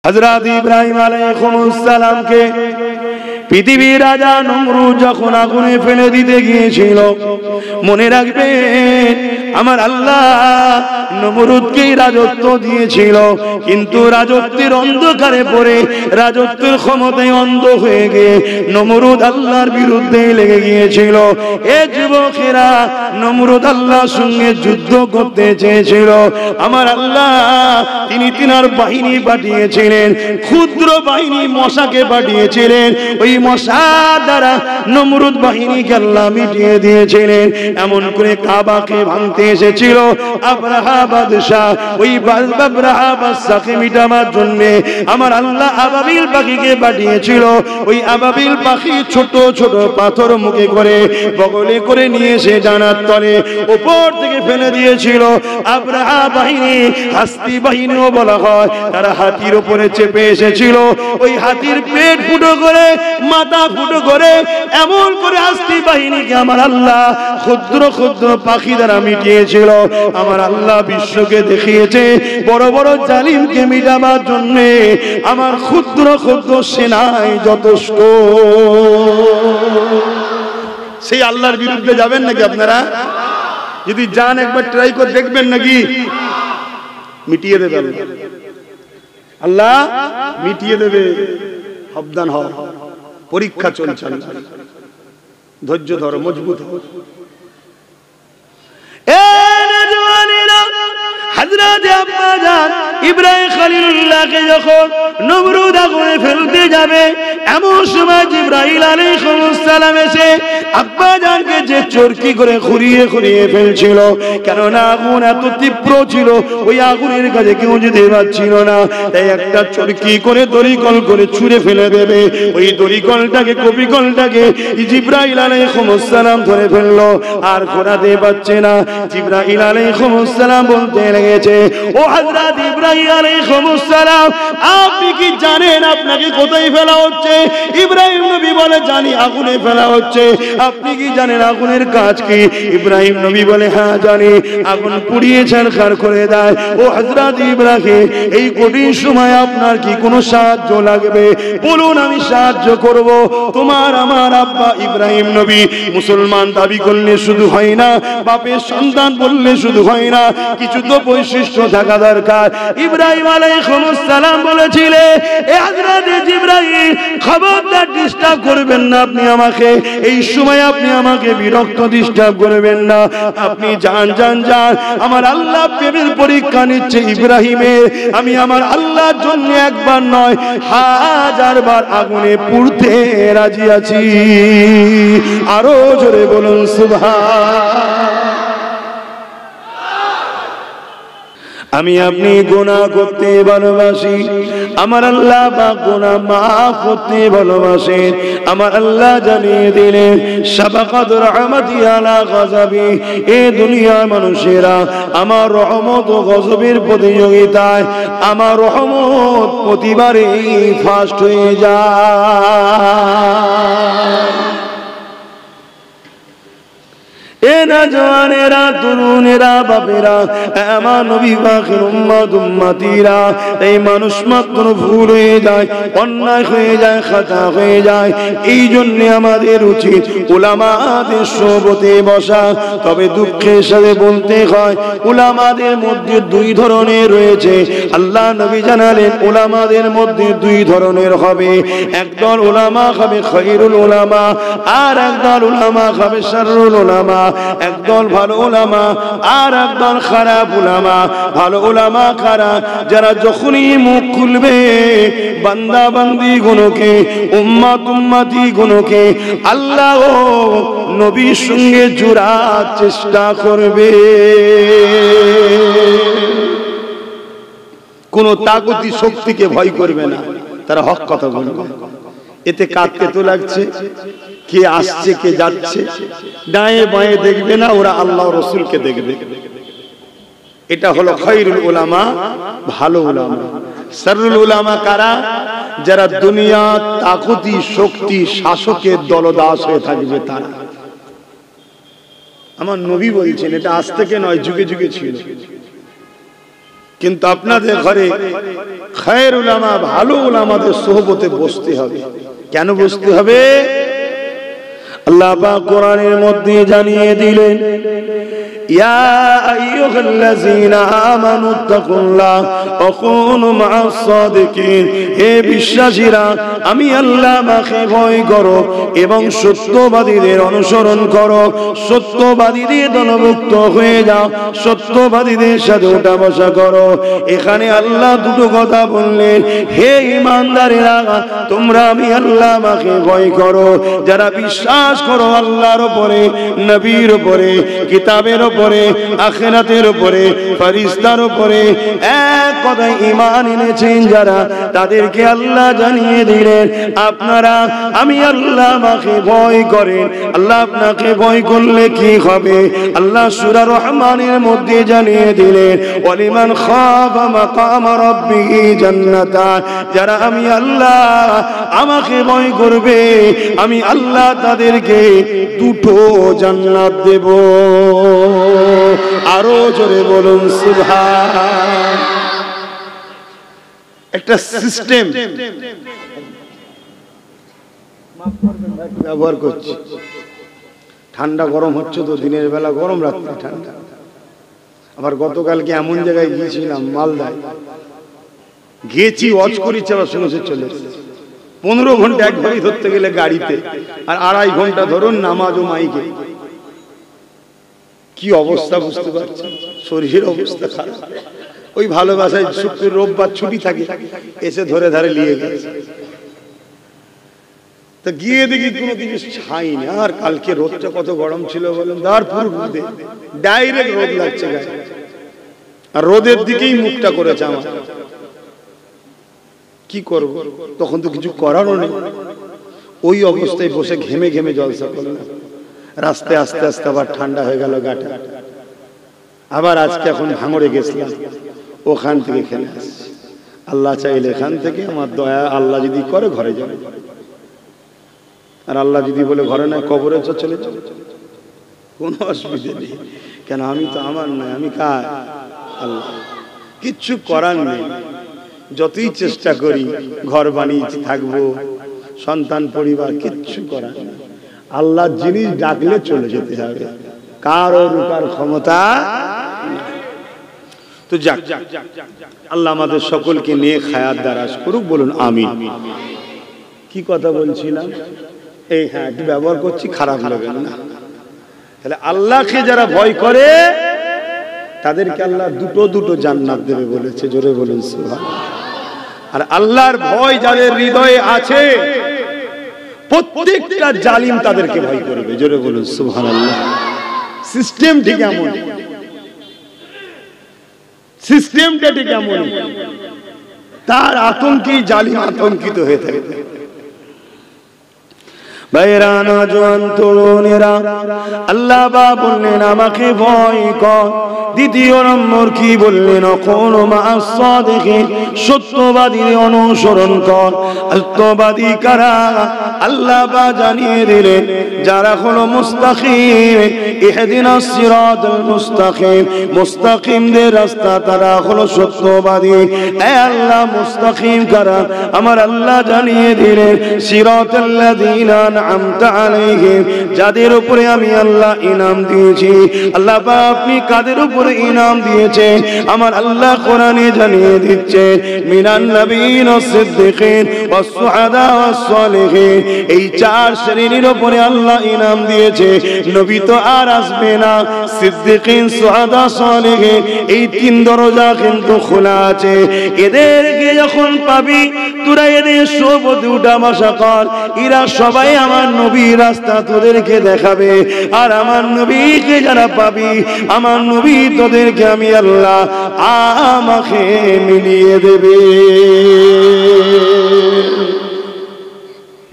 হযরত ইব্রাহিম আলাইহিস সালামকে পৃথিবীর রাজা নমরুদ যখন আগুনে ফেলে দিতে গিয়েছিল, মনে রাখবেন আমার আল্লাহ নমরুদকে রাজত্ব দিয়েছিল, কিন্তু রাজত্বের অন্ধকারে পড়ে রাজত্বের ক্ষমতায় অন্ধ হয়ে গিয়ে নমরুদ আল্লাহর বিরুদ্ধে লেগে গিয়েছিল। এ যুবকেরা, নমরুদ আল্লাহর সঙ্গে যুদ্ধ করতে চেয়েছিল, আমার আল্লাহ তিনি তিনার বাহিনী পাঠিয়েছিলেন, ক্ষুদ্র বাহিনী মশাকে পাঠিয়েছিলেন, ওই মশা দ্বারা নমরুদ বাহিনীকে আল্লাহ মিটিয়ে দিয়েছিলেন। এমন করে কাবাকে ভাঙতে এসেছিল আবরাহা বাদশাহ, ওই আবরাহা বাদশাকে মিটাবার জন্য আমার আল্লাহ আবাবিল পাখিকে পাঠিয়েছিল। ওই আবাবিল পাখি ছোট ছোট পাথর মুখে করে বগলে করে নিয়ে এসে ডানার তলে উপর থেকে ফেলে দিয়েছিল। আবরাহা বাহিনী, হাস্তি বাহিনীও বলা হয়, তারা হাতির উপরে চেপে এসেছিল। ওই হাতির পেট ফুটো করে, মাথা ফুটো করে, এমন করে হাস্তি বাহিনীকে আমার আল্লাহ ক্ষুদ্র ক্ষুদ্র পাখি দ্বারা মিটিয়েছিল। আমার আল্লাহ বিশ্বকে দেখিয়েছে বড় বড় জালিমকে মিটাবার জন্য আমার ক্ষুদ্র ক্ষুদ্র সেনাই যথেষ্ট। সেই আল্লাহর বিরুদ্ধে যাবেন নাকি আপনারা? যদি যান একবার ট্রাই করে দেখবেন নাকি? মিটিয়ে দেবে আল্লাহ, মিটিয়ে দেবে। সাবধান হও, পরীক্ষা চলছে, ধৈর্য ধরো, মজবুত হও। হযরত আব্বাজান ইব্রাহিম খলিলুল্লাহকে যখন নমরুদ আগুনে ফেলতে যাবে, এমন সময় জিবরাইল আলাইহিস সালাম এসে আব্বাজানকে যে চরকি করে খুঁড়িয়ে খুঁড়িয়ে ফেলছিল, কেননা আগুন এত তীব্র ছিল, ওই আগুনের কাছে কেউ যেতে পারছিল না, তাই একটা চরকি করে দড়িকল করে ছুঁড়ে ফেলে দেবে। ওই দড়িকলটাকে, কপিকলটাকে জিবরাইল আলাইহিস সালাম ধরে ফেললো, আর ঘোরাতে পারছে না। জিবরাইল আলাইহিস সালাম বলতে লেগেছে, ও হযরত ইব্রাহিম আলাইহিস সালাম, আপনি কি জানেন আপনাকে কোথায় ফেলা হচ্ছে? ইব্রাহিম নবী বলে, জানি, আগুনে ফেলা হচ্ছে। আপনি কি জানেন আগুনের কাজ কি? ইব্রাহিম নবী বলে, হ্যাঁ জানি, আগুন পুড়িয়ে ছারখার করে দেয়। ও হযরত ইব্রাহিম, এই কঠিন সময় আপনার কি কোনো সাহায্য লাগবে? বলুন, আমি সাহায্য করব। তোমার আমার আব্বা ইব্রাহিম নবী মুসলমান দাবি করলে শুধু হয় না, বাপের সন্তান বললে শুধু হয় না, কিছু তো বৈশিষ্ট্য থাকা দরকার। ইব্রাহিম আলাইহিস সালাম বলেছিলেন, এ হযরত জিবরাইল, খবরদার ডিস্টার্ব করবেন না আপনি আমাকে, এই সময় আপনি আমাকে বিরক্ত ডিস্টার্ব করবেন না, আপনি যান যান যান। আমার আল্লাহ প্রেমের পরীক্ষা নিচ্ছে ইব্রাহিমের। আমি আমার আল্লাহর জন্য একবার নয়, 1000 বার আগুনে পুড়তে রাজি আছি। আরো জোরে বলুন সুবহান। আমি আপনি গুনাহ করতে ভালোবাসি, আমার আল্লাহ বা গুনাহ মাফ করতে ভালোবাসেন। আমার আল্লাহ জানিয়ে দিলেন, শাফাকাত রাহমাতি আলা গযবি, এ দুনিয়ার মানুষেরা আমার রহমত ও গজবের প্রতিযোগিতায় আমার রহমত প্রতিবারেই ফার্স্ট হয়ে যায়। এ না জওয়ানেরা, তরুণেরা, বাপেরা, আমার নবী পাকের উম্মত উম্মতিরা, এই মানুষ মাত্র ভুল হয়ে যায়, অন্যায় হয়ে যায়, খাতা হয়ে যায়। এই জন্য আমাদের উচিত উলামাদের সোহবতে বসা। তবে দুঃখের সাথে বলতে হয়, উলামাদের মধ্যে 2 ধরনের রয়েছে। আল্লাহ নবী জানালেন উলামাদের মধ্যে 2 ধরনের হবে। একদল উলামা হবে খায়রুল উলামা, আর একদল উলামা হবে শাররুল উলামা। একদল ভালো উলামা, আর একদল খারাপ উলামা। ভালো উলামা কারা? যারা যখনই মুখ খুলবে বান্দা বান্দি গুলোকে, উম্মত উম্মতি গুলোকে আল্লাহ ও নবীর সঙ্গে জোড়ার চেষ্টা করবে। কোন তাগতি শক্তিকে ভয় করবে না, তারা হক কথা বলবে। এতে কাঁদতে তো লাগছে, কে আসছে কে যাচ্ছে, ডায়ে বাঁয়ে দেখবে না, ওরা আল্লাহ রসুলকে দেখবে। এটা হলো খায়রুল উলামা, ভালো উলামা। শাররুল উলামা কারা? যারা দুনিয়া তাগুতি শক্তি শাসকের দলদাস হয়ে থাকবে তারা। আমার নবী বলছেন, এটা আজ থেকে নয়, যুগে যুগে ছিল। কিন্তু আপনাদের ঘরে খায়ের উলামা, ভালো উলামাদের সোহবতে বসতে হবে। কেন বসতে হবে? আল্লাহ পাক কোরআনের মধ্যে জানিয়ে দিলেন, ইয়া আইয়ুহাল্লাযীনা আমানুত্তাকুল্লাহ ওয়া কুনু মা'আস সাদিকিন। হে বিশ্বাসীরা, আমি আল্লাহকে ভয় করো এবং সত্যবাদীদের অনুসরণ করো। সত্যবাদীদের দলভুক্ত হয়ে যাও, সত্যবাদীদের সাথে ওঠা বসা করো। এখানে আল্লাহ দুটো কথা বললেন, হে ঈমানদারেরা, তোমরা আমি আল্লাহকে ভয় করো। যারা বিশ্বাস করো আল্লাহর উপরে, নবীর উপরে, কিতাবের উপরে, আখিরাতের উপরে, ফেরেশতার উপরে, এক কথায় ঈমান এনেছেন যারা, তাদেরকে আল্লাহ জানিয়ে দিলেন, আপনারা আমি আল্লাহকে ভয় করেন। আল্লাহ আপনাকে ভয় করলে কি হবে? আল্লাহ সূরা রহমানের মধ্যে জানিয়ে দিলেন, ওয়ালিমান খাফা মাকাম রাব্বিহি জান্নাতান। যারা আমি আল্লাহ আমাকে ভয় করবে, আমি আল্লাহ তাদেরকে দুটো জান্নাত দেব। আরো জোরে বলুন সুবহান। একটা সিস্টেম ব্যবহার করছি। ঠান্ডা গরম হচ্ছে তো, দিনের বেলা গরম, রাত্রে ঠান্ডা। আবার গতকালকে এমন জায়গায় গিয়েছিলাম, মালদায় গিয়েছি, ওয়াজ করেছি, আবার শুনেছে চলে 15 ঘন্টা এক ঘড়ি ধরতে গেলে গাড়িতে, আর 2.5 ঘন্টা ধরুন নামাজ ও মাইকে। কি অবস্থা বুঝতে পারছেন? শরীরের অবস্থা খারাপ। ওই ভালোবাসায় শুক্র রোববার ছুটি থাকে, এসে ধরে ধরে নিয়ে গেছে। তো গিয়ে দেখি কোনো কিছু ছাই না। আর কালকে রোদটা কত গরম ছিল বলেন, আর পুরো রোদে ডাইরেক্ট রোদ লাগছে গায়ে, আর রোদের দিকেই মুখটা করেছে আমার। কি করব? তখন তো কিছু করারও নেই। ওই অবস্থায় বসে ঘেমে ঘেমে জলসা করলাম। রাস্তায় আস্তে আস্তে আবার ঠান্ডা হয়ে গেল গাটা। আবার আজকে এখন ভাঙড়ে গেছিলাম, ওখান থেকে খেলে আসছি। আল্লাহ চাইলে এখান থেকে আমার দয়া, আল্লাহ যদি করে ঘরে যাবে, আর আল্লাহ যদি বলে ঘরে না কবরে চলে যাবে, কোনো অসুবিধা নেই। কেন? আমি তো আমার নয়, আমি কার? আল্লাহ। কিচ্ছু করার নেই। যতই চেষ্টা করি ঘর বানিয়ে থাকবো, সন্তান পরিবার, কিচ্ছু করার নেই। আল্লাহর জিনিস ডাকলে চলে যেতে হবে, কারো রুকার ক্ষমতা। তো যাক, আল্লাহ আমাদের সকলকে নিয়ে খায়াত দারাজ করুক, বলুন আমিন। কি কথা বলছিলাম? এই হ্যাঁ, একটু ব্যবহার করছি, খারাপ লাগবে না। তাহলে আল্লাহকে যারা ভয় করে তাদেরকে আল্লাহ দুটো দুটো জান্নাত দেবে বলেছে। জোরে বলুন সুবহানাল্লাহ। আর আল্লাহর ভয় যাদের হৃদয়ে আছে, প্রত্যেকটা জালিম তাদেরকে ভয় করবে। জোরে বলুন সুবহানাল্লাহ। সিস্টেম ঠিক এমন, সিস্টেমটা ঠিক এমন, তার আতঙ্কে জালিম আতঙ্কিত হয়ে থাকে। ভাইরা, নওজোয়ান তরুণেরা, আল্লাহ বা বললেন আমাকে ভয় কর। দ্বিতীয় নম্বর কি বললেন? কোনো মা'আস সাদিকিন, সত্যবাদীর অনুসরণ কর। সত্যবাদী কারা? আল্লাহ বা জানিয়ে দিলেন, যারা হলো মুস্তাকিম, ইহদিনাস সিরাতাল মুস্তাকিম, মুস্তাকিমদের রাস্তা, তারা হলো সত্যবাদী। এ আল্লাহ, মুস্তাকিম কারা? আমার আল্লাহ জানিয়ে দিলেন, সিরাতাল্লাযীনা আন'আমতা আলাইহিম, যাদের উপরে আমি আল্লাহ ইনাম দিয়েছি। আল্লাহ পাক আপনি কাদের উপরে ইনাম দিয়েছে আমার আল্লাহ কোরআনে জানিয়ে দিচ্ছে, মিনান নাবিয়িন ওয়াস সিদ্দিকিন ওয়াস শুহাদা ওয়াস সালিহিন। এই 4 শ্রেণীর উপরে আল্লাহ ইনাম দিয়েছে। নবী তো আর আসবে না, সিদ্দিকিন, শুহাদা, সালিহিন, এই 3 দরজা কিন্তু খোলা আছে। এদেরকে যখন পাবি, তোরা এদের সোবতে উঠা বসা কর। এরা সবাই আমার নবীর রাস্তা তোদেরকে দেখাবে। আর আমার নবীকে যারা পাবি, আমার নবী তোদেরকে আমি আল্লাহ আমাকে মিলিয়ে দেবে।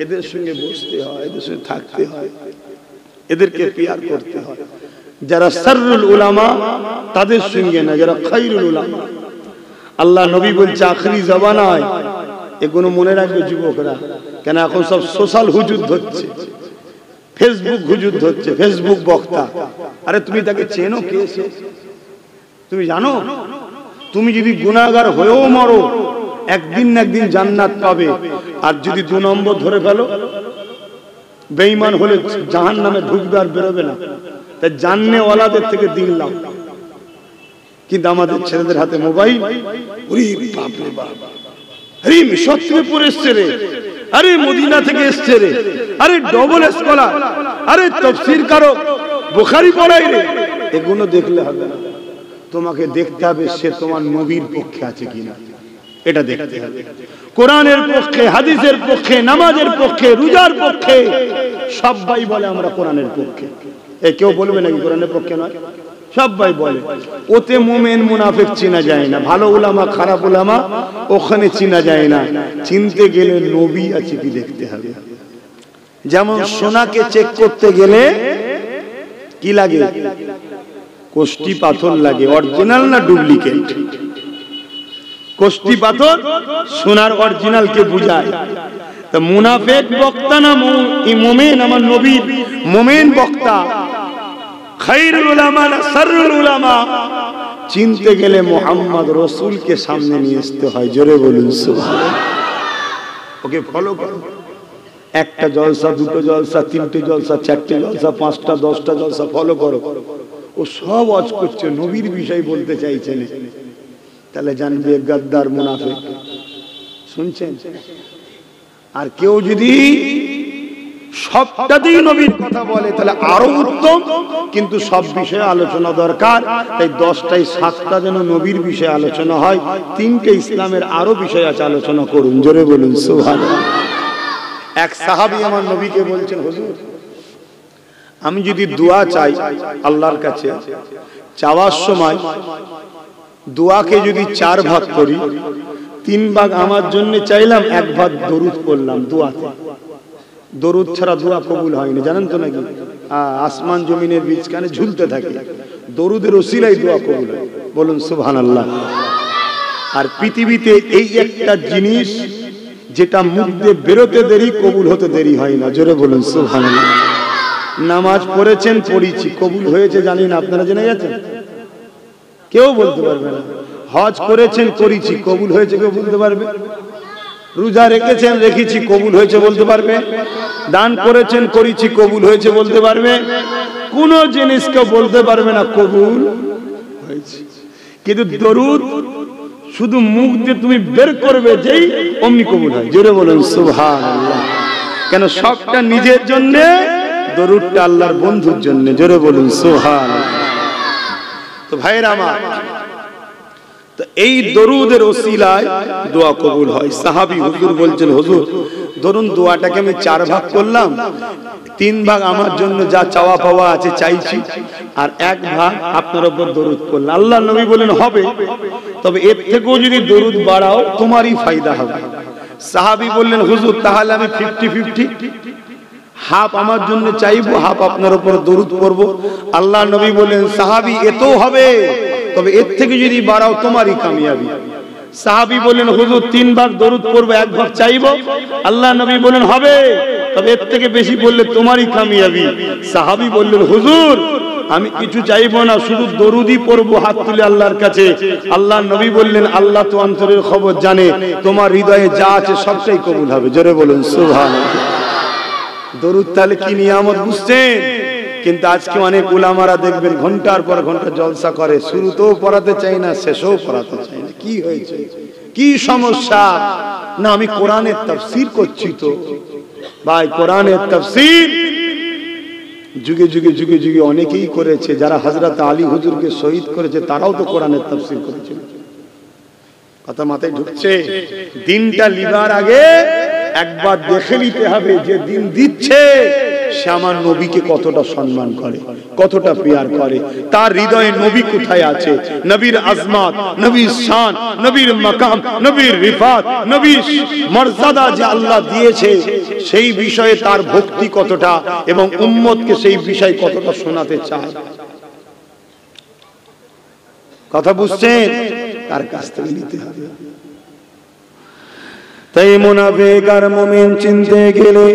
এদের সঙ্গে বসতে হয়, এদের সঙ্গে থাকতে হয়, এদেরকে পিয়ার করতে হয়। যারা সাররুল উলামা তাদের সঙ্গে না, যারা খায়রুল উলামা। আল্লাহ নবী বলছে আখরি জামানায়, এগুলো মনে রাখবে যুবকরা, কেন এখন সব সোশ্যাল হুজুর হচ্ছে, ফেসবুক হুজুর হচ্ছে, ফেসবুক বক্তা। আরে তুমি তাকে চেনো? কে সে? তুমি জানো? তুমি যদি গুনাহগার হয়েও মরো একদিন না একদিন জান্নাত পাবে, আর যদি 2 নম্বর ধরে ফেলো বেঈমান হলে জাহান্নামে ঢুকবে আর বেরোবে না। তাই জাননেওয়ালাদের থেকে দিন লাও। কিন্তু আমাদের ছেলেদের হাতে মোবাইল, ওরে বাপ রে বাপ, আরে মিশর থেকে পড়ে এসছে রে, আরে মদিনা থেকে এসছে রে, আরে ডবল স্কলার, আরে তাফসীর কারো, বুখারী পড়াই রে। এগুলো দেখলে হবে না, তোমাকে দেখতে হবে সে তোমার নবীর পক্ষে আছে কিনা, এটা দেখতে হবে। কোরআনের পক্ষে, হাদিসের পক্ষে, নামাজের পক্ষে, রোজার পক্ষে, সবাই বলে আমরা কোরআনের পক্ষে। কেউ বলবে নাকি কোরআনের পক্ষে নয়? সবাই বলে। ওতে মুমিন মুনাফিক চেনা যায় না, ভালো উলামা খারাপ উলামা ওখানে চেনা যায় না। চিনতে গেলে নবী আছে কি দেখতে হবে। যেমন সোনাকে চেক করতে গেলে কি লাগে? কোষ্টি পাথর লাগে, অরিজিনাল না ডুপ্লিকেট। কোষ্টি পাথর সোনার অরিজিনাল কে বুঝায়। তা মুনাফিক বক্তা না মুমিন? আমার নবী মুমিন বক্তা। খায়রুল উলামা না শাররুল উলামা? চিনতে গেলে মুহাম্মদ রাসূলকে সামনে নিয়ে আসতে হয়। জোরে বলুন সুবহানাল্লাহ। ওকে ফলো করো। একটা জলসা, দুটো জলসা, তিনটে জলসা, চারটে জলসা, 5টা 10টা জলসা ফলো করো। ও সব ওয়াজ করছে, নবীর বিষয় বলতে চাইছেন, তাহলে জানবে গাদ্দার মুনাফিক। শুনছেন? আর কেউ যদি সবটাতেই নবীর কথা বলে তাহলে আরো উত্তম, কিন্তু সব বিষয়ে আলোচনা দরকার। তাই 10টায় 7টা যেন নবীর বিষয়ে আলোচনা হয়, 3টে ইসলামের আরো বিষয় আছে, আলোচনা করুন। জোরে বলুন সুবহানাল্লাহ। এক সাহাবী আমার নবীকে বলছেন, হুজুর আমি যদি দোয়া চাই আল্লাহর কাছে, চাওয়ার সময় দোয়াকে যদি 4 ভাগ করি, 3 ভাগ আমার জন্য চাইলাম, 1 ভাগ দরুদ পড়লাম দোয়াতে। দরুদ ছাড়া দোয়া কবুল হয় না, জানেন তো নাকি? আসমান জমিনের বীজখানে ঝুলতে থাকে, দরুদের ওসিলায় দোয়া কবুল হয়। বলুন সুবহানাল্লাহ। আর পৃথিবীতে এই একটা জিনিস যেটা মুখ দিয়ে বেরোতে দেরি, কবুল হতে দেরি হয় না। জোরে বলুন সুবহানাল্লাহ। নামাজ পড়েছেন, পড়িছি, কবুল হয়েছে জানি না, আপনারা জেনে গেছেন? কেউ বলতে পারবে না। হজ করেছেন, করেছি, কবুল হয়েছে কেউ বলতে পারবে? রোজা রেখেছেন, রেখেছি, কবুল হয়েছে বলতে পারবে? দান করেছেন, করেছি, কবুল হয়েছে বলতে পারবে? কোন জিনিস কেউ বলতে পারবে না কবুল হয়েছে। কিন্তু দরুদ শুধু মুখ দিয়ে তুমি বের করবে যেই, অমনি কবুল হয়। জোরে বলুন সুবহানাল্লাহ। কেন? সবটা নিজের জন্য, দরুদটা আল্লাহর বন্ধুর জন্য। জোরে বলুন সুবহানাল্লাহ। তো ভাইরা আমার, তো এই দরুদের ওসিলায় দোয়া কবুল হয়। সাহাবী হুজুর বলছেন, হুজুর ধরুন দোয়াটাকে আমি 4 ভাগ করলাম, 3 ভাগ আমার জন্য যা চাওয়া পাওয়া আছে চাইছি, আর 1 ভাগ আপনার উপর দরুদ করলাম। আল্লাহ নবী বলেন হবে, তবে এর থেকেও যদি দরুদ বাড়াও তোমারই ফায়দা হবে। সাহাবী বললেন, হুজুর তাহলে আমি 50-50, হাফ আমার জন্য চাইবো, হাফ আপনার উপর দরুদ পড়ব। আল্লাহ নবী বললেন, সাহাবী এতেও হবে, তবে এর থেকে যদি বাড়াও তোমারই কামিয়াবি। সাহাবী বললেন, হুজুর 3 ভাগ দরুদ পড়ব, 1 ভাগ চাইবো। আল্লাহ নবী বললেন, হবে, তবে এর থেকে বেশি বললে তোমারই কামিয়াবি। সাহাবী বললেন, হুজুর আমি কিছু চাইবো না, শুধু দরুদই পড়বো হাত তুলে আল্লাহর কাছে। আল্লাহ নবী বললেন, আল্লাহ তো অন্তরের খবর জানে, তোমার হৃদয়ে যা আছে সবটাই কবুল হবে। জোরে বলুন সুবহানাল্লাহ। দরুদ তাহলে কি নিয়ামত বুঝছেন? কিন্তু আজকে অনেক উলামারা দেখবেন ঘন্টার পর ঘন্টা জলসা করে, শুরুতেও পড়াতে চাই না, শেষেও পড়াতে চাই না। কি হয়েছে? কি সমস্যা? না আমি কোরআনের তাফসীর করছি। তো ভাই কোরআনের তাফসীর যুগে যুগে যুগে যুগে অনেকেই করেছে। যারা হযরত আলী হুজুরকে শহীদ করেছে তারাও তো কোরআনের তাফসীর করেছিল। কথা মাথায় ঢুকছে? দিনটা লিবার আগে একবার দেখে নিতে হবে যে দিন দিচ্ছে সে আমার নবীকে কতটা সম্মান করে, কতটা প্যার করে, তার হৃদয়ে নবী কোথায় আছে, নবীর আজমাত, নবীর শান, নবীর মাকাম, নবীর রিফাত, নবীর মর্যাদা যে আল্লাহ দিয়েছে সেই বিষয়ে তার ভক্তি কতটা, এবং উম্মতকে সেই বিষয় কতটা শোনাতে চায়। কথা বুঝছেন? তার কাছ থেকে নিতে হবে। তাই মুনাফিক আর মুমিন চিনতে গেলে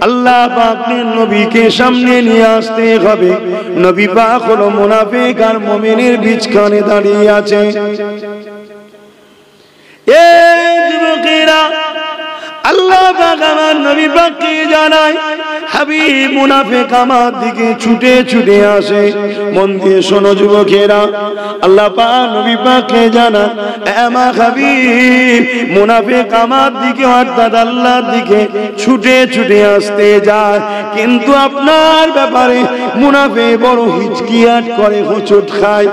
আল্লাহ পাকের নবীকে সামনে নিয়ে আসতে হবে। নবী পাক হলো মুনাফিক আর মুমিনের বিচখানে দাঁড়িয়ে আছে। এই যুবকেরা, আল্লাহ পাক আমার নবী পাককে জানায়, হাবিব মুনাফিক আমার দিকে ছুটে ছুটে আসে। মন দিয়ে শোনো যুবকেরা, আল্লাহ পাক নবী পাককে জানায়, আমার হাবিব মুনাফিক আমার দিকে অর্থাৎ আল্লাহর দিকে ছুটে ছুটে আসতে যায়, কিন্তু আপনার ব্যাপারে মুনাফিক বড় হিচকিয়াট করে, হোঁচট খায়।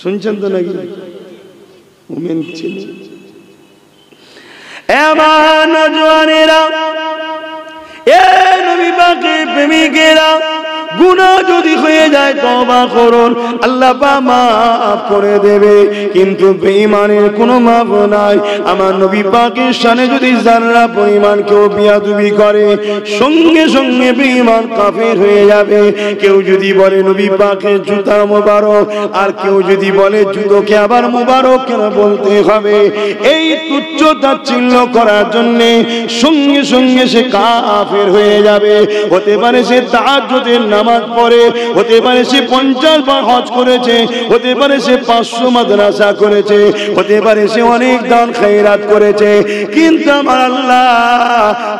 শুনছেন তো নাকি? মুমিন ছিল এমন নওজওয়ানেরা, এ নবী পাকের প্রেমিকেরা, গুনাহ যদি হয়ে যায় তওবা করুন, আল্লাহ পাক মাফ করে দেবে। কিন্তু বেঈমানের কোনো মাফ নাই। আমার নবী পাকের শানে যদি যারা পরিমাণ কেউ বিয়াদবি করে, সঙ্গে সঙ্গে বেঈমান কাফের হয়ে যাবে। কেউ যদি বলে নবী পাকের জুতা মোবারক, আর কেউ যদি বলে জুতোকে আবার মোবারক কেন বলতে হবে, এই তুচ্ছ তাচ্ছিল্য করার জন্য সঙ্গে সঙ্গে সে কাফের হয়ে যাবে। হতে পারে সে তাহাজ্জুদের নামাজ পড়ে, হতে পারে সে 50 বার হজ করেছে, হতে পারে সে 500 মাদ্রাসা করেছে, হতে পারে সে অনেক দান খায়রাত করেছে, কিন্তু আমার আল্লাহ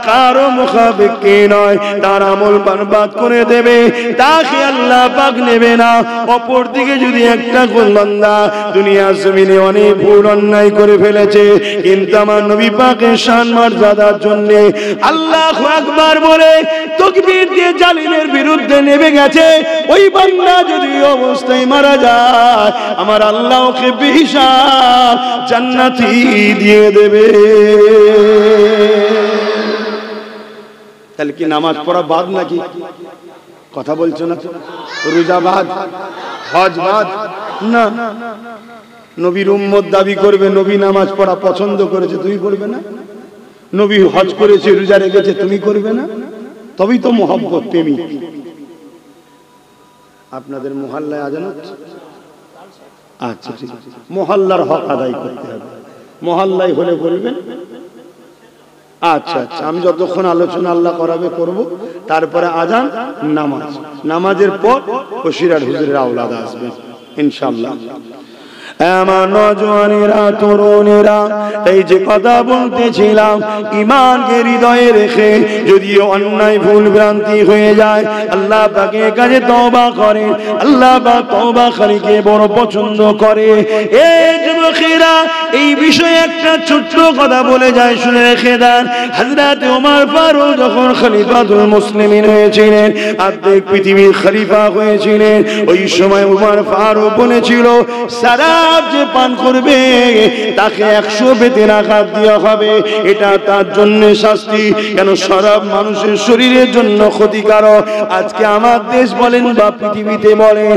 কারো মুখাপেক্ষী নয়, তার আমল বরবাদ করে দেবে, তাকে আল্লাহ পাক নেবে না। অপর দিকে যদি একটা কোন বান্দা দুনিয়ার জমিনে অনেক ভুল অন্যায় করে ফেলেছে, কিন্তু আমার নবী পাকের শান মর্যাদার জন্য আল্লাহু আকবার বলে তাকবীর দিয়ে জালিমের বিরুদ্ধে নেমে গেছে, ওই বান্দা যদি অবস্থায় মারা যায়, আমার আল্লাহ ওকে বেহিসাব জান্নাতি দিয়ে দেবে। তাহলে কি নামাজ পড়া বাদ নাকি? কথা বলছো না? রোজা বাদ, হজ বাদ না। নবীর উম্মত দাবি করবে, নবী নামাজ পড়া পছন্দ করেছে, তুমি করবে না? নবী হজ করেছে, রোজা রেখেছে, তুমি করবে না? তবেই তো মোহাব্বত, প্রেমিক। আপনাদের মহল্লায় আজান হচ্ছে? আচ্ছা ঠিক আছে, মহল্লার হক আদায় করতে হবে। মহল্লায় হলে বলবেন। আচ্ছা আচ্ছা, আমি যতক্ষণ আলোচনা আল্লাহ করাবে করব, তারপরে আজান, নামাজ, নামাজের পর বশিরার হুজুরের আওলাদ আসবে ইনশাআল্লাহ। আমার নওজওয়ানেরা, তরুণেরা, এই যে কথা বলতেছিলাম, ঈমানকে হৃদয়ে রেখে যদি অন্যায় ভুল ভ্রান্তি হয়ে যায়, আল্লাহ পাকের কাছে তওবা করে। আল্লাহ পাক তওবাকারীকে বড় পছন্দ করে। এই যুবকেরা, এই বিষয়ে একটা ছোট্ট কথা বলে যায়, শুনে রেখে দেন। হযরত ওমর ফারুক যখন খলিফাতুল মুসলিমিন হয়েছিলেন, অর্ধেক পৃথিবীর খলিফা হয়েছিলেন, ওই সময় ওমর ফারুক বলেছিল, সারা যে পান করবে তাকে 100 বেতের আঘাত দেওয়া হবে। এটা তার জন্য শাস্তি। কেন? শরাব মানুষের শরীরের জন্য ক্ষতিকারক। আজকে আমার দেশ বলেন বা পৃথিবীতে বলেন,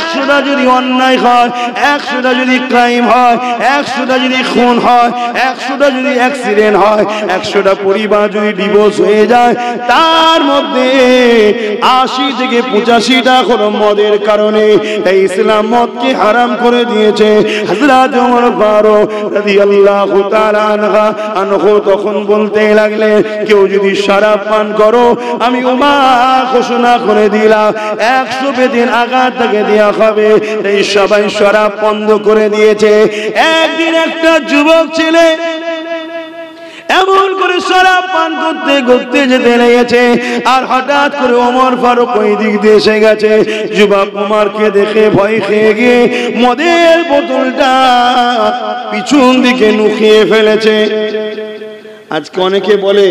100টা যদি অন্যায় হয়, 100টা যদি ক্রাইম হয়, 100টা যদি খুন হয়, 100টা যদি অ্যাক্সিডেন্ট হয়, 100টা পরিবার যদি ডিভোর্স হয়ে যায়, তার মধ্যে 80 থেকে 85টা হলো মদের কারণে। তাই ইসলাম মদকে হারাম করে দিয়েছে। হযরত ওমর ফারুক রাদিয়াল্লাহু তাআলা আনহু তখন বলতে লাগলেন, কেউ যদি শরাব পান করো, আমি ওমর ঘোষণা করে দিলাম 100 বেতের আঘাত তাকে দেওয়া হবে। তাই সবাই শরাব বন্ধ করে দিয়েছে। একদিন একটা যুবক ছেলে এমন করে শরাব পান করতে করতে যেতে লেগেছে, আর হঠাৎ করে ওমর ফারুক ওই দিক দিয়ে এসে গেছে। যুবক ওমরকে দেখে ভয় খেয়ে গিয়ে মদের বোতলটা পিছন দিকে নুকিয়ে ফেলেছে। আজকে অনেকে বলে,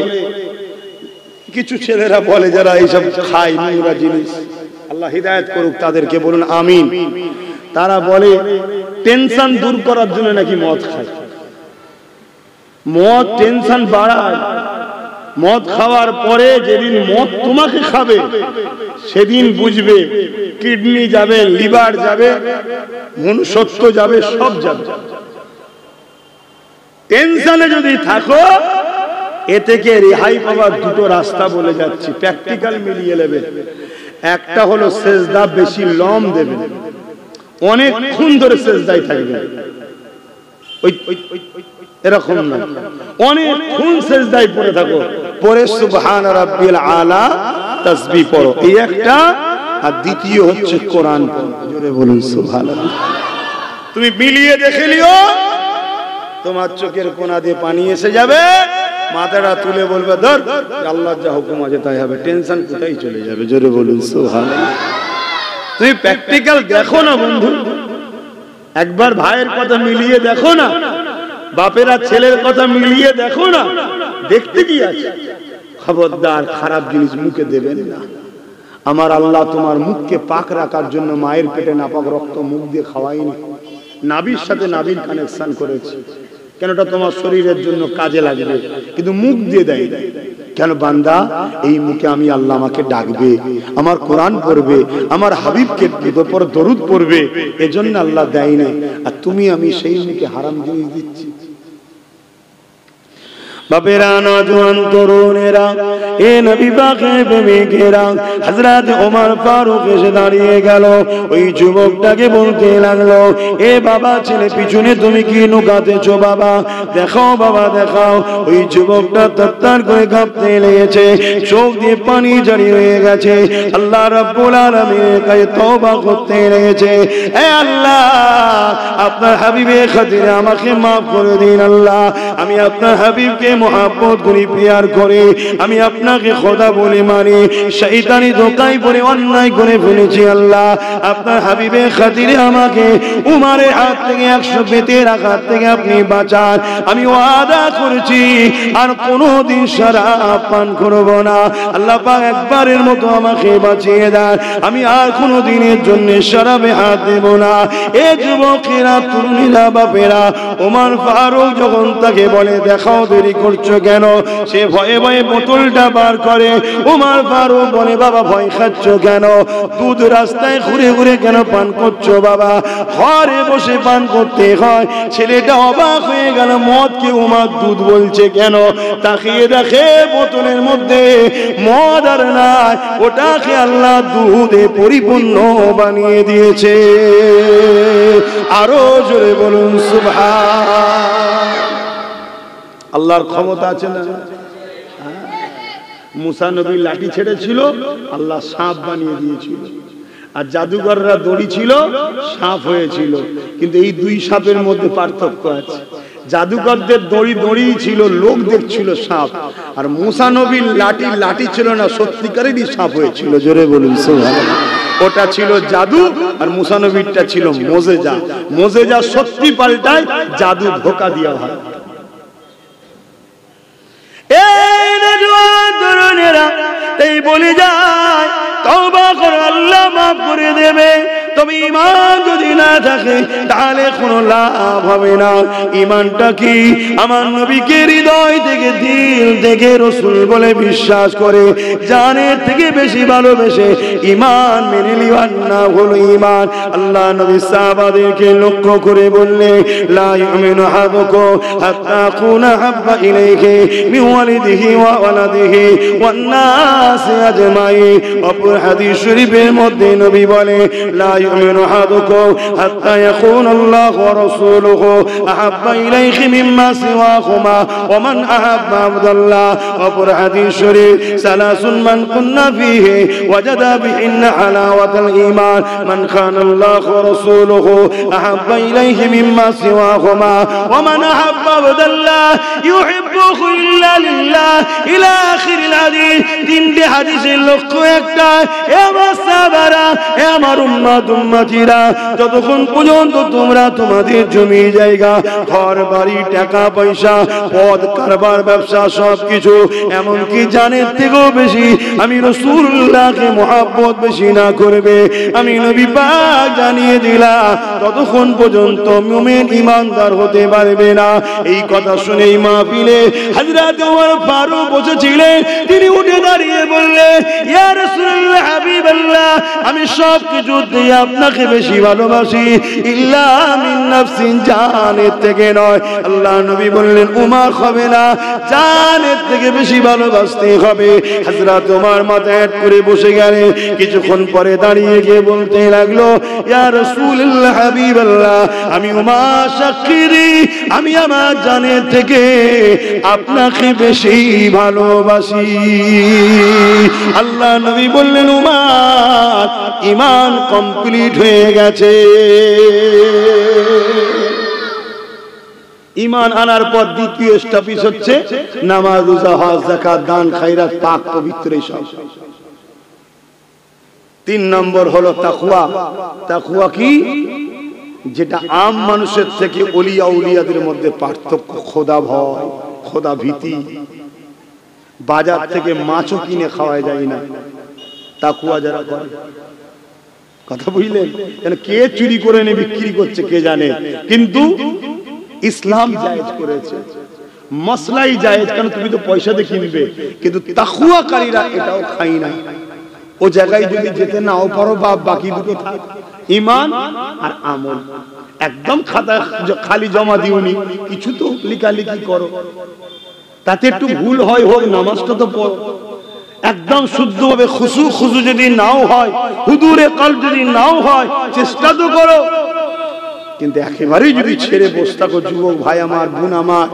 কিছু ছেলেরা বলে যারা এইসব খায় নোংরা জিনিস, আল্লাহ হিদায়াত করুক তাদেরকে, বলুন আমিন। তারা বলে টেনশন দূর করার জন্য নাকি মদ খায়। মদ টেনশন বাড়ায়। মদ খাওয়ার পরে যেদিন মদ তোমাকে খাবে, সেদিন বুঝবে কিডনি যাবে, লিভার যাবে, মনুষ্যত্ব যাবে, সব যাবে। টেনশনে যদি থাকো, এ থেকে রেহাই পাওয়ার দুটো রাস্তা বলে যাচ্ছি, প্র্যাকটিক্যাল মিলিয়ে নেবে। একটা হলো সেজদা বেশি লম দেবে, অনেকক্ষণ ধরে সেজদায় থাকবে। ওই এরকম না, অনেকক্ষণ সেজদায় পড়ে থাকো, পরে সুবহান রাব্বিল আলা তাসবিহ পড়ো, এই একটা। আর দ্বিতীয় হচ্ছে কোরআন পড়ো। জোরে বলুন সুবহানাল্লাহ। তুমি মিলিয়ে দেখে লিও, তোমার চোখের কোনা দিয়ে পানি এসে যাবে, মাথাটা তুলে বলবে ধর আল্লাহর যা হুকুম আছে তাই হবে, টেনশন কোথায় চলে যাবে। জোরে বলুন সুবহানাল্লাহ। তুমি প্র্যাকটিক্যাল দেখো না বন্ধু, একবার ভাইয়ের কথা মিলিয়ে দেখো না, বাপেরা ছেলের কথা মিলিয়ে দেখো না, দেখতে কি আছে। খবরদার খারাপ জিনিস মুখে দেবেন না। আমার আল্লাহ তোমার মুখকে পাক রাখার জন্য মায়ের পেটে নাপাক রক্ত মুখ দিয়ে খাওয়াইনি, নাভির সাথে নাভির কানেকশন করেছে। কেন? ওটা তোমার শরীরের জন্য কাজে লাগবে, কিন্তু মুখ দিয়ে দেয়। কেন? বান্দা এই মুখে আমি আল্লাহ আমাকে ডাকবে, আমার কোরআন পড়বে, আমার হাবিবকে উপর দরুদ পড়বে, এজন্য আল্লাহ দেয় না। আর তুমি আমি সেই মুখে হারাম জিনিস দিচ্ছি। বাপেরা, নওজোয়ান তরুণেরা, এ নবী পাকের প্রেমিকেরা, হযরত ওমর ফারুক এসে দাঁড়িয়ে গেল। ওই যুবকটাকে বলতে লাগলো, এ বাবা ছেলে পিছনে তুমি কি নুকাতেছো বাবা? দেখাও বাবা দেখাও। ওই যুবকটা তত্তার করে কাঁপতে লেগেছে, চোখ দিয়ে পানি জারি হয়ে গেছে। আল্লাহ রাব্বুল আলামিনের কাছে তওবা করতে লেগেছে, হে আল্লাহ আপনার হাবিবের খাতিরে আমাকে মাফ করে দিন। আল্লাহ আমি আপনার হাবিবকে মোহাব্বত করি, প্রিয়ার করে আমি আপনাকে খোদা বলে মানি, শয়তানি ধোঁকায় পড়ে অন্যায় করে ফেলেছি। আল্লাহ আপনার হাবিবের খাতিরে আমাকে উমারের হাত থেকে 100 বেতের আঘাত থেকে আপনি বাঁচান। আমি ওয়াদা করেছি আর কোনোদিন শরাব পান করব না। আল্লাহ পাক একবারের মতো আমাকে বাঁচিয়ে দেন, আমি আর কোনোদিনের জন্য শরাবে হাত দেব না। এ যুবকেরা, তরুণীরা, বাপেরা, ওমর ফারুক যখন তাকে বলে দেখাও দেরি করছো কেন, সে ভয়ে ভয়ে বোতলটা বার করে। ওমর ফারুক বলে বাবা ভয় খাচ্ছ কেন? দুধ রাস্তায় ঘুরে ঘুরে কেন পান করছো বাবা? ঘরে বসে পান করতে হয়। ছেলেটা অবাক হয়ে গেল, মদকে ওমর দুধ বলছে কেন? তাকিয়ে দেখে বোতলের মধ্যে মদ আর নাই, ওটাকে আল্লাহ দুধে পরিপূর্ণ বানিয়ে দিয়েছে। আরো জোরে বলুন সুবহান। আল্লাহর ক্ষমতা আছে না? মুসা নবী লাঠি ছেড়েছিল, আল্লাহ সাপ বানিয়ে দিয়েছিল। আর জাদুকররা দড়ি ছিল, সাপ হয়েছিল। কিন্তু এই দুই সাপের মধ্যে পার্থক্য আছে। জাদুকরদের দড়ি দড়ি ছিল, লোক দেখছিল সাপ। আর মুসা নবীর লাঠি ছিল না, সত্যিকারেরই সাপ হয়েছিল। জোরে বলুন সুবহানাল্লাহ। ওটা ছিল জাদু, আর মুসা নবীরটা ছিল মোজেজা। মোজেজা সত্যি পাল্টায়, জাদু ধোঁকা দেওয়া হয়। এই নওজোয়ান তরুণেরা, তাই বলে যায় তওবা করো, আল্লাহ মাফ করে দেবে। তবে ঈমান যদি না থাকে তাহলে কোনো লাভ হবে না। ঈমানটা কি? আমার নবীকে হৃদয় থেকে, দিল থেকে রাসূল বলে বিশ্বাস করে, জানের থেকে বেশি ভালোবেসে ঈমান মেনে নেওয়ার না হলো ঈমান। আল্লাহ নবী সাহাবাদেরকে লক্ষ্য করে বললে, লা ইউমিনু আহাদুকুম হাত্তা আকুনা হাব্বা ইলাইহি মিন ওয়ালিদিহি ওয়া ওয়ালাদিহি ওয়ান নাসি আজমাইন। অপর হাদিস শরীফের মধ্যে নবী বলে, লা ইউমিনু আহাদুকুম হাত্তা ইয়াকুনা আল্লাহু ওয়া রাসূলুহু আহাব্বা ইলাইহি মিম্মা সিওয়াহুমা ওয়া মান আহাব্বা আবদাল্লাহ। অপর হাদিস শরীফ, সালাসুন মান কুন্না ফীহি ওয়াজাদা বিহিন্না হালাওয়াতাল ঈমান, মান খানা আল্লাহু ওয়া রাসূলুহু আহাব্বা ইলাইহি মিম্মা সিওয়াহুমা ওয়া মান আহাব্বা আবদাল্লাহ ইউহিব্বুহু ইল্লা লিল্লাহ ইলা আখিরিল হাদিস। তিনটি হাদিসের লক্ষ্য একটা, এ আমার সাহাবারা, এ আমার উম্মত উম্মতিরা, যতক্ষণ পর্যন্ত তোমরা তোমাদের জমি জায়গা, ঘর বাড়ি, টাকা পয়সা, পদ কারবার, ব্যবসা, সবকিছু, এমনকি জানের থেকেও বেশি আমি রাসূলুল্লাহকে মহব্বত বেশি না করবে, আমি নবী পাক জানিয়ে দিলাম, ততক্ষণ পর্যন্ত মুমিন ঈমানদার হতে পারবে না। এই কথা শুনে মাহফিলে হযরত ওমর ফারুক বসেছিলেন। তিনি উঠে দাঁড়িয়ে বললেন, ইয়া রাসূলুল্লাহ, হাবিবাল্লাহ, আমি সব কিছু দিয়ে আপনাকে বেশি ভালোবাসি, ইল্লা মিন নাফসিন, জানের থেকে নয়। আল্লাহ নবী বললেন উমর হবে না, জানের থেকে বেশি ভালোবাসতে হবে। হযরত ওমর মাথা হেঁট করে বসে গেলেন। কিছুক্ষণ পরে দাঁড়িয়ে গিয়ে বলতে লাগলো, ইয়া রাসূলুল্লাহ, হাবিবাল্লাহ, আমি উমর সাক্ষী দিই, আমি আমার জানের থেকে আপনাকে বেশি ভালোবাসি। আল্লাহ নবী বললেন উমর, ঈমান কমপ্লিট হয়ে গেছে। ঈমান আনার পর দ্বিতীয় স্টপিস হচ্ছে নামাজ, রোজা, হজ, যাকাত, দান, খায়রাত, পাক পবিত্র সব। 3 নম্বর হলো তাকওয়া। তাকওয়া কি? যেটা আম মানুষের থেকে ওলিয়া উলিয়াদের মধ্যে পার্থক্য, খোদা ভয়, খোদা ভীতি। বাজার থেকে মাছও কিনে খাওয়া যায় না, তাকওয়া যারা করে। কথা বুঝলেন? কে চুরি করে এনে বিক্রি করছে কে জানে, কিন্তু ইসলাম জায়েজ করেছে, মসলাই জায়েজ, কারণ তুমি তো পয়সা দিয়ে কিনবে। কিন্তু তাকওয়াকারীরা এটাও খাই না। ও জায়গায় যদি যেতে নাও পারো, বাকি দুটো থাক, ঈমান আর আমল। একদম খাতা খালি জমা দিওনি, কিছু তো লেখালেখি করো, তাতে একটু ভুল হয় হোক, নামাজটা তো পড়ো। একদম শুদ্ধভাবে খুশু যদি নাও হয়, হুজুরে কলব যদি নাও হয়, চেষ্টা তো করো। কিন্তু একেবারেই যদি ছেড়ে বসে থাকো, যুবক ভাই আমার, বোন আমার,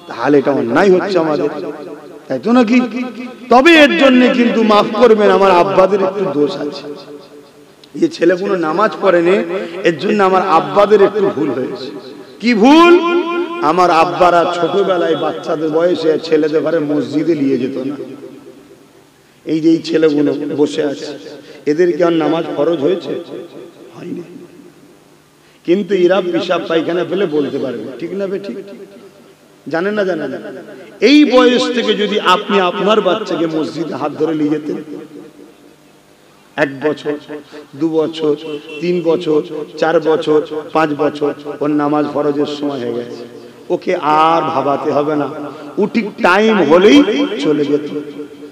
তাহলে এটা অন্যায় হচ্ছে আমাদের, তাই তো নাকি? তবে এর জন্য কিন্তু মাফ করবেন, আমার আব্বাদের একটু দোষ আছে। এই ছেলেগুলো নামাজ পড়েনি, এর জন্য আমার আব্বাদের একটু ভুল হয়েছে। কি ভুল? আমার আব্বারা ছোটবেলায় বাচ্চাদের বয়সে ছেলেদের ঘরে মসজিদে নিয়ে যেত না। এই যে এই ছেলেগুলো বসে আছে, এদের কি আর নামাজ ফরজ হয়েছে? হয়নি। কিন্তু এরা পেশাব পায়খানা ফেলে বলতে পারবে, ঠিক না বে ঠিক? জানেন না? জানেন না? এই বয়স থেকে যদি আপনি আপনার বাচ্চাকে মসজিদে হাত ধরে নিয়ে যেতেন, 1 বছর, 2 বছর, 3 বছর, 4 বছর, 5 বছর, ওর নামাজ ফরজের সময় হয়ে গেছে, ওকে আর ভাবাতে হবে না, ও ঠিক টাইম হলেই চলে যেত।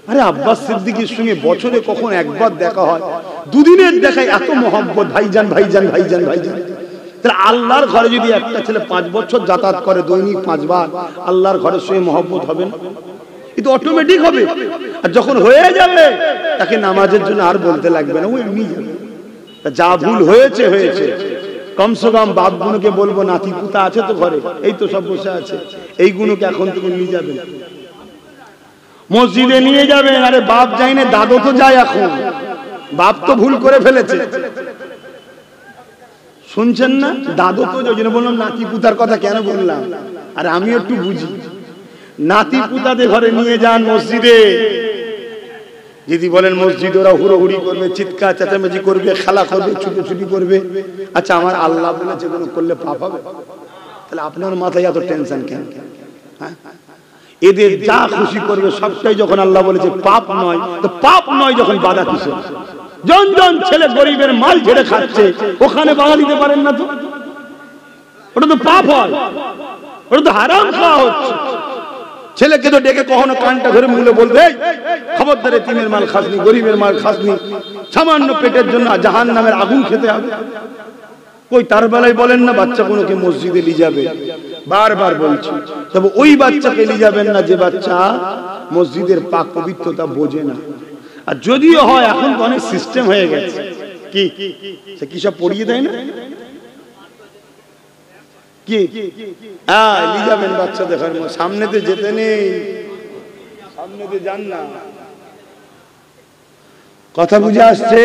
আরে আব্বাস সিদ্দিকীর সঙ্গে বছরে কখন একবার দেখা হয়, 2 দিনের দেখায় এত মহব্বত, ভাইজান ভাইজান ভাইজান ভাইজান। তাহলে আল্লাহর ঘরে যদি একটা ছেলে 5 বছর যাতায়াত করে, দৈনিক 5 বার, আল্লাহর ঘরের সঙ্গে মহব্বত হবে না? এটা অটোমেটিক হবে। আর যখন হয়ে যাবে, তাকে নামাজের জন্য আর বলতে লাগবে না, ও এমনি যাবে। যা ভুল হয়েছে হয়েছে, কমসে কম বাপগুলোকে বলবো, নাতি পুতা আছে তো ঘরে, এই তো সব বসে আছে, এইগুলোকে এখন থেকে নিয়ে যাবেন, মসজিদে নিয়ে যাবেন। আরে বাপ যায় না, দাদু তো যায়। এখন বাপ তো ভুল করে ফেলেছে, শুনছেন না? দাদু তো, ওই জন্য বললাম নাতি পুতার কথা কেন বললাম। আর আমি একটু বুঝি, নাতি পুতাদের ঘরে নিয়ে যান মসজিদে। যদি বলেন মসজিদ, ওরা হুড়োহুড়ি করবে, চিৎকার চেঁচামেচি করবে, খেলা করবে, ছুটোছুটি করবে। আচ্ছা, আমার আল্লাহ বলেছে কোনো করলে পাপ হবে, তাহলে আপনার মাথায় এত টেনশন কেন? হ্যাঁ, এদের যা খুশি করবে সবটাই যখন আল্লাহ বলেছে পাপ নয়, তো পাপ নয় যখন বাধা কিসের? জন জন ছেলে গরিবের মাল ঝেড়ে খাচ্ছে, ওখানে বাধা দিতে পারেন না তো? ওটা তো পাপ হয়, ওটা তো হারাম খাওয়া হচ্ছে। ছেলেকে তো ডেকে কখনো কানটা ধরে মুলে বলবে, খবরদার এতিমের মাল খাসনি, গরিবের মাল খাসনি, সামান্য পেটের জন্য জাহান্নামের আগুন খেতে হবে। কই তার বেলায় বলেন না বাচ্চাগুলোকে মসজিদে নিয়ে যাবে, বারবার বলছি। তবে ওই বাচ্চাকে নিয়ে যাবেন না যে বাচ্চা মসজিদের পাক পবিত্রতা বোঝে না। আর যদিও হয়, এখন তো অনেক সিস্টেম হয়ে গেছে, কি সে কি সব পড়িয়ে দেয় না, কি নিয়ে যাবেন বাচ্চা দেখার, সামনেতে যেতে নেই, সামনেতে যান না। কথা বুঝে আসছে?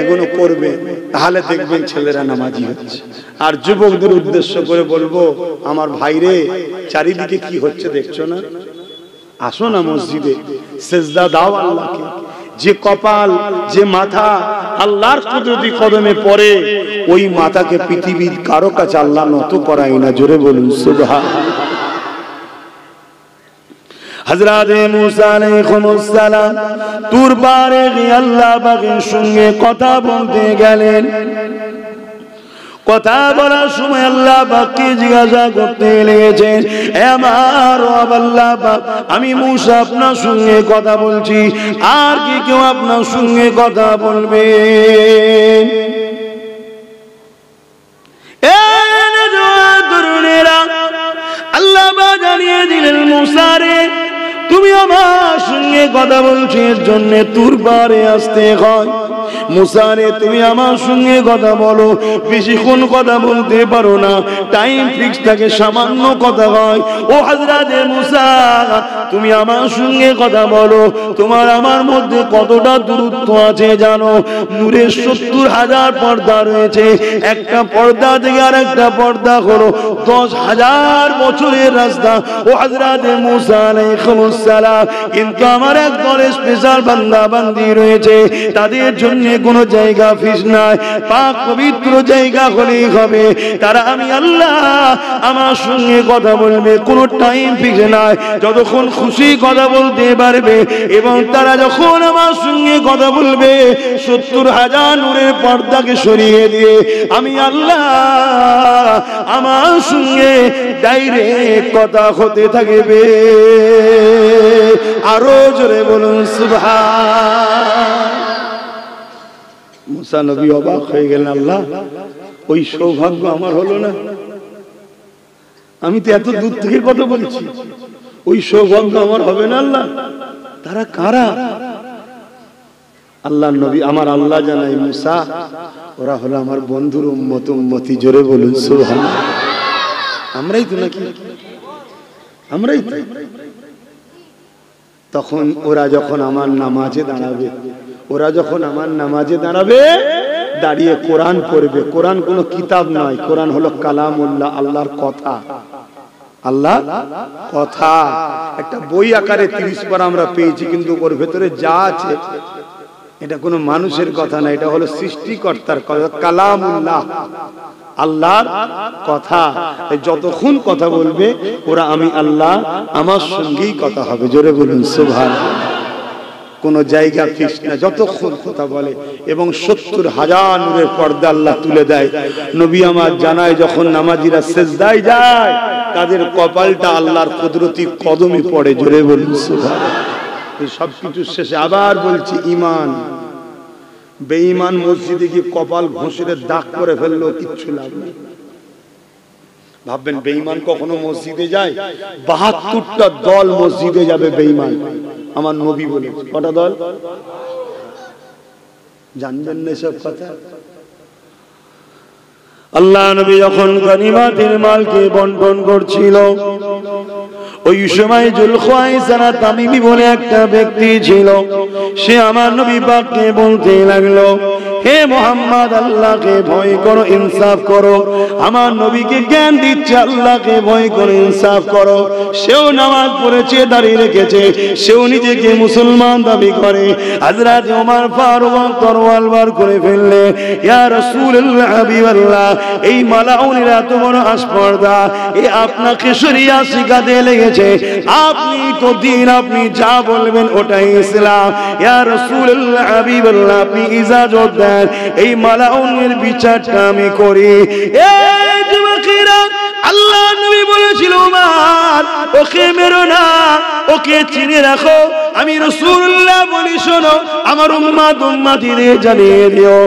এগুলো করবে, তাহলে দেখবেন ছেলেরা নামাজি হচ্ছে। আর যুবকদের উদ্দেশ্য করে বলবো, আমার ভাইরে, চারিদিকে কি হচ্ছে দেখছো না? আসো না মসজিদে, সেজদা দাও আল্লাহকে। যে কপাল, যে মাথা আল্লাহর কুদরতি কদমে পড়ে, ওই মাথাকে পৃথিবীর কারো কাছে আল্লাহ নত করায় না। জোরে বলুন সুবহানাল্লাহ। হযরত মুসা আলাইহিস সালাম তুর পারে গিয়ে আল্লাহ পাকের সঙ্গে কথা বলতে গেলেন। কথা বলার সময় আল্লাহ পাককে জিজ্ঞাসা করতে লেগেছেন, হে আমার আল্লাহ পাক, আমি মুসা আপনার সঙ্গে কথা বলছি, আর কি কেউ আপনার সঙ্গে কথা বলবে? আল্লাহ জানিয়ে দিলেন মুসা রে তুমি আমার সঙ্গে কথা বলছো এর জন্য তুর পারে আসতে হয় মুসা রে তুমি আমার সঙ্গে কথা বলো বেশিক্ষণ কথা বলতে পারো না টাইম ফিক্স থাকে সামান্য কথা হয় ও হযরত মুসা তুমি আমার সঙ্গে কথা বলো তোমার আমার মধ্যে কতটা দূরত্ব আছে জানো নূরের ৭০,০০০ পর্দা রয়েছে একটা পর্দা থেকে আরেকটা পর্দা হলো ১০,০০০ বছরের রাস্তা ও হযরত মুসা আলাইহিস সালাম কিন্তু আমার একদল স্পেশাল বান্দা বান্দি রয়েছে তাদের জন্য কোনো জায়গা ফিস নাই পাক পবিত্র জায়গা হলেই হবে তারা আমি আল্লাহ আমার সঙ্গে কথা বলবে কোনো টাইম ফিক্স নাই যতক্ষণ খুশি কথা বলতে পারবে এবং তারা যখন আমার সঙ্গে কথা বলবে ৭০,০০০ নূরের পর্দাকে সরিয়ে দিয়ে আমি আল্লাহ আমার সঙ্গে ডাইরেক্ট কথা হতে থাকবে আরো জোরে বলুন সুবহান মুসা নবী অবাক হয়ে গেলেন আল্লাহ ওই সৌভাগ্য আমার হলো না আমি তো এত দূর থেকে কথা বলছি ওই সৌভাগ্য আমার হবে না আল্লাহ তারা কারা আল্লাহ নবী আমার আল্লাহ জানাই মুসা ওরা হলো আমার বন্ধুর উম্মত উম্মতি জোরে বলুন সুবহানাল্লাহ আমরাই তো নাকি আমরাই তো তখন ওরা যখন আমার নামাজে দাঁড়াবে দাঁড়িয়ে কোরআন পড়বে কোরআন কোনো কিতাব নয় কোরআন হলো কালামুল্লাহ আল্লাহর কথা আল্লাহ কথা একটা বই আকারে ৩০ বার আমরা পেয়েছি কিন্তু ওর ভেতরে যা আছে এটা কোনো মানুষের কথা না এটা হলো সৃষ্টিকর্তার কথা কালামুল্লাহ আল্লাহর কথা যতক্ষণ কথা বলবে ওরা আমি আল্লাহ আমার সঙ্গেই কথা হবে জোরে বলুন সুবহানাল্লাহ কোনো জায়গা ফিক্স না যতক্ষণ কথা বলে এবং ৭০,০০০ নূরের পর্দা আল্লাহ তুলে দেয় নবী আমার জানায় যখন নামাজিরা সিজদায় যায় তাদের কপালটা আল্লাহর কুদরতি কদমে পড়ে জোরে বলুন সুবহানাল্লাহ এই সব কিছু শেষে আবার বলছি ঈমান বেঈমান মসজিদে গিয়ে কপাল ঘষে দাগ করে ফেললো কিচ্ছু লাভ নেই ভাববেন বেঈমান কখনো মসজিদে যায় ৭২টা দল মসজিদে যাবে বেঈমান আমার নবী বলে কটা দল জানবেন না সব কথা আল্লাহ নবী যখন গনিমতের মালকে বন্টন করছিল ওই সময় জুলখায়সারা তামিমি বলে একটা ব্যক্তি ছিল সে আমার নবী পাককে বলতে লাগলো হে মুহাম্মদ আল্লাহকে ভয় করো ইনসাফ করো আমার নবীকে জ্ঞান দিচ্ছে আল্লাহকে ভয় করো ইনসাফ করো সেও নামাজ পড়েছে দাঁড়িয়ে রেখেছে সেও নিজেকে মুসলমান দাবি করে হযরত ওমর ফারুক তরোয়াল বার করে ফেললে ইয়া রাসূলুল্লাহ হাবিবাল্লাহ এই মালাউনিরা এত বড় আসপর্দা এ আপনাকে শরিয়া শিখাতে লেগেছে আপনি তো দিন আপনি যা বলবেন ওটাই ইসলাম ইয়া রাসূলুল্লাহ হাবিবাল্লাহ আপনি ইজাজত দেন এই মালাউনের বিচারটা আমি করি এই যুবকেরা আল্লাহ নবী বলেছিল ওমর ওকে মেরো না ওকে চিনে রাখো আমি রাসূলুল্লাহ বলি শোনো আমার উম্মতিদের জানিয়ে দিও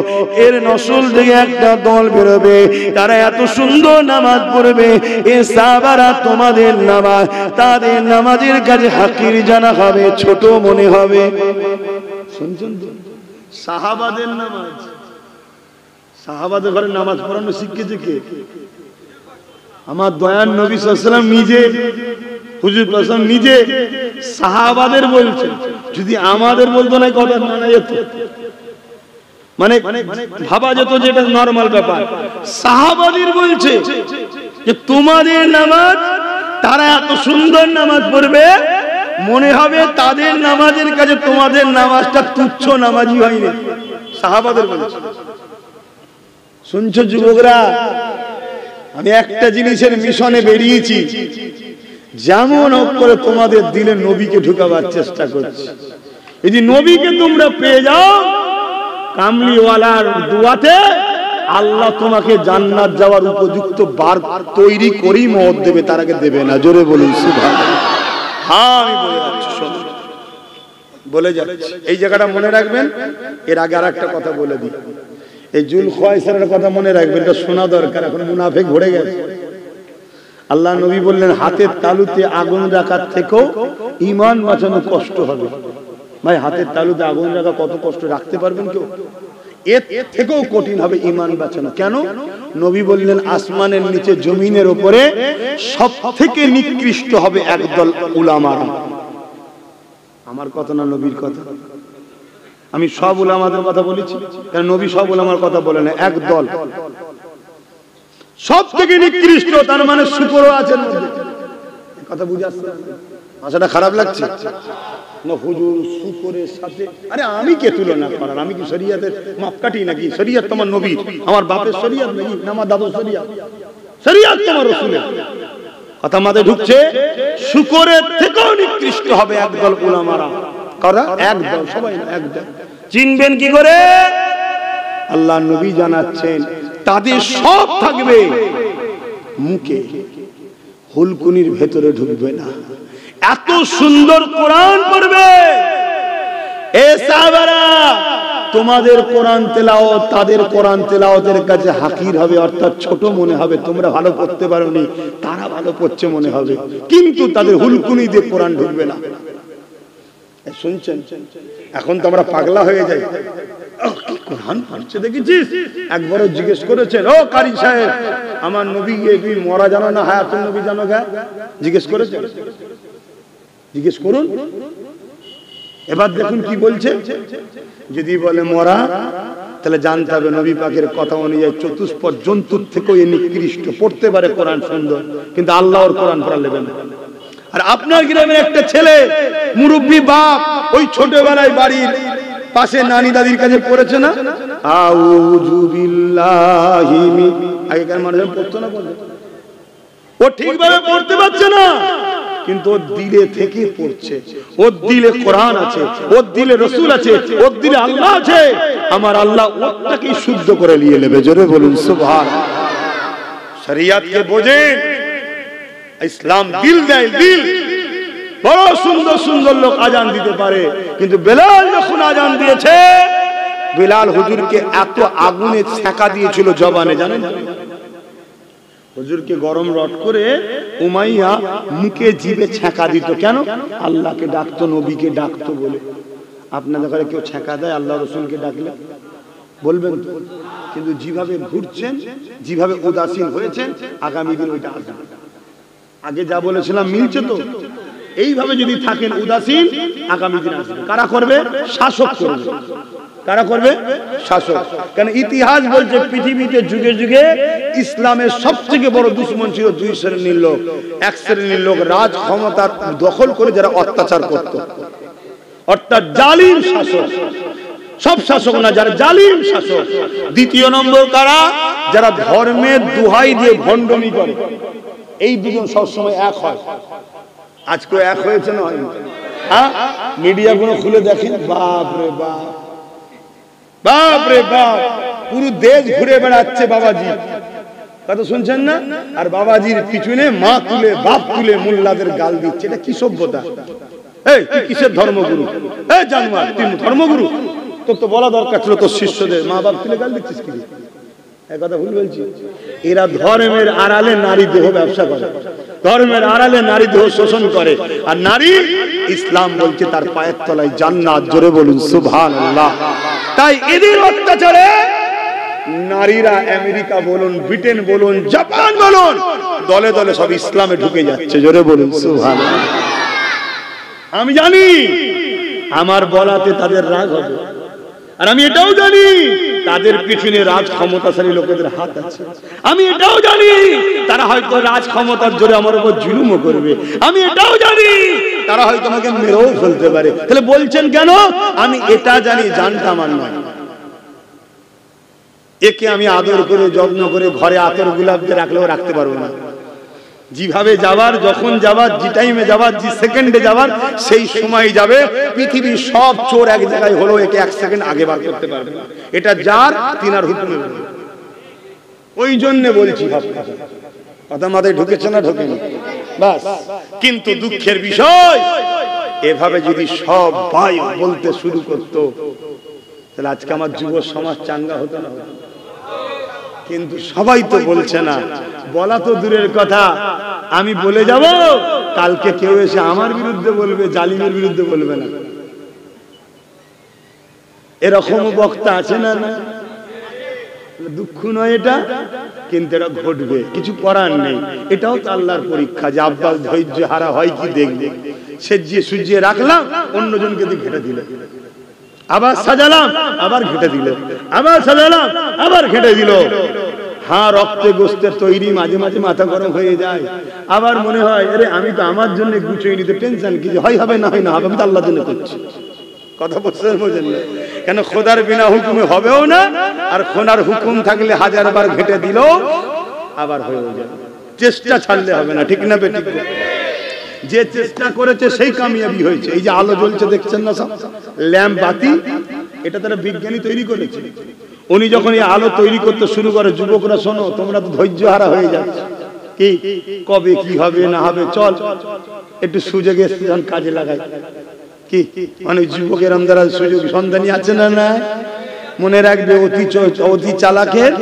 এর নসল থেকে একটা দল বেরোবে তারা এত সুন্দর নামাজ পড়বে এ সাহাবারা তোমাদের নামাজ তাদের নামাজের কাছে হাকির জানা হবে ছোট মনে হবে শুনছেন তো সাহাবাদের নামাজ সাহাবাদের ঘরে নামাজ পড়ানো শিখেছে কে আমার দয়ার নবী সাল্লাল্লাহু আলাইহি ওয়াসাল্লাম নিজে হুজুর সাল্লাল্লাহু নিজে সাহাবাদের বলছেন যদি আমাদের বলতো না কথা মানা যেত মানে ভাবা যেত যে এটা নরমাল ব্যাপার সাহাবাদের বলছে যে তোমাদের নামাজ তারা এত সুন্দর নামাজ পড়বে মনে হবে তাদের নামাজের কাছে তোমাদের নামাজটা তুচ্ছ নামাজি হয়নি সাহাবাদের বলছে শুনছো যুবকরা আমি একটা জিনিসের মিশনে বেরিয়েছি যেমন হোক করে তোমাদের দিলে নবীকে ঢুকাবার চেষ্টা করছি এই যে নবীকে তোমরা পেয়ে যাও কামলিওয়ালার দুয়াতে আল্লাহ তোমাকে জান্নাত যাওয়ার উপযুক্ত বার তৈরি করেই মত দেবে তার আগে দেবে না জোরে বলুন সুবহানাল্লাহ হ্যাঁ আমি বলে যাচ্ছি এই জায়গাটা মনে রাখবেন এর আগে আর একটা কথা বলে দিই এই জুলখায়সারের কথা মনে রাখবেন এটা শোনা দরকার এখন মুনাফিক ভরে গেছে আল্লাহ নবী বললেন হাতের তালুতে আগুন রাখার থেকেও ঈমান বাঁচানো কষ্ট হবে। ভাই হাতের তালুতে আগুন রাখা কত কষ্ট, রাখতে পারবেন কেউ? এর থেকেও কঠিন হবে ঈমান বাঁচানো। কেন? নবী বললেন আসমানের নিচে জমিনের উপরে সবথেকে নিকৃষ্ট হবে একদল উলামারা। আমার কথা না নবীর কথা? আমি সব উলামাদের কথা বলেছি, কারণ নবী সব উলামার কথা বলে না, একদল সব থেকে নিকৃষ্ট, তার মানে শুকরও আছেন। কথা বুঝে আসছে? ভাষাটা খারাপ লাগছে না? হুজুর শুকরের সাথে, আরে আমি কে তুলনা করার? আমি কি শরীয়তের মাপকাঠি নাকি? শরীয়ত তোমার নবী, আমার বাপের শরীয়ত নাকি? না আমার দাদুর শরীয়ত? শরীয়ত তোমার রাসূলের। কথা মাথায় ঢুকছে? শুকরের থেকেও নিকৃষ্ট হবে একদল উলামারা। কারা? একদল, সবাই না, একদল। চিনবেন কি করে? আল্লাহ নবী জানাচ্ছেন তাদের সব থাকবে মুখে, হুলকুনির ভেতরে ঢুকবে না। এত সুন্দর কোরআন পড়বে এ সাহাবারা, তোমাদের কোরআন তেলাওয়াত তাদের কোরআন তেলাওয়াতের কাছে হাকির হবে, অর্থাৎ ছোট মনে হবে। তোমরা ভালো পড়তে পারোনি, তারা ভালো পড়ছে মনে হবে, কিন্তু তাদের হুলকুনি দিয়ে কোরআন ঢুকবে না। শুনছেন? এখন তো আমরা পাগলা হয়ে যাই, কোরআন পড়ছে দেখেছিস? একবারও জিজ্ঞেস করেছেন, ও কারি সাহেব আমার নবী তুমি মরা জানো না হায়াতুন নবী জানো? গা জিজ্ঞেস করেছেন? জিজ্ঞেস করুন। এবার দেখুন কি বলছে। যদি বলে মরা, তাহলে জানতে হবে নবী পাকের কথা অনুযায়ী চতুষ্পদ জন্তুর থেকেও এ নিকৃষ্ট। পড়তে পারে কোরআন সুন্দর, কিন্তু আল্লাহর কোরআন পড়া নেবে না। আর আপনার গ্রামের একটা ছেলে মুরব্বী বাপ, ওই ছোটবেলায় বাড়ির পাশে নানি দাদির কাছে পড়েছে না আউযু বিল্লাহি মিন, আগেকার মানুষ পড়তো না, ও ঠিকভাবে পড়তে পারছে না, কিন্তু ওর দিলে থেকে পড়ছে। ওর দিলে কোরআন আছে, ওর দিলে রাসূল আছে, ওর দিলে আল্লাহ আছে। আমার আল্লাহ ওটাকে শুদ্ধ করে নিয়ে নেবে। জোরে বলুন সুবহানাল্লাহ। শরীয়তকে বোঝেন, ইসলাম দিল দেয়, দিল। বড় সুন্দর সুন্দর লোক আজান দিতে পারে, কিন্তু বেলাল যখন আজান দিয়েছে, বেলাল হুজুরকে এত আগুনে ছেঁকা দিয়েছিল জবানে, জানেন? হুজুরকে গরম রড করে উমাইয়া মুখে জিভে ছেঁকা দিত। কেন? আল্লাহকে ডাকতো, নবীকে ডাকতো বলে। আপনাদের ঘরে কেউ ছেঁকা দেয় আল্লাহ রাসূলকে ডাকলে? বলবেন তো? কিন্তু যেভাবে ঘুরছেন, যেভাবে উদাসীন হয়েছেন, আগামী দিন ওইটা আসবে। আগে যা বলেছিলাম মিলছে তো? এইভাবে যদি থাকেন উদাসীন, আগামী দিন আসবে। কারা করবে? শাসক করবে। কারা করবে? শাসক। কারণ ইতিহাস বলছে পৃথিবীতে যুগে যুগে ইসলামের সবথেকে বড় দুশমন ছিল দুই শ্রেণীর লোক। এক শ্রেণীর লোক রাজ ক্ষমতার দখল করে যারা অত্যাচার করত, অর্থাৎ জালিম শাসক। সব শাসক না, যারা জালিম শাসক। দ্বিতীয় নম্বর কারা? যারা ধর্মের দোহাই দিয়ে ভণ্ডামি করে। এই দুজন সবসময় এক হয়। আজকে এক হয়েছে না? হ্যাঁ, মিডিয়া গুলো খুলে দেখেন, বাপ রে বাপ, বাপ রে বাপ, পুরো দেশ ঘুরে বেড়াচ্ছে বাবাজি। কথা শুনছেন না? আর বাবাজির পিছনে মা তুলে বাপ তুলে মোল্লাদের গাল দিচ্ছে। এটা কি সভ্যতা? এই তুই কিসের ধর্মগুরু? এই জানোয়ার, তুই ধর্মগুরু? তোর তো বলা দরকার ছিল তোর শিষ্যদের মা বাপ তুলে গাল দিচ্ছিস কি? কথা ভুল বলছি? এরা ধর্মের আড়ালে নারী দেহ ব্যবসা করে, ধর্মের আড়ালে নারী দেহ শোষণ করে। আর নারী, ইসলাম বলছে তার পায়ের তলায় জান্নাত। জোরে বলুন সুবহানাল্লাহ। তাই এদের অত্যাচারে নারীরা আমেরিকা বলুন, ব্রিটেন বলুন, জাপান বলুন, দলে দলে সব ইসলামে ঢুকে যাচ্ছে। জোরে বলুন সুবহানাল্লাহ। আমি জানি আমার বলাতে তাদের রাগ হবে, আর আমি এটাও জানি তাদের পিছনে রাজ ক্ষমতাশালী লোকেদের হাত আছে। আমি এটাও জানি তারা হয়তো রাজ ক্ষমতার জোরে আমার উপর জুলুমও করবে। আমি এটাও জানি তারা হয়তো আমাকে মেরেও ফেলতে পারে। তাহলে বলছেন কেন? আমি এটা জানি, জানতাম আর নয়। একে আমি আদর করে যত্ন করে ঘরে আতর গোলাপ দিয়ে রাখলেও রাখতে পারবো না। যেভাবে যাবার, যখন যাবার, যে টাইমে যাবার, যে সেকেন্ডে যাবার, সেই সময় যাবে। পৃথিবীর সব চোর এক জায়গায় হলো, একে এক সেকেন্ড আগে বার করতে পারবে না। এটা যার তিনার হুকুমে। ওই জন্য বলছি, কথা মাথায় ঢুকেছে না ঢোকেনি? বাস। কিন্তু দুঃখের বিষয়, এভাবে যদি সব ভাই বলতে শুরু করতো, তাহলে আজকে আমার যুব সমাজ চাঙ্গা হতো না? কিন্তু সবাই তো বলছে না। বলা তো দূরের কথা, আমি বলে যাব, কালকে কেউ এসে আমার বিরুদ্ধে বলবে, জালিমের বিরুদ্ধে বলবে না। এরকম বক্তা আছে না? না, দুঃখ নয় এটা, কিন্তু এটা ঘটবে, কিছু করার নেই। এটাও তো আল্লাহর পরীক্ষা, যে আব্বাস ধৈর্য হারা হয় কি দেখবে। সেজিয়ে সুজিয়ে রাখলাম, অন্যজনকে দিয়ে ঘেটে দিল, আবার সাজালাম, আবার ঘেটে দিল, আবার সাজালাম, আবার ঘেটে দিল। হ্যাঁ, রক্তে গোস্তের তৈরি, মাঝে মাঝে মাথা গরম হয়ে যায়। আবার মনে হয়, আরে আমি তো আমার জন্য গুছিয়ে নিতে, টেনশন কি, হয় হবে না হয় না হবে, আমি তো আল্লাহর জন্য করছি। কথা বুঝছেন? বোঝেন না কেন? খোদার বিনা হুকুমে হবেও না, আর খোদার হুকুম থাকলে হাজারবার ঘেটে দিল আবার হয়ে যাবে। চেষ্টা ছাড়লে হবে না, ঠিক না বেঠিক? যে চেষ্টা করেছে সেই কামিয়াবি হয়েছে। এই যে আলো জ্বলছে দেখছেন না, সব ল্যাম্প বাতি, এটা তারা বিজ্ঞানী তৈরি করেছে। উনি যখন এই আলো তৈরি করতে শুরু করে, যুবকরা শোনো, তোমরা তো ধৈর্য হারা হয়ে যাচ্ছ, কি কবে কি হবে না হবে, চল একটু সুযোগে কাজে লাগাই। কি অনেক যুবকের আমদারা সুযোগ সন্ধানী আছে না? না, মনে রাখবে, অতি চালাকের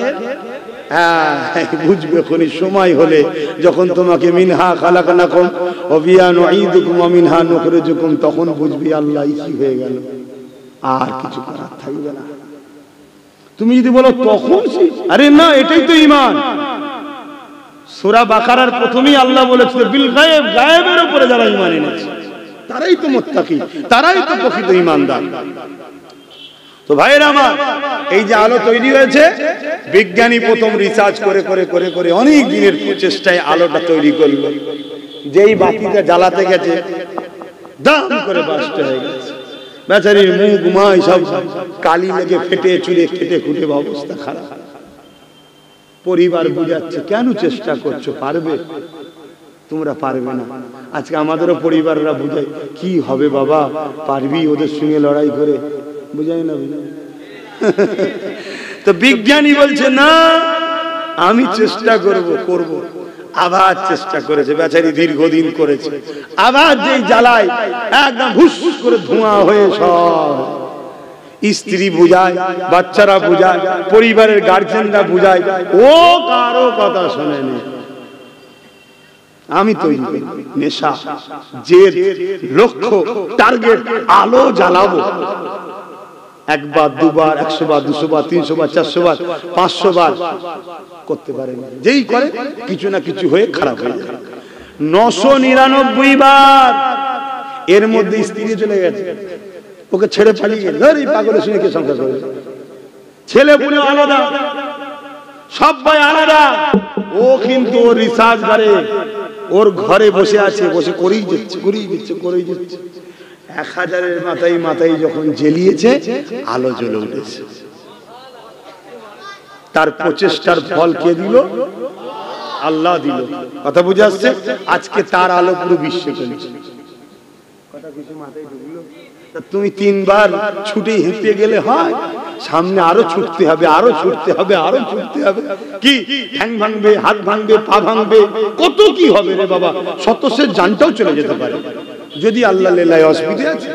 হ্যাঁ বুঝবে কোন সময় হলে, যখন তোমাকে মিনহা খালাকনাকুম ওয়া ফিহা নুঈদুকুম ওয়া মিনহা নুখরিজুকুম, তখন বুঝবি আল্লাহ কি হয়ে গেল, আর কিছু করার থাকবে না। তুমি যদি বলো তখন, আরে না, এটাই তো ঈমান। সূরা বাকারার প্রথমেই আল্লাহ বলেছিল বিল গায়েব, গায়েবের উপরে যারা ঈমান এনেছে তারাই তো মুত্তাকি, তারাই তো প্রকৃত ঈমানদার। তো ভাইরা আমার, এই যে আলো তৈরি হয়েছে, বিজ্ঞানী প্রথম রিসার্চ করে করে করে করে অনেক দিনের প্রচেষ্টায় আলোটা তৈরি করলো। যেই বাতিটা জ্বালাতে গেছে, দাম করে বাস্ট হয়ে গেছে, বেচারির মুখ মাই সব কালি লেগে ফেটে চুরে কেটে খুঁটে অবস্থা খারাপ। পরিবার বুঝাচ্ছে, কেন চেষ্টা করছো, পারবে? তোমরা পারবে না। আজকে আমাদেরও পরিবাররা বুঝায়, কি হবে বাবা, পারবি ওদের সঙ্গে লড়াই করে, বুঝাই না? তো বিজ্ঞানী বলছে না, আমি চেষ্টা করব। আবার চেষ্টা করেছে, বেচারি দীর্ঘদিন করেছে। আবার যেই জ্বালায় একদম হুস করে ধোঁয়া হয়ে সব, স্ত্রী বুঝায়, বাচ্চারা বুঝায়, পরিবারের গার্জেনরা বুঝায়, ও কারো কথা শোনেনি। আমি তৈরি করি নেশা, জেদ, লক্ষ্য, টার্গেট, আলো জ্বালাবো। একবার, দুবার, 100 বার, 200 বার, 300 বার, 400 বার, 500 বার করতে পারে না। যেই করে কিছু না কিছু হয়ে খারাপ হয়ে যায়। 999 বার এর মধ্যে স্ত্রী চলে গেছে, ওকে ছেড়ে পালিয়ে গেছে। এই পাগলের সঙ্গে কে সংসার করবে? ছেলে পুলে আলাদা, সবাই আলাদা। ও কিন্তু ওর রিসার্চ করে, ওর ঘরে বসে আছে, বসে করেই যাচ্ছে। 1000-এর মাথায় যখন জ্বেলিয়েছে, আলো জ্বলে উঠেছে। তার প্রচেষ্টার ফল কে দিল? আল্লাহ দিল। কথা বুঝে আসছে? আজকে তার আলো পুরো বিশ্বে চলছে। কথা কিছু মাথায় ঢুকলো? তুমি 3 বার ছুটে হেঁটে গেলে হয়, সামনে আরো ছুটতে হবে, আরো ছুটতে হবে, আরো ছুটতে হবে। কি ঠ্যাং ভাঙবে, হাত ভাঙবে, পা ভাঙবে, কত কি হবে রে বাবা। শতশের জানটাও চলে যেতে পারে যদি আল্লাহ লেলায়। অসুবিধা আছে?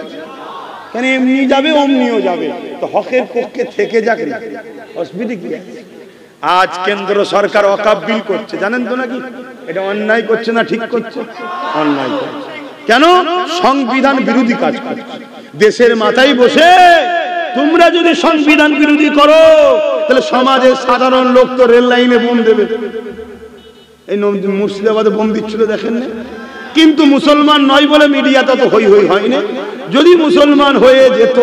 কেন এমনি যাবে অমনিও যাবে, তো হকের পক্ষে থেকে যাক, অসুবিধা কি আছে? আজ কেন্দ্র সরকার ওয়াকফ বিল করছে, জানেন তো নাকি? এটা অন্যায় করছে না ঠিক করছে? অন্যায় করছে। কেন? সংবিধান বিরোধী কাজ করছে। দেশের মাথায় বসে তোমরা যদি সংবিধান বিরোধী করো, তাহলে সমাজের সাধারণ লোক তো রেল লাইনে বোম দেবে। এই মুর্শিদাবাদে বোম দিচ্ছিল, দেখেন না? কিন্তু মুসলমান নয় বলে মিডিয়াটা তো হই হয়নি। যদি মুসলমান হয়ে যেত,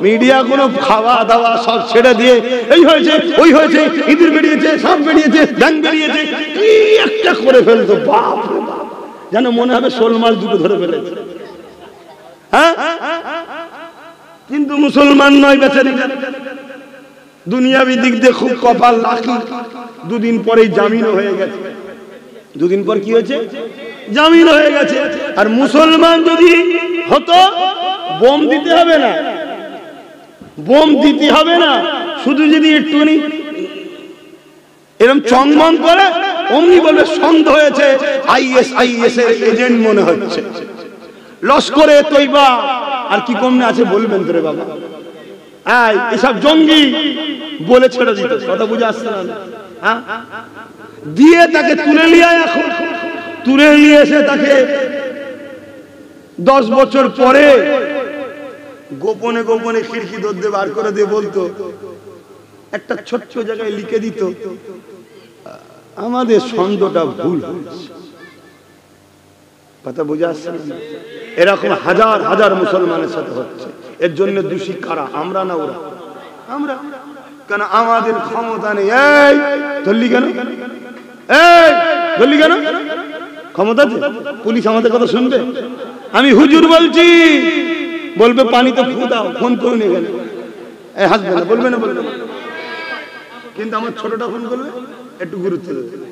মিডিয়া কোনো খাওয়া দাওয়া সব ছেড়ে দিয়ে এই হয়েছে ওই হয়েছে, ইঁদুর বেরিয়েছে, সাপ বেরিয়েছে, ব্যাঙ বেরিয়েছে, কি একটা করে ফেলতো, বাপ রে বাপ, যেন মনে হবে শোল মাছ দুটো ধরে ফেলেছে। হ্যাঁ, কিন্তু মুসলমান নয় বেচারি, দুনিয়াবি দিক দিয়ে খুব কপাল লাকি। 2 দিন পরেই জামিন হয়ে গেছে। 2 দিন পর কি হয়েছে? জামিন হয়ে গেছে। আর মুসলমান যদি হতো, বোম দিতে হবে না, বোম দিতে হবে না, শুধু যদি একটুখানি এরকম চংমং করে, অমনি বলে সন্দেহ হয়েছে, ISIS এর এজেন্ট মনে হচ্ছে, লস্করে তৈবা আর কি কমনে আছে বলবেন তোরে বাবা, এসব জঙ্গি বলে ছেড়ে দিত। কথা বুঝে আসছে না? হ্যাঁ, দিয়ে তাকে তুলে নিয়ে এখন তুলে নিয়ে এসে তাকে 10 বছর পরে গোপনে গোপনে খিড়কি দরজা বার করে দিয়ে বলতো, একটা ছোট্ট জায়গায় লিখে দিত, আমাদের ছন্দটা ভুল হয়েছে। কথা বুঝে আসছে? এরকম হাজার হাজার মুসলমানের সাথে হচ্ছে। এর জন্য দোষী কারা? আমরা না ওরা? আমরা। কেন আমাদের ক্ষমতা নেই। এই ধরলি কেন? এই ধরলি কেন? ক্ষমতা আছে? পুলিশ আমাদের কথা শুনবে? আমি হুজুর বলছি, বলবে পানিতে ফু দাও, ফোন করুন এখানে। এই হাসবে না, বলবে না, বলবে না। কিন্তু আমার ছোটটা ফোন করলে একটু গুরুত্ব দেবে,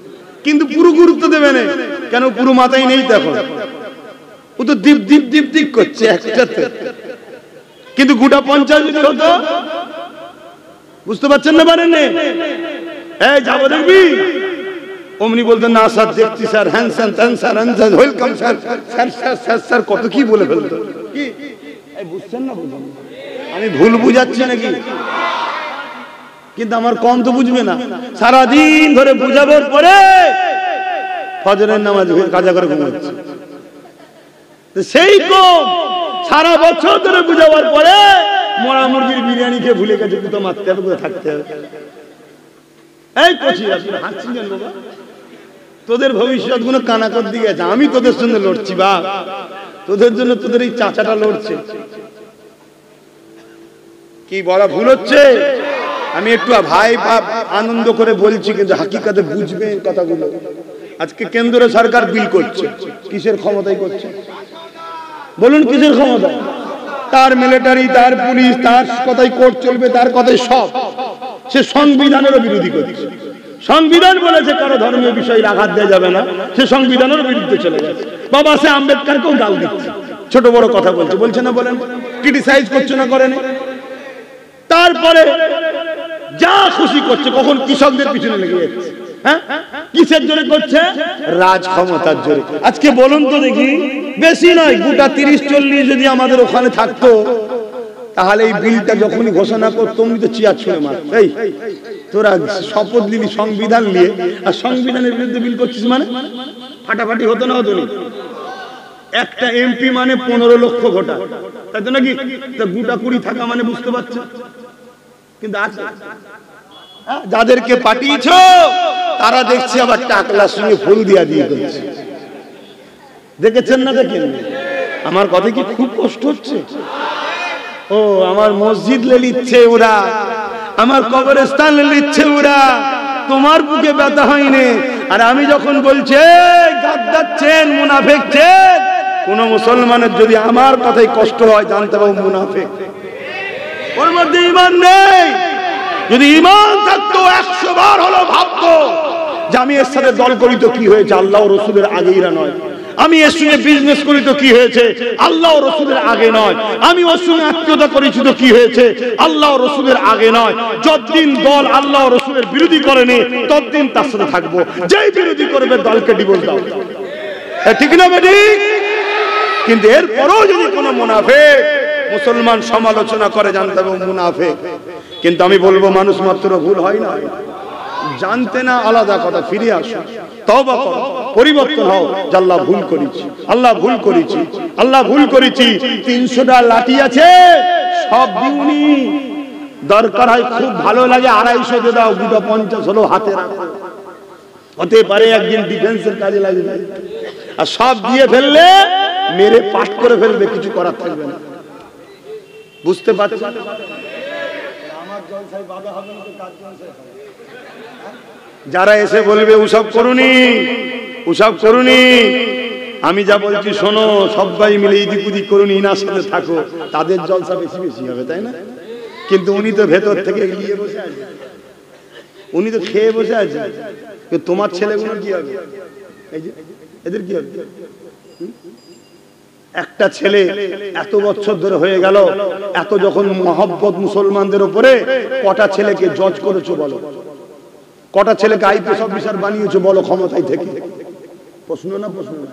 কিন্তু পুরো গুরুত্ব দেবে না। কেন? পুরো মাথায় নেই তো এখন। ও তো দীপ দীপ দীপ দীপ করছে একসাথে। কিন্তু গোটা 50 যদি হতো, বুঝতে পারছেন না? পারেন? এই যাবো দেখবি, অমনি বলতেন না স্যার দেখছি স্যার, হ্যান স্যার ত্যান sir welcome sir, sir sir sir sir কত কি বলে ফেলতো। কি বুঝছেন না? বুঝুন, আমি ভুল বুঝাচ্ছি নাকি? কিন্তু আমার কম তো বুঝবে না। সারাদিন ধরে বুঝাবার পরে ফজরের নামাজ কাজা করে ঘুমাচ্ছে। সেই কম সারা বছর ধরে বুঝাবার পরে মরা মুরগির বিরিয়ানি খেয়ে ভুলে গেছে কোথাও মারতে হবে, কোথাও থাকতে হবে। এই কচি হাসছি কেন বাবা? তোদের ভবিষ্যৎ গুলো কানাকর দিকে আছে। আমি তোদের সঙ্গে লড়ছি বা তোদের জন্য তোদের এই চাচাটা লড়ছে। কি বলা ভুল হচ্ছে? আমি একটু ভাই বাপ আনন্দ করে বলছি, কিন্তু হাকিকাতে বুঝবে কথাগুলো। আজকে কেন্দ্র সরকার বিল করছে, কিসের ক্ষমতায় করছে বলুন? কিসের ক্ষমতা? তার মিলিটারি, তার পুলিশ, তার কথাই কোর্ট চলবে, তার কথাই সব। সে সংবিধানেরও বিরোধী করছে। সংবিধান বলেছে কারো ধর্মীয় বিষয়ে আঘাত দেওয়া যাবে না, সে সংবিধানের বিরুদ্ধে চলে গেছে। বাবা সে আম্বেদকরকেও গাল দিচ্ছে, ছোট বড় কথা বলছে। বলছে না? বলেন। ক্রিটিসাইজ করছে না? করেন। তারপরে যা খুশি করছে, কখন কৃষকদের পিছনে লেগে যাচ্ছে। হ্যাঁ, কিসের জন্য করছে? রাজ ক্ষমতার জন্য। আজকে বলুন তো দেখি, বেশি নয়, গোটা 30-40 যদি আমাদের ওখানে থাকতো, তাহলে এই বিলটা যখনই ঘোষণা করতো তুমি তো চেয়ার ছুঁড়ে মার। এই তোরা শপথ নিলি সংবিধান নিয়ে, আর সংবিধানের বিরুদ্ধে বিল করছিস, মানে ফাটাফাটি হতো না? হতো না? একটা এমপি মানে 15 লক্ষ ভোটার, তাই তো নাকি? গোটা 20 থাকা মানে বুঝতে পারছো? কিন্তু আছে যাদেরকে পাঠিয়েছ, তারা দেখছি আবার টাকলার সঙ্গে ফুল দিয়া দিয়ে দিচ্ছে। দেখেছেন না? দেখেন? আমার কথা কি খুব কষ্ট হচ্ছে? ও আমার মসজিদ লে নিচ্ছে ওরা, আমার কবরস্থান লে নিচ্ছে ওরা, তোমার বুকে ব্যথা হয়নি। আর আমি যখন বলছি গাদ্দারছেন, মুনাফিকছেন, কোন মুসলমানের যদি আমার কথাই কষ্ট হয়, জানতে পারবো মুনাফিক, ওর মধ্যে ঈমান নেই। যদি ঈমান থাকতো 100 বার হলো ভাবতো যে আমি এর সাথে দল করি তো কি হয়েছে, আল্লাহ ও রাসূলের আগেইরা নয়। আমি এর সঙ্গে বিজনেস করি তো কি হয়েছে, আল্লাহ ও রাসূলের আগে নয়। আমি ওর সঙ্গে আত্মীয়তা করেছি তো কি হয়েছে, আল্লাহ ও রাসূলের আগে নয়। যতদিন দল আল্লাহ ও রাসূলের বিরোধী করেনি, ততদিন তার সাথে থাকবো। যেই বিরোধী করবে দলকে ডিভোর্স দাও। ঠিক না বেটি? কিন্তু এরপরও যদি কোনো মুনাফিক মুসলমান সমালোচনা করে, জানতে হবে মুনাফিক। কিন্তু আমি বলবো মানুষ মাত্র ভুল হয় না, জানতে না আলাদা কথা। ফিরে আসো, তওবা করো, পরিবর্তন হও। আল্লাহ ভুল করেছি, আল্লাহ ভুল করেছি, আল্লাহ ভুল করেছি। 300টা লাঠি আছে, সব দিউনি। দরকার হয় খুব ভালো লাগে 250 দিয়ে দাও, 50 হলো হাতে রাখো। হতে পারে একদিন ডিফেন্সের কাজে লাগবে। আর সব দিয়ে ফেললে মেরে পাট করে ফেলবে, কিছু করার থাকবে না। বুঝতে পারছো? যারা এসে বলবে ওসব করুনি, ওসব করুনি, আমি যা বলছি শোনো, সবাই মিলে এদিক ওদিক করুন, ইনার সাথে থাকো, তাদের জলসা বেশি বেশি হবে, তাই না? কিন্তু উনি তো ভেতর থেকে এগিয়ে বসে আছে, উনি তো খেয়ে বসে আছে। তোমার ছেলেগুলো কি হবে? এই যে এদের কি হবে? একটা ছেলে এত বছর ধরে হয়ে গেল, এত যখন মহব্বত মুসলমানদের উপরে, কটা ছেলেকে জজ করেছো বলো? কটা ছেলেকে আইপিএস অফিসার বানিয়েছো বলো ক্ষমতায় থেকে? প্রশ্ন না? প্রশ্ন না?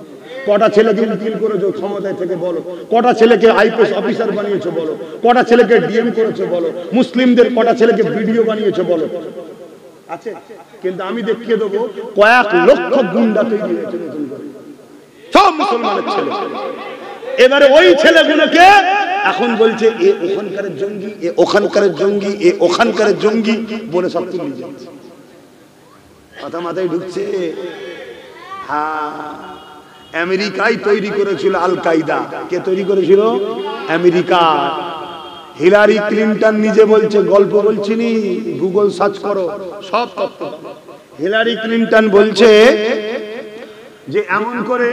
কটা ছেলেকে উকিল করেছো ক্ষমতায় থেকে বলো? কটা ছেলেকে আইপিএস অফিসার বানিয়েছো বলো? কটা ছেলেকে ডিএম করেছো বলো? মুসলিমদের কটা ছেলেকে ভিডিও বানিয়েছো বলো? আছে। কিন্তু আমি দেখিয়ে দেবো কয়েক লক্ষ গুন্ডা তৈরি হয়েছে নতুন করে। সব মুসলমানের ছেলে। এবারে ওই ছেলেগুলোকে এখন বলছে এ ওখানকার জঙ্গি, এ ওখানকার জঙ্গি, এ ওখানকার জঙ্গি বলে সব তুলে যাচ্ছে। কথা মাথায় ঢুকছে? হ্যাঁ, আমেরিকাই তৈরি করেছিল আল কায়দা। কে তৈরি করেছিল? আমেরিকা। হিলারি ক্লিনটন নিজে বলছে, গল্প বলছিনি, গুগল সার্চ করো সব তথ্য। হিলারি ক্লিনটন বলছে যে এমন করে,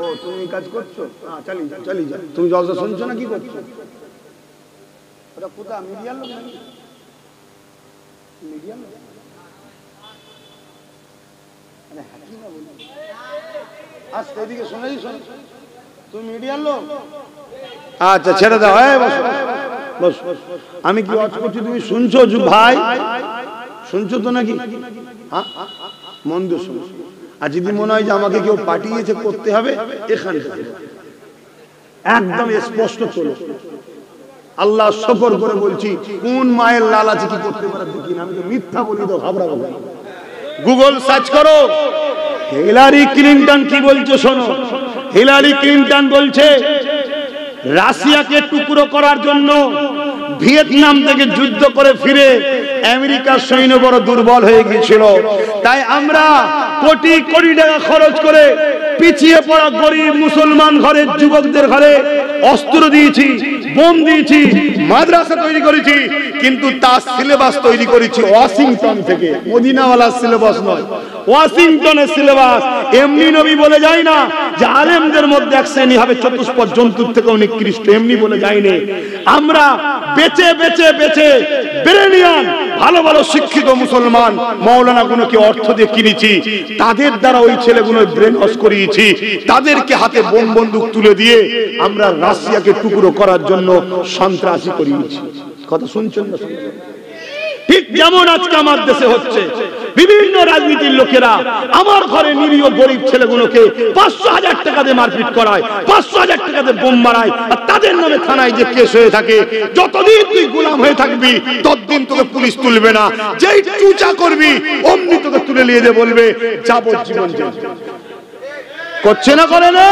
ও তুমি এই কাজ করছো, চালিয়ে যাও। তুমি জলসা শুনছো না কি করছো? ওটা কোথা মিডিয়ার লোক নাকি? মিডিয়ার লোক? আচ্ছা এদিকে শোনাই, শোন, তুমি মিডিয়ার লোক? আচ্ছা ছেড়ে দাও, বস। আমি কি ওয়াজ করছি তুমি শুনছো ভাই? শুনছো তো নাকি? মন দিয়ে শুনো। আর যদি মনে হয় যে আমাকে কেউ পাঠিয়েছে করতে হবে, এখানে একদম স্পষ্ট চলো। আল্লাহ শপথ করে বলছি, কোন মায়ের লাল আছে কি করতে পারে দেখি না। আমি তো মিথ্যা বলি তো ঘাবড়াবো। গুগল সার্চ করো। হিলারি ক্লিনটন কি বলছে শোনো। হিলারি ক্লিনটন বলছে রাশিয়াকে টুকরো করার জন্য ভিয়েতনাম থেকে যুদ্ধ করে ফিরে আমেরিকার সৈন্য বড় দুর্বল হয়ে গিয়েছিল, তাই আমরা কোটি কোটি টাকা খরচ করে পিছিয়ে পড়া গরিব মুসলমান ঘরের যুবকদের ঘরে অস্ত্র দিয়েছি, বোম দিয়েছি, মাদ্রাসা তৈরি করেছি, কিন্তু তার সিলেবাস তৈরি করেছি ওয়াশিংটন থেকে। মদিনাওয়ালার সিলেবাস নয়, ওয়াশিংটনের সিলেবাস। এমনি নবী বলে যায় না যে আলেমদের মধ্যে এক শ্রেণী হবে চতুষ্পদ জন্তুর থেকেও নিকৃষ্ট, এমনি বলে যায়নি। আমরা বেচে বেচে বেচে ব্রিলিয়ান্ট ভালো ভালো শিক্ষিত মুসলমান মাওলানা গুলোকে অর্থ দিয়ে কিনেছি, তাদের দ্বারা ওই ছেলেগুলো ব্রেন ওয়াশ করিয়েছি, তাদেরকে হাতে বোম বন্দুক তুলে দিয়ে আমরা রাশিয়াকে টুকরো করার জন্য সন্ত্রাসী করিয়েছি। কথা শুনছেন না? ঠিক যেমন আজকে আমার দেশে হচ্ছে, বিভিন্ন রাজনীতির লোকেরা আমার ঘরে নিরীহ গরিব ছেলেগুলোকে 500,000 টাকা দিয়ে মারপিট করায়, 500,000 টাকা দিয়ে বোম মারায়, আর তাদের নামে থানায় যে কেস হয়ে থাকে। যতদিন তুই গোলাম হয়ে থাকবি ততদিন তোকে পুলিশ তুলবে না, যেই চুচা করবি অমনি তোকে তুলে নিয়ে দিয়ে বলবে যাবজ্জীবন জেল। করছে না, করে না?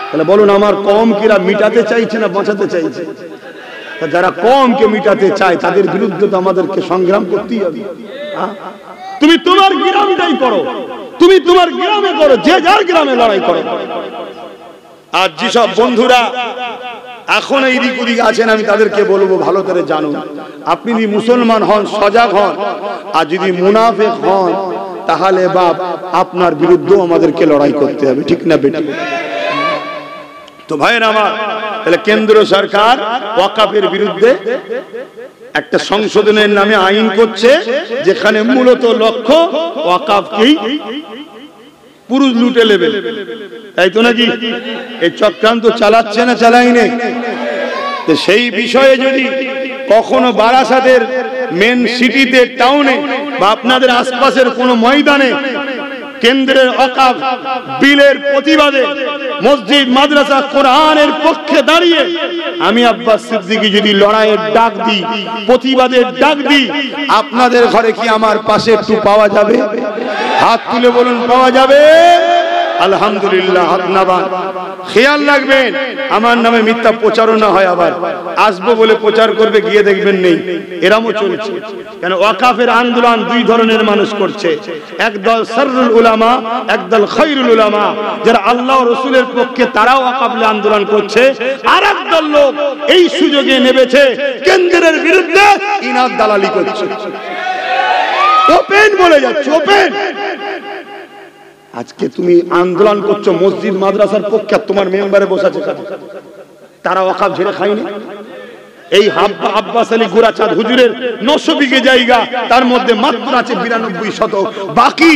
তাহলে বলুন আমার কম কিরা মিটাতে চাইছে না বাঁচাতে চাইছে? যারা কমকে মিটাতে চায় তাদের বিরুদ্ধে তো আমাদেরকে সংগ্রাম করতেই হবে। তুমি তোমার গ্রামটাই করো, তুমি তোমার গ্রামে করো, যে যার গ্রামে লড়াই করো। আর যেসব বন্ধুরা এখন এই দিক ওদিক আছেন, আমি তাদেরকে বলবো ভালো করে জানুন, আপনি যদি মুসলমান হন সজাগ হন, আর যদি মুনাফিক হন তাহলে বাপ আপনার বিরুদ্ধেও আমাদেরকে লড়াই করতে হবে, ঠিক না বেটি? তো ভাইয়ের আমার, তাহলে কেন্দ্র সরকার ওয়াকাফের বিরুদ্ধে একটা সংশোধনের নামে আইন করছে, যেখানে মূলত লক্ষ্য ওয়াকাফকেই পুরুষ লুটে নেবে, তাই তো নাকি? এই চক্রান্ত চালাচ্ছে না চালাইনি? তো সেই বিষয়ে যদি কখনো বারাসাতের মেন সিটিতে, টাউনে বা আপনাদের আশপাশের কোনো ময়দানে কেন্দ্রের ওয়াকফ বিলের প্রতিবাদে মসজিদ মাদ্রাসা কোরআনের পক্ষে দাঁড়িয়ে আমি আব্বাস সিদ্দিকী যদি লড়াইয়ের ডাক দিই, প্রতিবাদের ডাক দিই, আপনাদের ঘরে কি আমার পাশে একটু পাওয়া যাবে? হাত তুলে বলুন, পাওয়া যাবে? আলহামদুলিল্লাহ, হাত নামান। খেয়াল রাখবেন আমার নামে মিথ্যা প্রচারণা হয়, আবার আসবো বলে প্রচার করবে, গিয়ে দেখবেন নেই। এরামও চলছে। কেন? ওয়াকাফের আন্দোলন দুই ধরনের মানুষ করছে, একদল সাররুল উলামা, একদল খায়রুল উলামা, যারা আল্লাহ ও রাসূলের পক্ষে তারাও ওয়াকাফের আন্দোলন করছে। আর একদল লোক এই সুযোগে নেমেছে কেন্দ্রের বিরুদ্ধে ইনাদ দালালি করছে। ওপেন বলে যাচ্ছে, ওপেন। আজকে তুমি আন্দোলন করছো মসজিদ মাদ্রাসার পক্ষে, তোমার মেম্বারে বসে আছে তারা ওয়াকফ ঝেড়ে খায়নি। এই আব্বাস আলী গোরাচাঁদ হুজুরের 900 বিঘে জায়গা, তার মধ্যে মাত্র আছে 92 শতক, বাকি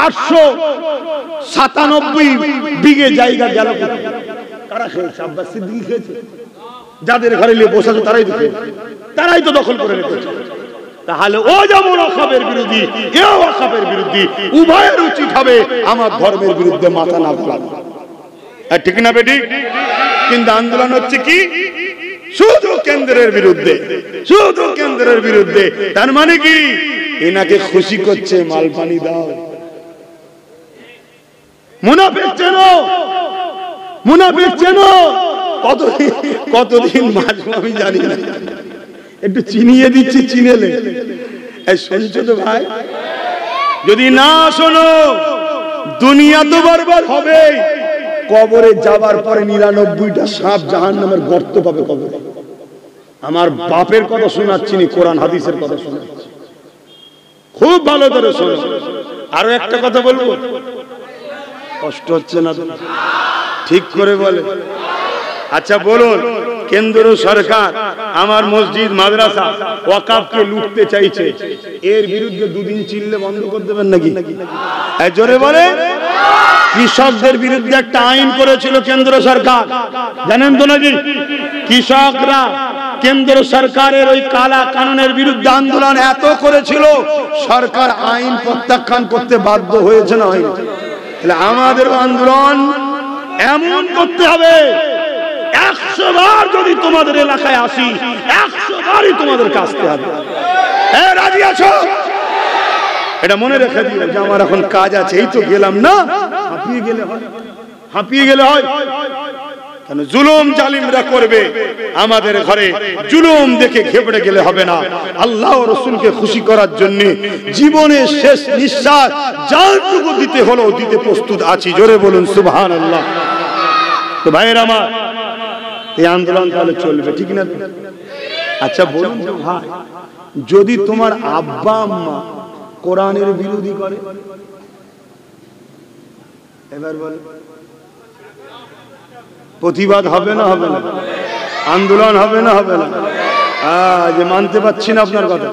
897 বিঘে জায়গা গেল। কারা খেয়েছে? আব্বাস সিদ্দিকী খেয়েছে। যাদের ঘরে নিয়ে বসে আছে তারাই তো খেয়েছে, তারাই তো দখল করে রেখেছে। তাহলে ও যেমন ওয়াকফের বিরোধী, এও ওয়াকফের বিরোধী, উভয়ের উচিত হবে আমার ধর্মের বিরুদ্ধে মাথা না তোলানো, ঠিক না বেটি? কিন্তু আন্দোলন হচ্ছে কি? শুধু কেন্দ্রের বিরুদ্ধে, শুধু কেন্দ্রের বিরুদ্ধে। তার মানে কি? এনাকে খুশি করছে, মাল পানি দাও। মুনাফিক চেনো, মুনাফিক চেনো। কতদিন বাঁচবো আমি জানি না, একটু চিনিয়ে দিচ্ছি, চিনেলে। এই শুনছো তো ভাই? যদি না শোনো দুনিয়া তো বারবার হবে, কবরে যাবার পরে 99টা সাপ জাহান্নামের গর্ত পাবে কবরে। আমার বাপের কথা শোনাচ্ছি না, কোরআন হাদিসের কথা শোনাচ্ছি, খুব ভালো করে শোনো। আরো একটা কথা বলবো, কষ্ট হচ্ছে না তো? ঠিক করে বলে। আচ্ছা বলুন, কেন্দ্র সরকার আমার মসজিদ মাদ্রাসা ওয়াকাফকে লুটতে চাইছে, এর বিরুদ্ধে দুদিন চিল্লে বন্ধ করে দেবেন নাকি? জোরে বলে। কৃষকদের বিরুদ্ধে একটা আইন করেছিল কেন্দ্র সরকার, জানেন তো নাকি? কৃষকরা কেন্দ্র সরকারের ওই কালা কানুনের বিরুদ্ধে আন্দোলন এত করেছিল, সরকার আইন প্রত্যাখ্যান করতে বাধ্য হয়েছে না হয়নি? তাহলে আমাদের আন্দোলন এমন করতে হবে, 100 বার যদি তোমাদের এলাকায় আসি 100 বারই তোমাদেরকে আসতে হবে। রাজি আছো? এটা মনে রেখে দিও যে আমার এখন কাজ আছে, এই তো গেলাম না, হাঁপিয়ে গেলে হয়, হাঁপিয়ে গেলে হয় কেন? জুলুম জালিমরা করবে আমাদের ঘরে, জুলুম দেখে ঘেবড়ে গেলে হবে না। আল্লাহ ও রাসূলকে খুশি করার জন্য জীবনের শেষ নিঃশ্বাস জানটুকু দিতে হলো দিতে প্রস্তুত আছি। জোরে বলুন সুবহানাল্লাহ। তো ভাইয়ের আমার, এই আন্দোলন তাহলে চলবে, ঠিক না? আচ্ছা বলুন তো ভাই, যদি তোমার আব্বা আম্মা কোরআনের বিরোধী করে, এবার বল, প্রতিবাদ হবে না হবে না? আন্দোলন হবে না হবে না? যে মানতে পারছি না আপনার কথা,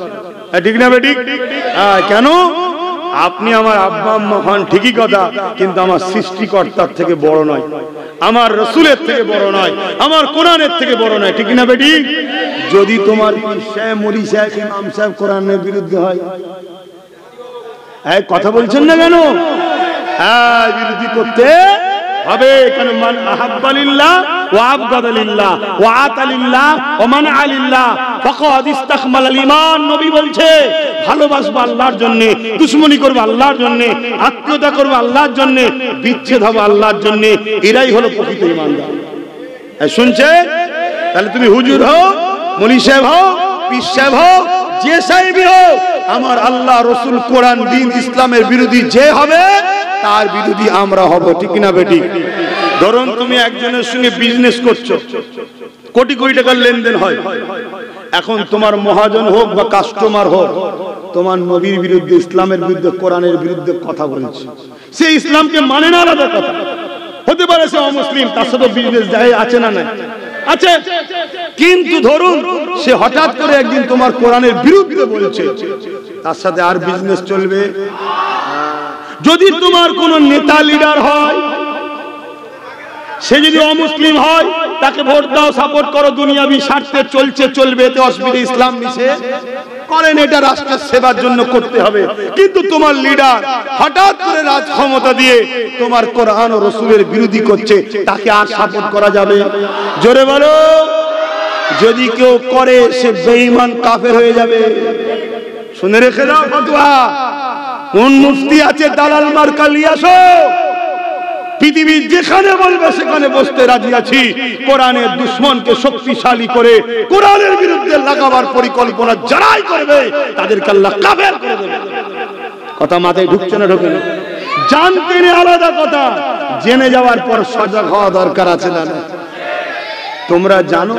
ঠিক না বেঠিক? কেন? আপনি আমার আব্বা আম্মা হন ঠিকই কথা, কিন্তু আমার সৃষ্টিকর্তার থেকে বড় নয়, আমার রাসূলের থেকে বড় নয়, আমার কোরআনের থেকে বড় নয়, ঠিক না বেঠিক? যদি তোমার পীর সাহেব, মুরি সাহেব, ইমাম সাহেব কোরআনের বিরুদ্ধে হয়, কথা বলছেন না কেন? বিরোধী করতে হবে। কেন? মান আহাব্বা লিল্লাহ ওয়া আবগাদা লিল্লাহ ওয়া আতা লিল্লাহ ওয়া মানআ লিল্লাহ ফাকাদ ইসতাকমালাল ঈমান। নবী বলছে, ভালোবাসবা আল্লাহর জন্য, দুশমনি করবে আল্লাহর জন্য, আত্মীয়তা করবে আল্লাহর জন্য, বিচ্ছেদ হবে আল্লাহর জন্য, এরাই হলো প্রকৃত ঈমানদার। শুনছে? তাহলে তুমি হুজুর হও, মুলি সাহেব হও, পীর সাহেব হও, যে সাহেবই হও, আমার আল্লাহ রাসূল কোরআন দ্বীন ইসলামের বিরোধী যে হবে তার বিরোধী আমরা হব, ঠিক না বেটি? ধরুন তুমি একজনের সঙ্গে বিজনেস করছো, কোটি কোটি টাকার লেনদেন হয়, এখন তোমার মহাজন হোক বা কাস্টমার হোক, তোমার নবীর বিরুদ্ধে, ইসলামের বিরুদ্ধে, কোরআনের বিরুদ্ধে কথা বলছে, সে ইসলামকে মানে না, আলাদা কথা। হতে পারে সে অমুসলিম, তার সাথে বিজনেস যায় আছে না নাই? আছে। কিন্তু ধরুন সে হঠাৎ করে একদিন তোমার কোরআনের বিরুদ্ধে বলছে, তার সাথে আর বিজনেস চলবে? যদি তোমার কোন নেতা লিডার হয়, সে যদি অমুসলিম হয়, তাকে ভোট দাও, সাপোর্ট করো, দুনিয়াবি স্বার্থে চলছে, চলবে, এতে অসুবিধা, ইসলাম নিষেধ করেন, এটা রাষ্ট্রের সেবার জন্য করতে হবে। কিন্তু তোমার লিডার হঠাৎ করে রাজ ক্ষমতা দিয়ে তোমার কোরআন ও রাসূলের বিরোধী করছে, তাকে আর সাপোর্ট করা যাবে? জোরে বলো। যদি কেউ করে সে বেঈমান কাফের হয়ে যাবে। শুনে রেখে দাও ফতোয়া। কোন মুফতি আছে দালাল মার্কা নিয়ে আসো, পৃথিবীর যেখানে বলবে সেখানে বসতে রাজি আছি। কোরআনের দুশমনকে শক্তিশালী করে কোরআনের বিরুদ্ধে লাগাবার পরিকল্পনা যারাই করবে তাদেরকে আল্লাহ কাফের করে দেবে। কথা মাথায় ঢুকছে না? ঢোকে না? জানতে নেই আলাদা কথা, জেনে যাওয়ার পর সজাগ হওয়া দরকার আছে না? তোমরা জানো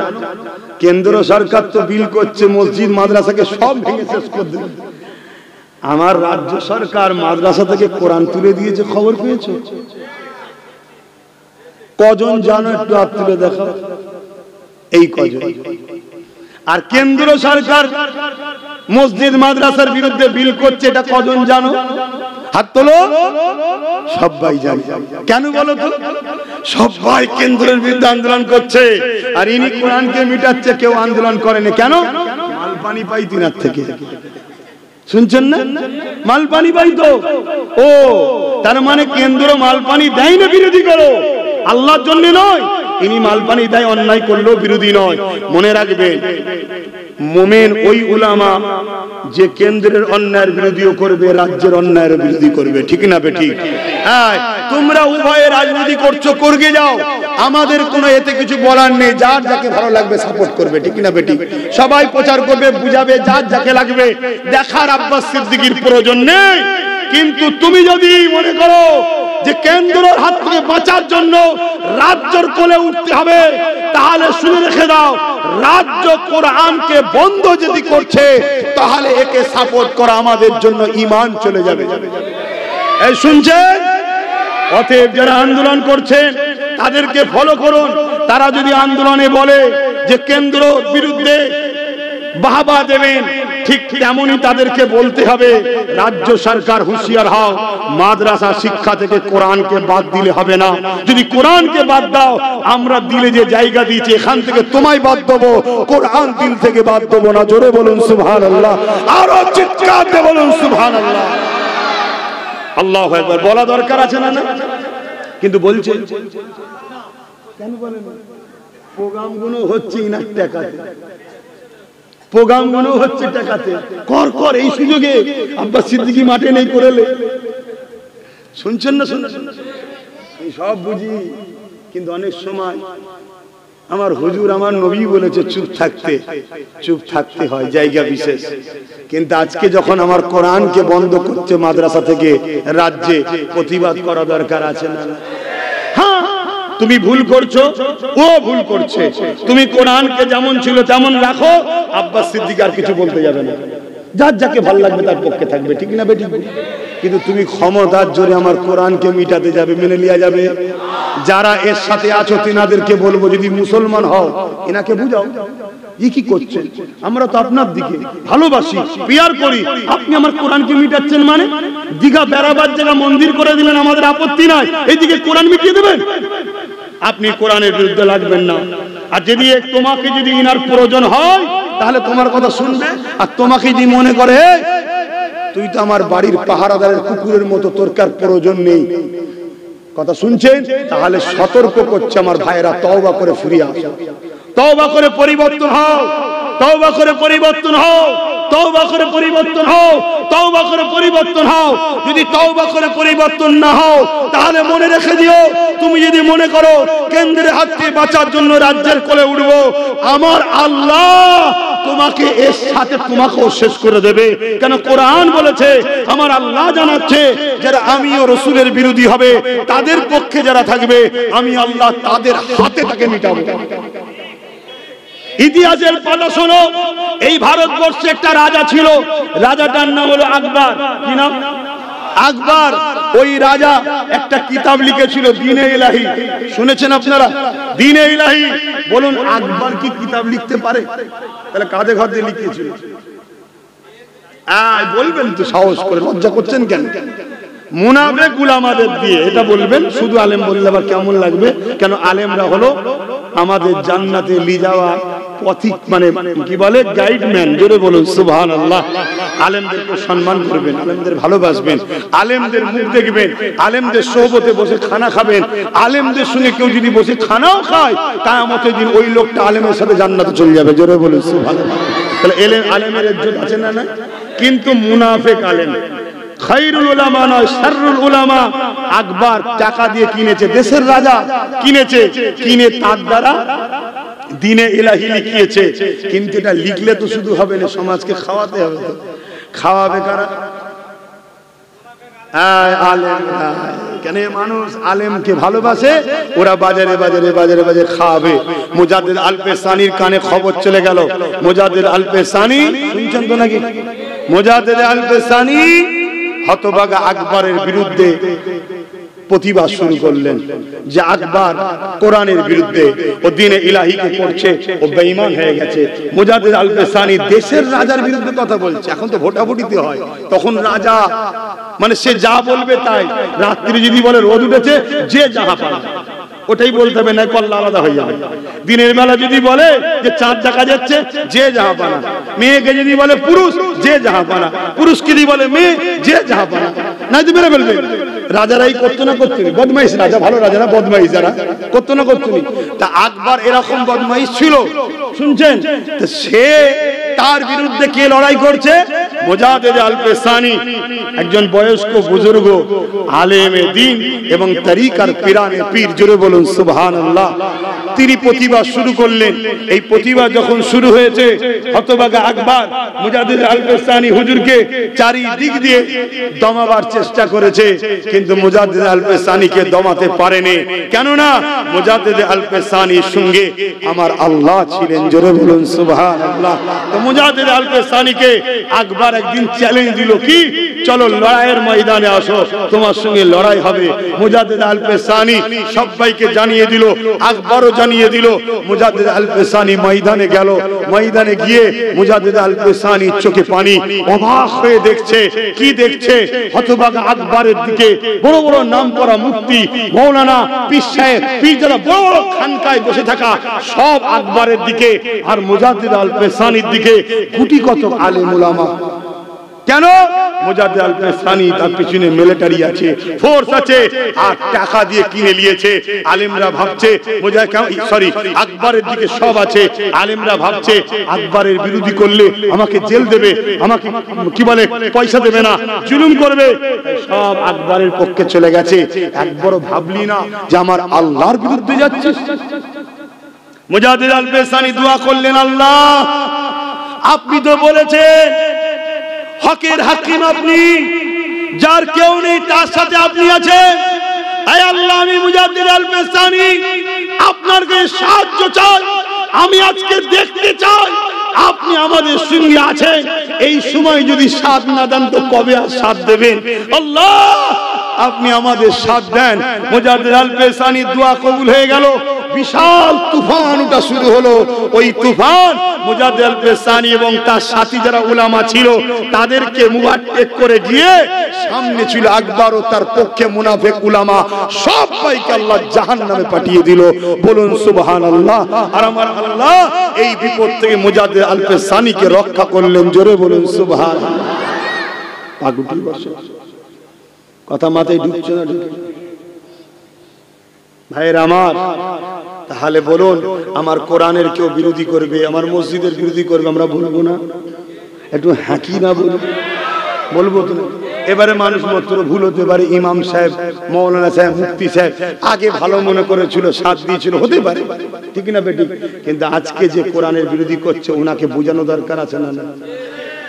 কেন্দ্র সরকার তো বিল করছে মসজিদ মাদ্রাসাকে সব ভেঙে শেষ করে দেবে। আমার রাজ্য সরকার মাদ্রাসা থেকে কোরআন তুলে দিয়েছে, খবর পেয়েছো? কজন জানো? একটু হাত তুলে দেখো, এই কজন। আর কেন্দ্র সরকার মসজিদ মাদ্রাসার বিরুদ্ধে বিল করছে, এটা কজন জানো? হাত তোলো। সবাই জানে। কেন বলো তো? সবাই কেন্দ্রের বিরুদ্ধে আন্দোলন করছে, আর ইনি কোরআনকে মিটাচ্ছে, কেউ আন্দোলন করেনি। কেন? মাল পানি পাই তিনার থেকে। শুনছেন না? মাল পানি পাই তো। ও তার মানে কেন্দ্র মাল পানি দেয় না, বিরোধী করো, আল্লাহর জন্য নয়। ইনি মাল পানি দেয়, অন্যায় করলেও বিরোধী নয়। মনে রাখবেন, মুমিন ওই উলামা যে কেন্দ্রের অন্যায়ের বিরোধীও করবে, রাজ্যের অন্যায়ের বিরোধী করবে, ঠিক না বেঠিক? হ্যাঁ, তোমরা উভয়ে রাজনীতি করছো, করগে যাও, আমাদের কোনো এতে কিছু বলার নেই। যার যাকে ভালো লাগবে সাপোর্ট করবে, ঠিক না বেঠিক? সবাই প্রচার করবে, বুঝাবে, যার যাকে লাগবে। দেখার আব্বাস সিদ্দিকীর প্রয়োজন নেই। কিন্তু তুমি যদি মনে করো যে কেন্দ্রের হাত থেকে বাঁচার জন্য রাজ্যের কোলে উঠতে হবে, তাহলে শুনে রেখে দাও, রাজ্য কোরআনকে বন্ধ যদি করছে, তাহলে একে সাপোর্ট করা আমাদের জন্য ঈমান চলে যাবে। এই শুনছেন? অতএব যারা আন্দোলন করছেন তাদেরকে ফলো করুন। তারা যদি আন্দোলনে বলে যে কেন্দ্র বিরুদ্ধে বাহবা দেবেন, ঠিক তেমনই তাদেরকে বলতে হবে রাজ্য সরকার হুঁশিয়ার হও, মাদ্রাসা শিক্ষা থেকে কোরআনকে বাদ দিলে হবে না। যদি কোরআনকে বাদ দাও, আমরা দিলে যে জায়গা দিয়েছি এখান থেকে তোমায় বাদ দেবো, কোরআন দিল থেকে বাদ দেবো না। জোরে বলুন সুবহানাল্লাহ, আরো চিৎকার দিয়ে বলুন সুবহানাল্লাহ। আল্লাহু আকবার বলা দরকার আছে না? না, কিন্তু বলছে কেন বলেন? প্রোগ্রামগুলো হচ্ছে ইনার টাকাতে, প্রোগ্রামগুলো হচ্ছে টাকাতে। কর এই সুযোগে আব্বাস সিদ্দিকী মাঠে নেই করেলে। শুনছেন না? শুনছেন? সব বুঝি, কিন্তু অনেক সময় আমার হুজুর আমার নবী বলেছে চুপ থাকতে হয় জায়গা বিশেষ। কিন্তু আজকে যখন আমার কোরআনকে বন্ধ করছে মাদ্রাসা থেকে রাজ্যে, প্রতিবাদ করা দরকার আছে না? হ্যাঁ, তুমি ভুল করছো, ও ভুল করছে। তুমি কোরআনকে যেমন ছিল তেমন রাখো, আব্বাস সিদ্দিক আর কিছু বলতে যাবে না। যার যাকে ভালো লাগবে তার পক্ষে থাকবে, ঠিক না বেঠিক? কিন্তু তুমি ক্ষমতার জোরে আমার কোরআনকে মিটাতে যাবে, মেনে লিয়া যাবে? যারা এর সাথে আছো তিনাদেরকে বলবো, যদি মুসলমান হও এনাকে বুঝাও, ই কি করছেন? আমরা তো আপনার দিকে ভালোবাসি, পিয়ার করি, আপনি আমার কোরআনকে মিটাচ্ছেন মানে? দীঘা বেড়াবার জায়গা মন্দির করে দিলেন, আমাদের আপত্তি নাই, এইদিকে কোরআন মিটিয়ে দেবেন? আপনি কোরআনের বিরুদ্ধে লাগবেন না। আর যদি তোমাকে যদি ইনার প্রয়োজন হয় তাহলে তোমার কথা শুনবে। আর তোমাকে যদি মনে করে তুই তো আমার বাড়ির পাহারাদারের কুকুরের মতো, তোর কার প্রয়োজন নেই, কথা শুনছেন, তাহলে সতর্ক করছে আমার ভাইরা, তওবা করে ফিরে আসো, তওবা করে পরিবর্তন হও, তওবা করে পরিবর্তন হও, তওবা করে পরিবর্তন হও, তওবা করে পরিবর্তন হও। যদি তওবা করে পরিবর্তন না হও, তাহলে মনে রেখে দিও, তুমি যদি মনে করো কেন্দ্রের হাত থেকে বাঁচার জন্য রাজ্যের কোলে উঠবো, আমার আল্লাহ তোমাকে এর সাথে তোমাকেও শেষ করে দেবে। কেন? কোরআন বলেছে, আমার আল্লাহ জানাচ্ছে যারা আমি ও রাসূলের বিরোধী হবে, তাদের পক্ষে যারা থাকবে, আমি আল্লাহ তাদের হাতে তাকে মিটাবো। ইতিহাসের পাতা শোনো, এই ভারতবর্ষে একটা রাজা ছিল, রাজাটার নাম হলো আকবর। কি নাম? আকবর। ওই রাজা একটা কিতাব লিখেছিল, দ্বীনে ইলাহি। শুনেছেন আপনারা? দ্বীনে ইলাহি। বলুন আকবর কি কিতাব লিখতে পারে? তাহলে কাঁধে ঘর দিয়ে লিখেছিল? বলবেন তো সাহস করে, লজ্জা করছেন কেন? মুনাফিক উলামাদের দিয়ে এটা বলবেন, শুধু আলেম বললে আবার কেমন লাগবে? কেন? আলেমরা হলো আমাদের জান্নাতে নিয়ে যাওয়া পথিক, মানে কি বলে, গাইডম্যান। জোরে বলুন সুবহানাল্লাহ। আলেমদেরকে সম্মান করবেন, আলেমদের ভালোবাসবেন, আলেমদের মুখ দেখবেন, আলেমদের সোহবতে বসে খানা খাবেন। আলেমদের সঙ্গে কেউ যদি বসে খানাও খায়, কিয়ামতের দিন ওই লোকটা আলেমের সাথে জান্নাতে চলে যাবে। জোরে বলুন সুবহানাল্লাহ। তাহলে আলেমের ইজ্জত আছে না? না। কিন্তু মুনাফিক আলেম, খায়রুল উলামা নয়, শাররুল উলামা। আকবর টাকা দিয়ে কিনেছে, দেশের রাজা কিনেছে, কিনে তার দ্বারা দ্বীনে ইলাহি লিখিয়েছে। কিন্তু এটা লিখলে তো শুধু হবে না, সমাজকে খাওয়াতে হবে। তো খাওয়াবে কারা? আলেমরা। কেন? মানুষ আলেমকে ভালোবাসে, ওরা বাজারে বাজারে বাজারে বাজারে খাওয়াবে। মুজাদ্দিদ আল-পেশানির কানে খবর চলে গেল, মুজাদ্দিদ আল-পেশানি, শুনছেন তো নাকি? মুজাদ্দিদ আল-পেশানি হতভাগা আকবরের বিরুদ্ধে প্রতিবাদ শুরু করলেন যে আকবর কোরআনের বিরুদ্ধে, ও দ্বীনে ইলাহিকে করছে, ও বেঈমান হয়ে গেছে। মুজাদ্দিদ আল-পেশানি দেশের রাজার বিরুদ্ধে কথা বলছে। এখন তো ভোটাভুটিতে হয়, তখন রাজা মানে সে যা বলবে তাই। রাত্রি যদি বলে রোদ উঠেছে, যে যাহা পারে ওটাই বলতে হবে, না কল্লা আলাদা হয়ে যাবে। দিনের বেলা যদি বলে যে চাঁদ দেখা যাচ্ছে, যে যাহা পানা। মেয়েকে যদি বলে পুরুষ, যে যাহা পানা। পুরুষকে যদি বলে মেয়ে, যে যাহা পানা। নাই তো মেরে ফেলবে। রাজারাই করতো না, করতো না বদমাইশ রাজা, ভালো রাজা না, বদমাইশ যারা করতো না, করতো না। তা আকবর এরকম বদমাইশ ছিল, শুনছেন? সে তার বিরুদ্ধে কে লড়াই করছে? মুজাদ্দিদ আল-পেশানি, একজন বয়স্ক বুজুর্গ আলেমে দ্বীন এবং তরিকার পিরানে পীর। জোরে বলুন সুবহানাল্লাহ। তিনি প্রতিবাদ শুরু করলেন। এই প্রতিবাদ যখন শুরু হয়েছে, হতভাগা আকবর মুজাদ্দিদ আল-পেশানি হুজুরকে চারিদিক দিয়ে দমাবার চেষ্টা করেছে, কিন্তু মুজাদ্দিদ আল-পেশানিকে দমাতে পারেনি। কেননা মুজাদ্দিদ আল-পেশানির সঙ্গে আমার আল্লাহ ছিলেন। জোরে বলুন সুবহানাল্লাহ। তো মুজাদ্দিদ আল-পেশানিকে আকবর একদিন চ্যালেঞ্জ দিল, কি চলো লড়াইয়ের ময়দানে আসো, তোমার সঙ্গে লড়াই হবে। মুজাদ্দিদ আল-পেশানি সবাইকে জানিয়ে দিল, আকবরও জানিয়ে দিল। মুজাদ্দিদ আল-পেশানি ময়দানে গেল। ময়দানে গিয়ে মুজাদ্দিদ আল-পেশানি চোখে পানি, অবাক হয়ে দেখছে। কি দেখছে? হতভাগা আকবরের দিকে বড় বড় নাম করা মুফতি, মৌলানা, পীর সাহেব, পীর যারা বড় বড় খানকায় বসে থাকা সব আকবরের দিকে, আর মুজাদ্দিদ আল-পেশানির দিকে কোটি কত আলেম উলামা। কেন? মুজাদ্দিদ আল-পেশানি তার পিছনে মিলিটারি আছে, ফোর্স আছে, আর টাকা দিয়ে কিনে নিয়েছে। আলেমরা ভাবছে আকবরের দিকে সব আছে। আলেমরা ভাবছে আকবরের বিরোধী করলে আমাকে জেল দেবে, আমাকে কি বলে পয়সা দেবে না, জুলুম করবে। সব আকবরের পক্ষে চলে গেছে। একবারও ভাবলি না যে আমার আল্লাহর বিরুদ্ধে যাচ্ছে। মুজাদ্দিদ আল-পেশানি দোয়া করলেন, আল্লাহ আপনি তো বলেছেন হকের হাকিম আপনি, যার কেউ নেই তার সাথে আপনি আছেন। আয় আল্লাহ, আমি মুজাদ্দিদ আল-পেশানি আপনার কাছে সাহায্য চাই। আমি আজকে দেখতে চাই আপনি আমাদের সঙ্গে আছেন। এই সময় যদি সাথ না দেন তো কবে আর সাথ দেবেন? আল্লাহ আপনি আমাদের সাথ দেন। মুজাদ্দিদ আল-পেশানি দোয়া কবুল হয়ে গেল। বিশাল তুফান ওটা শুরু হলো। ওই তুফান মুজাদ্দিদ আল-পেশানি এবং তার সাথী যারা উলামা ছিল তাদেরকে মুভাট্টেক করে গিয়ে সামনে ছিল আকবর ও তার পক্ষে মুনাফিক উলামা, সবাইকে আল্লাহ জাহান্নামে পাঠিয়ে দিল। বলুন সুবহানাল্লাহ। আর আমার আল্লাহ এই বিপদ থেকে মুজাদ্দিদ আল-পেশানিকে রক্ষা করলেন। জোরে বলুন সুবহানাল্লাহ। পাগুটি বসে কথা মাথায় ঢুকছে না? ভাইয়ের আমার, তাহলে বলুন আমার কোরআনের কেউ বিরোধী করবে, আমার মসজিদের বিরোধী করবে, আমরা বলবো না? একটু হাঁকি না বলবো তো? এবারে মানুষ মাত্র ভুল হতে পারে। ইমাম সাহেব, মৌলানা সাহেব, মুফতি সাহেব আগে ভালো মনে করেছিল, সাথ দিয়েছিল, হতে পারে, ঠিক না বেটি? কিন্তু আজকে যে কোরআনের বিরোধী করছে ওনাকে বোঝানো দরকার আছে না,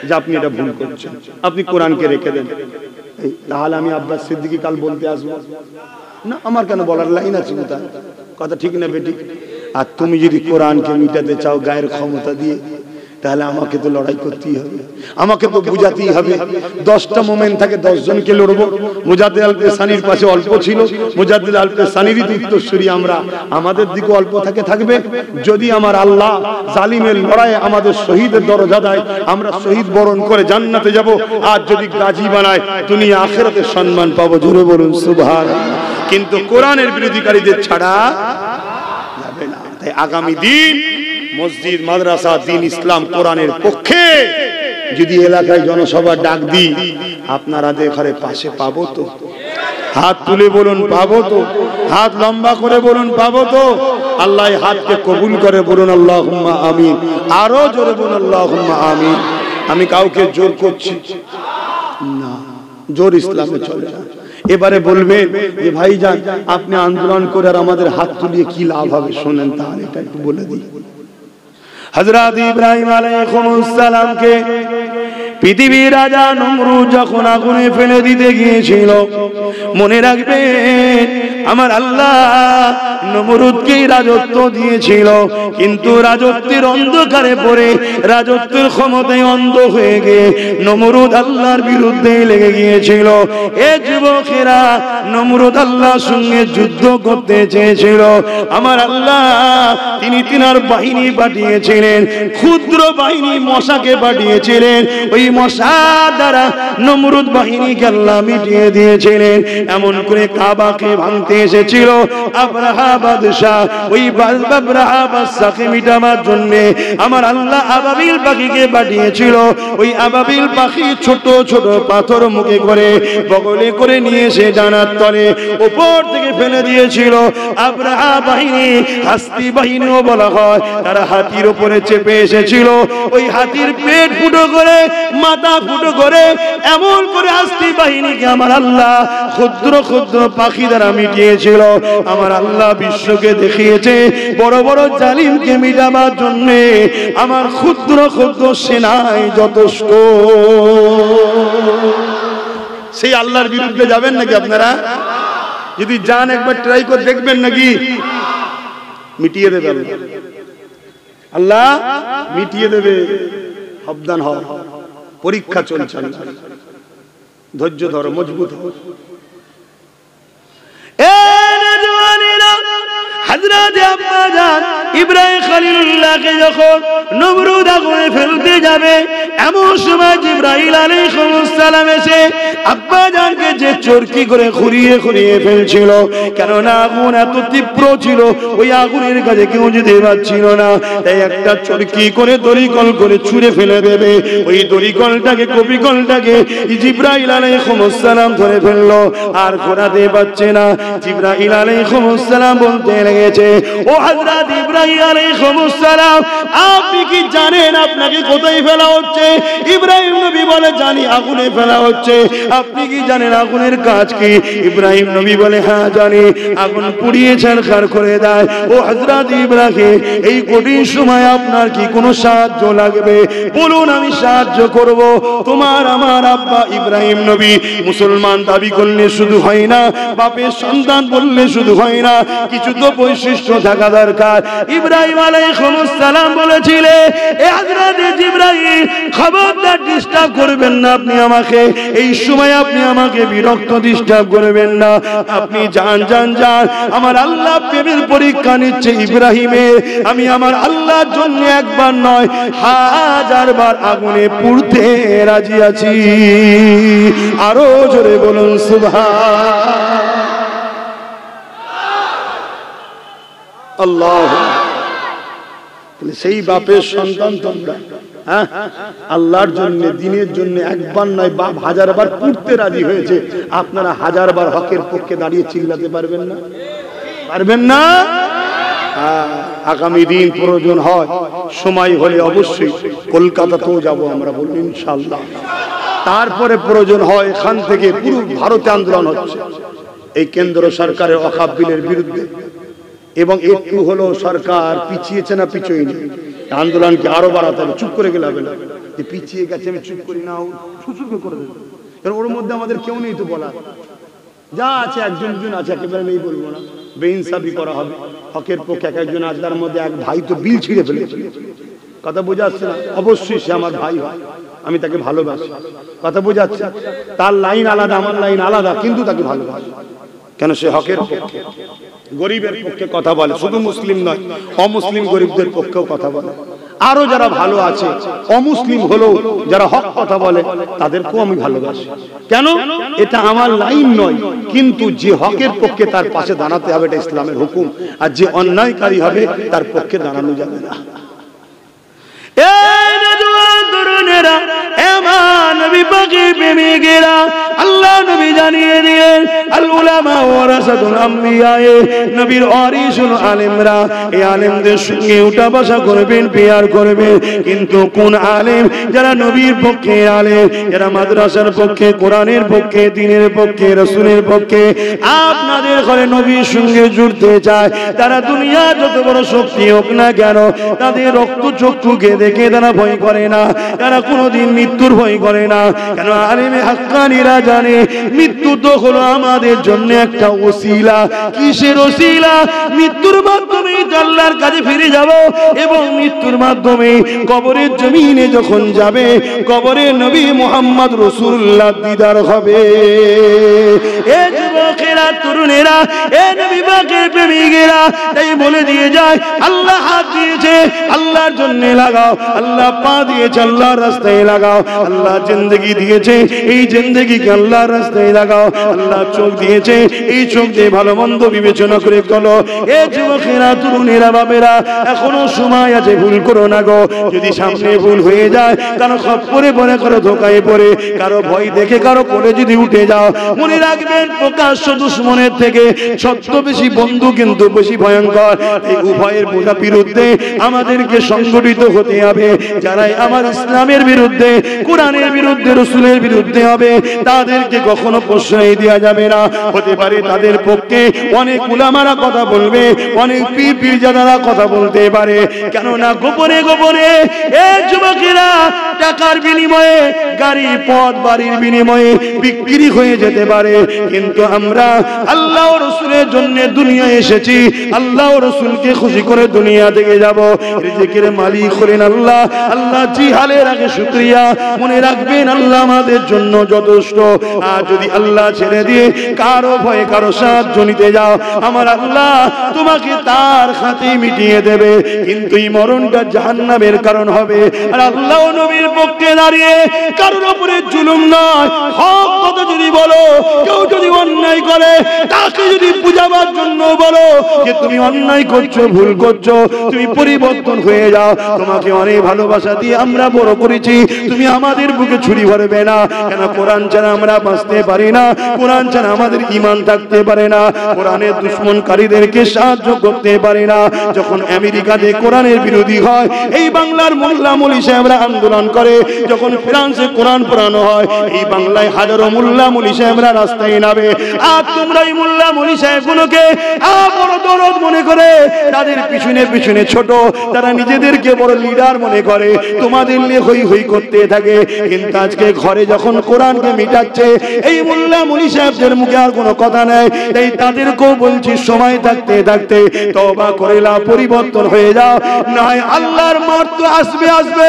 যে আপনি এটা ভুল করছেন, আপনি কোরআনকে রেখে দেন। তাহলে আমি আব্বাস সিদ্দিকী কাল বলতে আসবো না? আমার কেন বলার লাইন আছে কোথায়? কথা ঠিক না বেটি? আর তুমি যদি কোরআনকে মিটাতে চাও গায়ের ক্ষমতা দিয়ে, তাহলে আমাকে তো লড়াই করতেই হবে, আমাকে তো বুঝাতেই হবে। 10টা মোমেন থাকে, 10 জনকে লড়বো। মুজাদ্দিদ আল-পেশানির পাশে অল্প ছিল, মুজাদ্দিদ আল-পেশানিরই উত্তরসূরি আমরা, আমাদের দিকে অল্প থাকবে। যদি আমার আল্লাহ জালিমের লড়াইয়ে আমাদের শহীদের দরজা দেয়, আমরা শহীদ বরণ করে জান্নাতে যাব। আর যদি গাজী বানায় দুনিয়া আখিরাতে সম্মান পাবো। জোরে বলুন সুবহানাল্লাহ। কিন্তু কোরআনের বিরোধীকারীদের ছাড়া যাবে না। তাই আগামী দিন মসজিদ, মাদ্রাসা, দিন, ইসলাম, কোরআনের পক্ষে যদি এলাকায় জনসভা ডাক দিই, আপনারা ঘরে পাশে পাবো তো? হাত তুলে বলুন পাবো তো? হাত লম্বা করে বলুন পাবো তো? আল্লাহ হাতকে কবুল করে বলুন আল্লাহুম্মা আমিন। আরো জোরে বলুন আল্লাহুম্মা আমিন। আমি কাউকে জোর করছি না, জোর ইসলামে চলে না। এবারে বলবেন যে ভাইজান আপনি আন্দোলন করে আর আমাদের হাত তুলিয়ে কি লাভ হবে? শোনেন তাহলে এটা একটু বলে দিই। হযরত ইব্রাহিম আলাইহিস সালামকে পৃথিবীর রাজা নমরুদ যখন আগুনে ফেলে দিতে গিয়েছিল, মনে রাখবেন আমার আল্লাহ নমরুদকে রাজত্ব দিয়েছিল, কিন্তু রাজত্বের অন্ধকারে পড়ে, রাজত্বের ক্ষমতায় অন্ধ হয়ে গিয়ে নমরুদ আল্লাহর বিরুদ্ধে লেগে গিয়েছিল। এ যুবকেরা, নমরুদ আল্লাহর সঙ্গে যুদ্ধ করতে চেয়েছিল। আমার আল্লাহ তিনি তিনার বাহিনী পাঠিয়েছিলেন, ক্ষুদ্র বাহিনী মশাকে পাঠিয়েছিলেন। ওই মশা দ্বারা নমরুদ বাহিনীকে আল্লাহ মিটিয়ে দিয়েছিলেন। এমন করে কাবাকে ভাঙতে করতে এসেছিল আবরাহা বাদশা, ওই আবরাহা বাদশাকে মিটাবার জন্য আমার আল্লাহ আবাবিল পাখিকে পাঠিয়েছিল। ওই আবাবিল পাখি ছোট ছোট পাথর মুখে করে বগলে করে নিয়ে এসে ডানার তলে উপর থেকে ফেলে দিয়েছিল। আবরাহা বাহিনী, হাস্তি বাহিনীও বলা হয়, তারা হাতির উপরে চেপে এসেছিল। ওই হাতির পেট ফুটো করে, মাথা ফুটো করে, এমন করে হাস্তি বাহিনীকে আমার আল্লাহ ক্ষুদ্র ক্ষুদ্র পাখি দ্বারা মিটিয়েছিল। আমার আল্লাহ বিশ্বকে দেখিয়েছে বড় বড় জালিমকে মিটাবার জন্য আমার ক্ষুদ্র ক্ষুদ্র সেনাই যথেষ্ট। সেই আল্লাহর বিরুদ্ধে যাবেন নাকি আপনারা? যদি যান একবার ট্রাই করে দেখবেন নাকি? মিটিয়ে দেবে আল্লাহ, মিটিয়ে দেবে। সাবধান হও, পরীক্ষা চলছে, ধৈর্য ধরো, মজবুত হও। হযরত আব্বাজান ইব্রাহিম খলিলুল্লাহকে যখন নমরুদ আগুনে ফেলতে যাবে, এমন সময় জিবরাইল আলাইহিস সালাম এসে আব্বাজানকে যে চরকি করে খুঁড়িয়ে খুঁড়িয়ে ফেলছিল, কেননা আগুন এত তীব্র ছিল, ওই আগুনের কাছে কেউ যেতে পারছিল না। তাই একটা চরকি করে দড়িকল করে ছুঁড়ে ফেলে দেবে। ওই দড়িকলটাকে, কপিকলটাকে জিবরাইল আলাইহিস সালাম ধরে ফেললো, আর ঘোরাতে পারছে না। জিবরাইল আলাইহিস সালাম বলতে লেগেছে, ও হযরত ইব্রাহিম আলাইহিস সালাম, আপনি কি জানেন আপনাকে কোথায় ফেলা হচ্ছে? ইব্রাহিম নবী বলে, জানি, আগুনে ফেলা হচ্ছে। আপনি কি জানেন আগুনের কাজ কি? ইব্রাহিম নবী বলে, হ্যাঁ জানি, আগুন পুড়িয়ে ছারখার করে দেয়। ও হযরত ইব্রাহিম, এই কঠিন সময় আপনার কি কোনো সাহায্য লাগবে? বলুন, আমি সাহায্য করব। তোমার আমার আব্বা ইব্রাহিম নবী মুসলমান দাবি করলে শুধু হয় না, বাপের সন্তান বললে শুধু হয় না, কিছু তো বৈশিষ্ট্য থাকা দরকার। ইব্রাহিম আলাইহিস সালাম বলেছিলেন, এ হযরত জিবরাইল, খবরদার ডিস্টার্ব করবেন না আপনি আমাকে, এই সময় আপনি আমাকে বিরক্ত ডিস্টার্ব করবেন না, আপনি যান যান যান। আমার আল্লাহ প্রেমের পরীক্ষা নিচ্ছে ইব্রাহিমের। আমি আমার আল্লাহর জন্য একবার নয়, 1000 বার আগুনে পুড়তে রাজি আছি। আরো জোরে বলুন সুবহান আল্লাহ। সেই বাপের সন্তান তোমরা, হ্যাঁ, আল্লাহর জন্য, দিনের জন্য একবার নয়, বাপ 1000 বার পুড়তে রাজি হয়েছে। আপনারা 1000 বার হকের পক্ষে দাঁড়িয়ে চিল্লাতে পারবেন না? পারবেন না? আগামী দিন প্রয়োজন হয়, সময় হলে অবশ্যই কলকাতাতেও যাব আমরা, বলুন ইনশাআল্লাহ। তারপরে প্রয়োজন হয় এখান থেকে পুরো ভারতে আন্দোলন হচ্ছে এই কেন্দ্র সরকারের ওয়াকফ বিলের বিরুদ্ধে, এবং একটু হলো সরকার পিছিয়েছে না পিছোয়নি, আন্দোলনকে আরো বাড়াতে হবে। চুপ করে গেলে হবে না, যে পিছিয়ে গেছে আমি চুপ করি না, সুসুকে করে দেবে। কারণ ওর মধ্যে আমাদের কেউ নেই তো বলা, যা আছে একজন জন আছে, একেবারে নেই বলবো না, বেইনসাফি করা হবে। হকের পক্ষে এক একজন আছে, তার মধ্যে এক ভাই তো বিল ছিঁড়ে ফেলেছে। কথা বোঝাচ্ছে না? অবশ্যই সে আমার ভাই হয়, আমি তাকে ভালোবাসি। কথা বোঝাচ্ছে? তার লাইন আলাদা, আমার লাইন আলাদা, কিন্তু তাকে ভালোবাসি। কেন? সে হকের পক্ষে, গরিবের পক্ষে কথা বলে। শুধু মুসলিম নয়, অমুসলিম গরিবদের পক্ষেও কথা বলে। আরো যারা ভালো আছে, অমুসলিম হলেও যারা হক কথা বলে, তাদেরকেও আমি ভালোবাসি। কেন? এটা আমার লাইন নয়, কিন্তু যে হকের পক্ষে তার পাশে দাঁড়াতে হবে, এটা ইসলামের হুকুম। আর যে অন্যায়কারী হবে তার পক্ষে দাঁড়ানো যাবে না। আল্লাহ নবী জানিয়ে দিলেন, আল উলামা ওয়ারাসাতুল আম্বিয়া, নবীর ওয়ারিসুল আলেমরা, এই আলেমদের সঙ্গে উঠা বসা করবেন, পেয়ার করবেন। কিন্তু কোন আলেম? যারা নবীর পক্ষে আলেম, যারা মাদ্রাসার পক্ষে, কোরআনের পক্ষে, দ্বীনের পক্ষে, রাসূলের পক্ষে, আপনাদের ঘরে নবীর সঙ্গে জুড়তে চায়, তারা দুনিয়া যত বড় শক্তি হোক না কেন, তাদের রক্ত চক্ষুকে দেখে তারা ভয় করে না, তারা কোনোদিন মৃত্যুর ভয় করে না। কেন? আলেমে হাক্কানীরা জানে মৃত্যু তো হলো আমাদের জন্য একটা ওসিলা। কিসের ওসিলা? মৃত্যুর মাধ্যমে আল্লাহর কাছে ফিরে যাব, এবং মৃত্যুর মাধ্যমে কবরের জমিনে যখন যাবে, কবরে নবী মুহাম্মদ রাসূলুল্লাহ দিদার হবে। এ যুবকেরা তরুণেরা, এ নবী পাকের প্রেমিকেরা, তাই বলে দিয়ে যায় আল্লাহ হাত দিয়েছে আল্লাহর জন্য লাগাও, আল্লাহ পা দিয়েছে আল্লাহর রাস্তায় লাগাও, আল্লাহ জিন্দেগি দিয়েছে এই জিন্দেগিকে আল্লাহর রাস্তায় লাগাও, আল্লাহ চোখ দিয়েছে এই চোখ দিয়ে ভালো মন্দ বিবেচনা করে চলো। এ যুবকেরা, তরুণেরা, বাবেরা, এখনো সময় আছে, ভুল করো না গো। যদি সামনে ভুল হয়ে যায়, কারো খপ্পরে পড়ে, কারো ধোকায় পড়ে, কারো ভয় দেখে কারো কোলে যদি উঠে যাও, মনে রাখবেন প্রকাশ্য দুশ্মনের থেকে সত্য বেশি, বন্ধু কিন্তু বেশি ভয়ঙ্কর। এই উভয়ের বিরুদ্ধে আমাদেরকে সংগঠিত হতে হবে। যারাই আমার ইসলামের বিরুদ্ধে, কোরআনের বিরুদ্ধে, রাসূলের বিরুদ্ধে হবে, তাদেরকে কখনো প্রশ্রয় দেওয়া যাবে না। হতে পারে তাদের পক্ষে অনেক উলামারা কথা বলবে, অনেক পীর পীরজাদারা কথা বলতে পারে, কেননা গোপনে গোপনে এ যুবকেরা টাকার বিনিময়ে, গাড়ি পথ বাড়ির বিনিময়ে বিক্রি হয়ে যেতে পারে। কিন্তু আমরা আল্লাহ ও রাসূলের জন্য দুনিয়ায় এসেছি, আল্লাহ ও রাসূলকে খুশি করে দুনিয়া থেকে যাব। রিজিকের মালিক হলেন আল্লাহ। আল্লাহ জিহালের আগে শুকরিয়া। মনে রাখবেন আল্লাহ আমাদের জন্য যথেষ্ট। আর যদি আল্লাহ ছেড়ে দিয়ে কারো ভয়ে কারো সাহায্য নিতে যাও, আমার আল্লাহ তোমাকে তার খাতে মিটিয়ে দেবে, কিন্তু এই মরণটা জাহান্নামের কারণ হবে। আর আল্লাহ ও নবীর পক্ষে দাঁড়িয়ে কারোর উপরে জুলুম নয়, হক কথা যদি বলো, কেউ যদি অন্যায় করে তাকে যদি বুঝাবার জন্য বলো যে তুমি অন্যায় করছো, ভুল করছো, তুমি পরিবর্তন হয়ে যাও, তোমাকে অনেক ভালোবাসা দিয়ে আমরা বড় করেছি, তুমি আমাদের বুকে ছুরি ভরবে না কেন? কোরআন ছাড়া আমরা বাঁচতে পারি না, কোরআন ছাড়া আমাদের ঈমান থাকতে পারে না, কোরআনের দুশমনকারীদেরকে সাহায্য করতে পারি না। যখন আমেরিকাতে কোরআনের বিরোধী হয়, এই বাংলার মোল্লা মুলি সাহেবরা আন্দোলন করে, যখন ফ্রান্সে কোরআন পড়ানো হয়, এই বাংলায় হাজারো মোল্লা মুলি সাহেবরা রাস্তায় নামে। আর তোমরা এই মোল্লা মুলি সাহেবগুলোকে বড় দরদ মনে করে তাদের পিছনে পিছনে ছোট, তারা নিজেদেরকে বড় লিডার মনে করে, তোমাদের নিয়ে হই হই করতে থাকে। কিন্তু আজকে ঘরে যখন কোরআনকে মিটাচ্ছে, এই মোল্লা মুলি সাহেবদের মুখে আর কোনো কথা নেই। তাই তাদেরকেও বলছি, সময় থাকতে থাকতে তওবা করে নাও, পরিবর্তন হয়ে যাও, নয় আল্লাহর মার তো আসবে আসবে।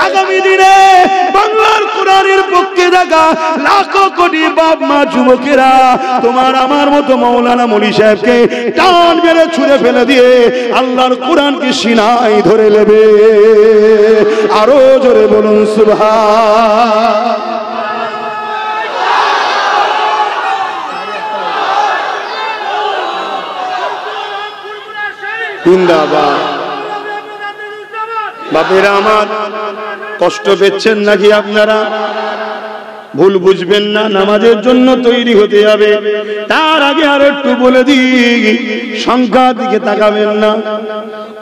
আগামী দিনে বাংলার কোরআনের পক্ষে থাকা লাখো কোটি বাপ মা যুবকেরা তোমার আমার মতো মাওলানা মুলি সাহেবকে টান মেরে ছুঁড়ে ফেলে দিয়ে আল্লাহর কোরআনকে সিনায় ধরে নেবে। আরো জোরে বলুন সুবহান। জিন্দাবাদ। বাপেরা আমার, কষ্ট পেচ্ছেন নাকি আপনারা? ভুল বুঝবেন না, নামাজের জন্য তৈরি হতে হবে। তার আগে আর একটু বলে দিই, সংখ্যার দিকে তাকাবেন না,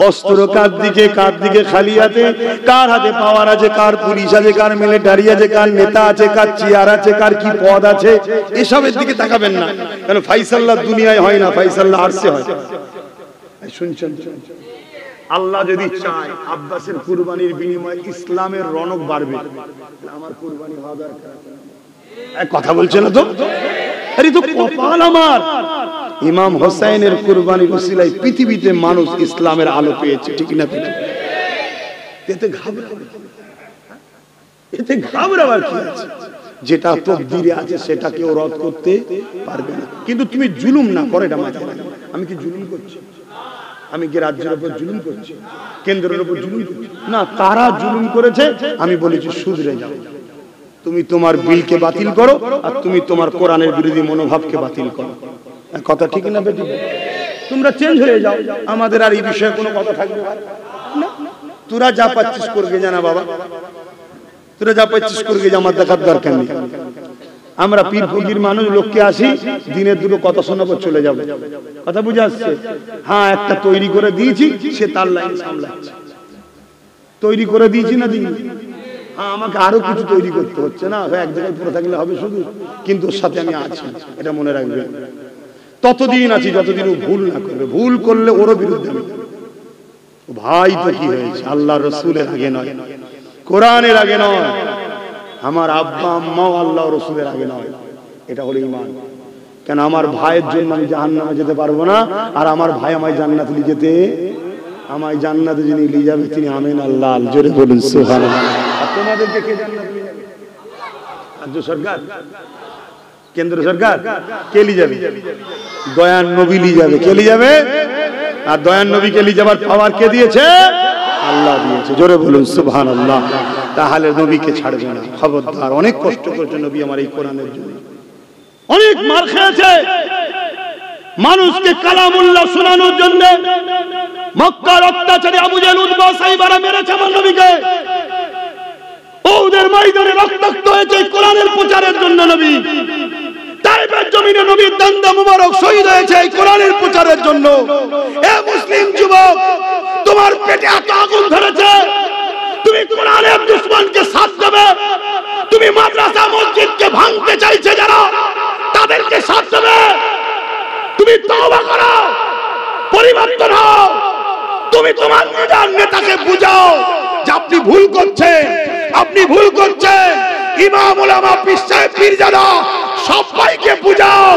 অস্ত্র কার দিকে খালি হাতে, কার হাতে পাওয়ার আছে, কার পুলিশ আছে, কার মিলিটারি আছে, কার নেতা আছে, কার চেয়ার আছে, কার কি পদ আছে, এসবের দিকে তাকাবেন না। কারণ ফাইসাল্লাহ দুনিয়ায় হয় না, ফাইসাল্লাহ আরশে হয়। শুনছেন? আল্লাহ যদি চায় আব্বাসের কুরবানির বিনিময়ে ইসলামের রণক বাড়বে, আমার কুরবানি হওয়া দরকার। কথা বলছে না তো? আরে তো কপাল আমার, ইমাম হোসেনের কুরবানির ওসিলায় পৃথিবীতে মানুষ ইসলামের আলো পেয়েছে, ঠিক না? এতে ঘাবড়াবার কি আছে? যেটা তকদিরে আছে সেটা কেউ রদ করতে পারবে না। কিন্তু তুমি জুলুম না করে, এটা মাথায় রাখবে। আমি কি জুলুম করছি? আমি কি রাজ্যের উপর জুলুম করছি? কেন্দ্রের উপর জুলুম করছি? না, তারা জুলুম করেছে, আমি বলেছি শুধরে যাও। তুমি তোমার বিলকে বাতিল করো, আর তুমি তোমার কোরআনের বিরোধী মনোভাবকে বাতিল করো। কথা ঠিক না বেটি? তোমরা চেঞ্জ হয়ে যাও, আমাদের আর এই বিষয়ে কোনো কথা থাকবে না। তোরা যা পাচ্ছিস করবে জানা বাবা, তোরা যা পাচ্ছিস করবে, আমার দেখার দরকার নেই। আমরা পীর ফকির মানুষ, লোককে আসি, দিনের দুটো কথা শোনাবো, চলে যাবো। কথা বুঝে আসছে? হ্যাঁ, একটা তৈরি করে দিয়েছি, সে তার লাইন সামলাচ্ছে। তৈরি করে দিয়েছি না দিই? হ্যাঁ, আমাকে আরো কিছু তৈরি করতে হচ্ছে না, এক জায়গায় পড়ে থাকলে হবে শুধু, কিন্তু ওর সাথে আমি আছি, এটা মনে রাখবে। ততদিন আছি যতদিন ও ভুল না করবে। ভুল করলে ওরও বিরুদ্ধে আমি। ভাই তো কি হয়েছে? আল্লাহ রসুলের আগে নয়, কোরআনের আগে নয়, আমার আব্বা আম্মাও আল্লাহ রসুলের আগে নয়। এটা হলো ঈমান। কেন? আমার ভাইয়ের জন্য আমি জাহান্নামে যেতে পারবো না, আর আমার ভাই আমায় জান্নাতে নিয়ে যেতে, আমায় জান্নাতে যিনি নিয়ে যাবে তিনি আমিন আল্লাহ। জোরে বলুন সুবহানাল্লাহ। আর তোমাদেরকে কে জান্নাতে নিয়ে যাবে? রাজ্য সরকার? কেন্দ্র সরকার কে নিয়ে যাবে? দয়ার নবী নিয়ে যাবে। কে নিয়ে যাবে? আর দয়ার নবীকে নিয়ে যাবার পাওয়ার কে দিয়েছে? আল্লাহ দিয়েছে। জোরে বলুন সুবহানাল্লাহ। তাহলে নবীকে ছাড়বে না, খবরদার। অনেক কষ্ট করেছে নবী আমার এই কোরআনের জন্য, অনেক মার খেয়েছে মানুষকে কালামুল্লাহ শোনানোর জন্য। মক্কার অত্যাচারী আবু জাহেল উতবা সাইবারা মেরেছে আমার নবীকে। ওদের ময়দানে রক্তাক্ত হয়েছে কোরআনের প্রচারের জন্য। নবী তাইফের জমিনে নবীর দান্দা মুবারক শহীদ হয়েছে এই কোরআনের প্রচারের জন্য। এ মুসলিম যুবক, তোমার পেটে এত আগুন ধরেছে, তুমি কোরআনের দুশমনকে সাথ দেবে, তুমি মাদ্রাসা মসজিদকে ভাঙতে চাইছে যারা, তাদেরকে সাথ দেবে। তুমি তওবা করো, পরিবর্তন হও। তুমি তোমার নিজের নেতাকে বুঝাও যে আপনি ভুল করছেন, আপনি ভুল করছেন। ইমাম উলামা পীর সাহেব পীরজাদা সবাইকে বুঝাও,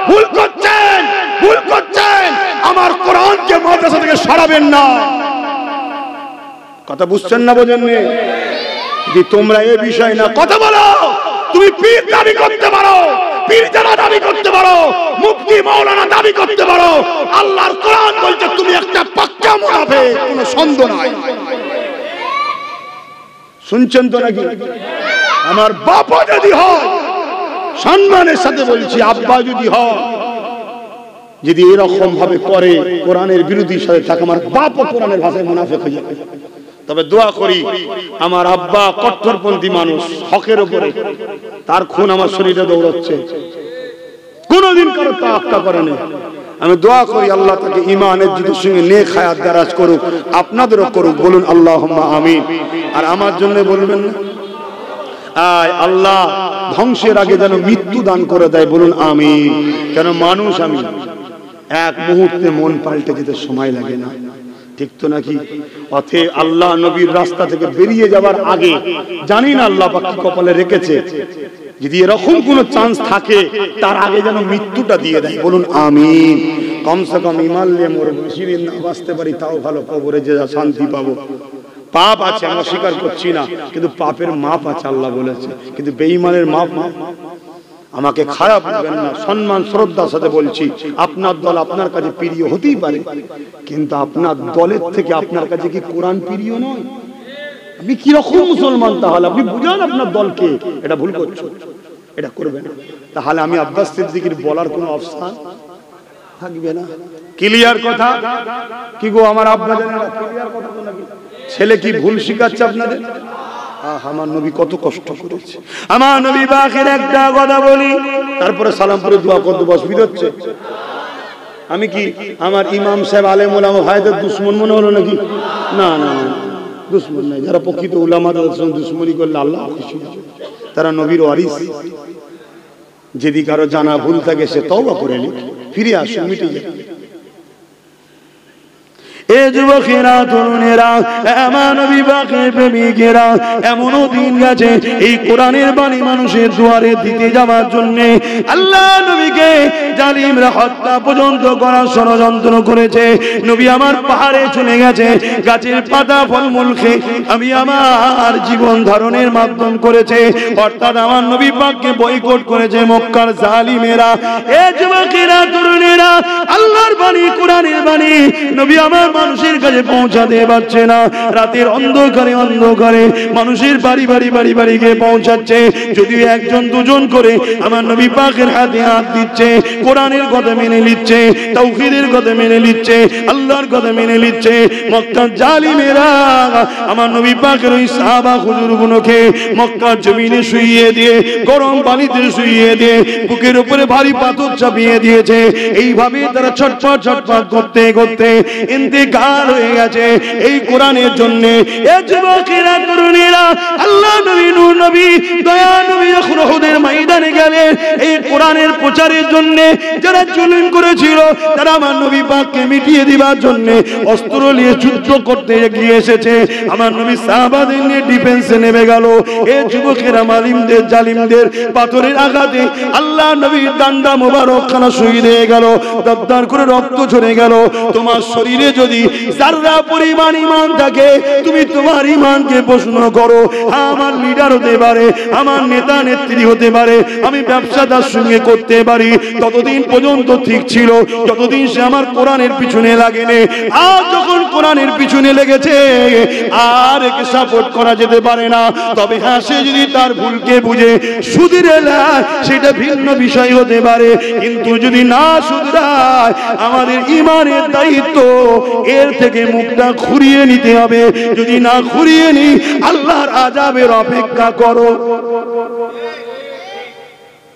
ভুল করছেন, ভুল করছেন। আমার কোরআনকে মাদ্রাসা থেকে সরাবেন না। কথা বুঝছেন না? বোঝেননি? যদি তোমরা এই বিষয় না কথা বলো, তুমি পীর দাবি করতে পারো, পীরজাদা দাবি করতে পারো, মুফতি মাওলানা দাবি করতে পারো, আল্লাহর কোরআন বলছে তুমি একটা পাক্কা মুনাফিক, কোনো সন্দেহ নাই। শুনছেন তো নাকি? আমার বাবা যদি হয়, সম্মানের সাথে বলছি, আব্বা যদি হয়, যদি এরকম ভাবে করে কোরআনের বিরোধীর সাথে থাকে, আমার বাপও কোরআনের ভাষায় মুনাফিক হয়ে যাবে। তবে দোয়া করি, আমার আব্বা কট্টরপন্থী মানুষ, হকের উপরে, তার খুন আমার শরীরে দৌড়াচ্ছে, কোনদিন কারো তাওয়াক্কা করেনি। আমি দোয়া করি আল্লাহ তাকে ঈমানের যুদ্ধের সঙ্গে নেক হায়াত দারাজ করুক, আপনাদেরও করুক। বলুন আল্লাহুম্মা আমিন। আর আমার জন্য বলবেন না, আয় আল্লাহ ধ্বংসের আগে যেন মৃত্যু দান করে দেয়। বলুন আমিন। কেন মানুষ আমি, এক মুহূর্তে মন পাল্টে যেতে সময় লাগে না, ঠিক তো নাকি? অতএব আল্লাহ নবীর রাস্তা থেকে বেরিয়ে যাবার আগে জানি না আল্লাহ পাক কি কপালে রেখেছে, যদি এরকম কোন চান্স থাকে তার আগে যেন মৃত্যুটা দিয়ে দেয়। বলুন আমিন। কমসে কম ঈমান নিয়ে মরব, বেশি দিন না বাঁচতে পারি তাও ভালো, কবরে যে শান্তি পাবো। পাপ আছে, আমরা স্বীকার করছি না, কিন্তু পাপের মাপ আছে আল্লাহ বলেছে, কিন্তু বেঈমানের মাপ না। আমাকে খারাপ বলবেন না, সম্মান শ্রদ্ধার সাথে বলছি, আপনার দল আপনার কাছে প্রিয় হতেই পারে, কিন্তু আপনার দলের থেকে আপনার কাছে কি কোরআন প্রিয় নয়? আপনি কিরকম মুসলমান? তাহলে আপনি বুঝান আপনার দলকে, এটা ভুল করছো, এটা করবে না। তাহলে আমি আব্বাস সিদ্দিকীর বলার কোনো অপশন থাকবে না। ক্লিয়ার কথা কি গো আমার আব্বা জানেন? ক্লিয়ার কথা তো নাকি? ছেলে কি ভুল শিখাচ্ছে আপনাদের? আমার নবী কত কষ্ট করেছে। আমার নবী বাকের একটা কথা বলি, তারপরে সালাম করে দোয়া করতে অসুবিধা হচ্ছে? আমি কি আমার ইমাম সাহেব আলেম ওলামা ভাইদের দুশ্মন মনে হলো নাকি? না না না, দুশ্মন নাই। যারা প্রকৃত উলামাদের সঙ্গে দুশ্মনী করলে আল্লাহ খুশি হবে, তারা নবীর ওয়ারিস। যদি কারো জানা ভুল থাকে সে তওবা করে নিক, ফিরে আসুন, মিটে যাবে। এ যুবকেরা, তরুণেরা, আমার নবী পাকের প্রেমিকেরা, এমনও দিন গেছে এই কোরআনের বাণী মানুষের দুয়ারে দিতে যাওয়ার জন্য আল্লাহ নবীকে জালিমরা হত্যা পর্যন্ত করার ষড়যন্ত্র করেছে। নবী আমার পাহাড়ে চলে গেছে, গাছের পাতা ফলমূল খেয়ে আমি আমার জীবন ধারণের মাধ্যম করেছে, অর্থাৎ আমার নবী পাককে বয়কট করেছে মক্কার জালিমেরা। এ যুবকেরা, তরুণেরা, আল্লাহর বাণী, কোরআনের বাণী নবী আমার মানুষের কাছে পৌঁছাতে পারছে না। রাতের অন্ধকারে অন্ধকারে মানুষের বাড়ি বাড়ি বাড়ি বাড়ি গিয়ে পৌঁছাচ্ছে। যদিও একজন দুজন করে আমার নবী পাকের হাতে হাত দিচ্ছে, কোরআনের কথা মেনে নিচ্ছে, তাওহীদের কথা মেনে নিচ্ছে, আল্লাহর কথা মেনে নিচ্ছে, মক্কার জালিমেরা আমার নবী পাকের ওই সাহাবা হুজুরগুলোকে মক্কার জমিনে শুইয়ে দিয়ে, গরম পানিতে শুইয়ে দিয়ে, বুকের উপরে ভারী পাথর চাপিয়ে দিয়েছে। এইভাবে তারা ছটফট ছটফট করতে করতে ইন্তেকাল হয়ে গেছে এই কোরআনের জন্য। এ যুবকেরা, তরুণীরা, আল্লাহ নবী, নূর নবী, দয়া নবী যখন উহুদের ময়দানে গেলেন এই কোরআনের প্রচারের জন্য, যারা জুলুম করেছিল তারা আমার নবী পাককে মিটিয়ে দিবার জন্য অস্ত্র নিয়ে যুদ্ধ করতে এগিয়ে এসেছে। আমার নবী সাহাবাদের নিয়ে ডিফেন্সে নেমে গেল। এ যুবকেরা, মালিমদের জালিমদের পাথরের আঘাতে আল্লাহ নবীর ডান্ডা মোবারক খানা শহীদ হয়ে গেল, দরদর করে রক্ত ঝরে গেল। তোমার শরীরে যদি যদি যারা পরিমাণ ঈমান থাকে তুমি তোমার ঈমানকে প্রশ্ন করো। আমার লিডার হতে পারে, আমার নেতা নেত্রী হতে পারে, আমি ব্যবসাদার সঙ্গে করতে পারি, ততদিন পর্যন্ত ঠিক ছিল যতদিন সে আমার কোরআনের পিছনে লাগেনি। আর যখন কোরআনের পিছনে লেগেছে আর একে সাপোর্ট করা যেতে পারে না। তবে হ্যাঁ, সে যদি তার ভুলকে বুঝে শুধরে নেয় সেটা ভিন্ন বিষয় হতে পারে, কিন্তু যদি না শুধরায় আমাদের ঈমানের দায়িত্ব এর থেকে মুখটা ঘুরিয়ে নিতে হবে। যদি না ঘুরিয়ে নি আল্লাহর আযাবের অপেক্ষা করো।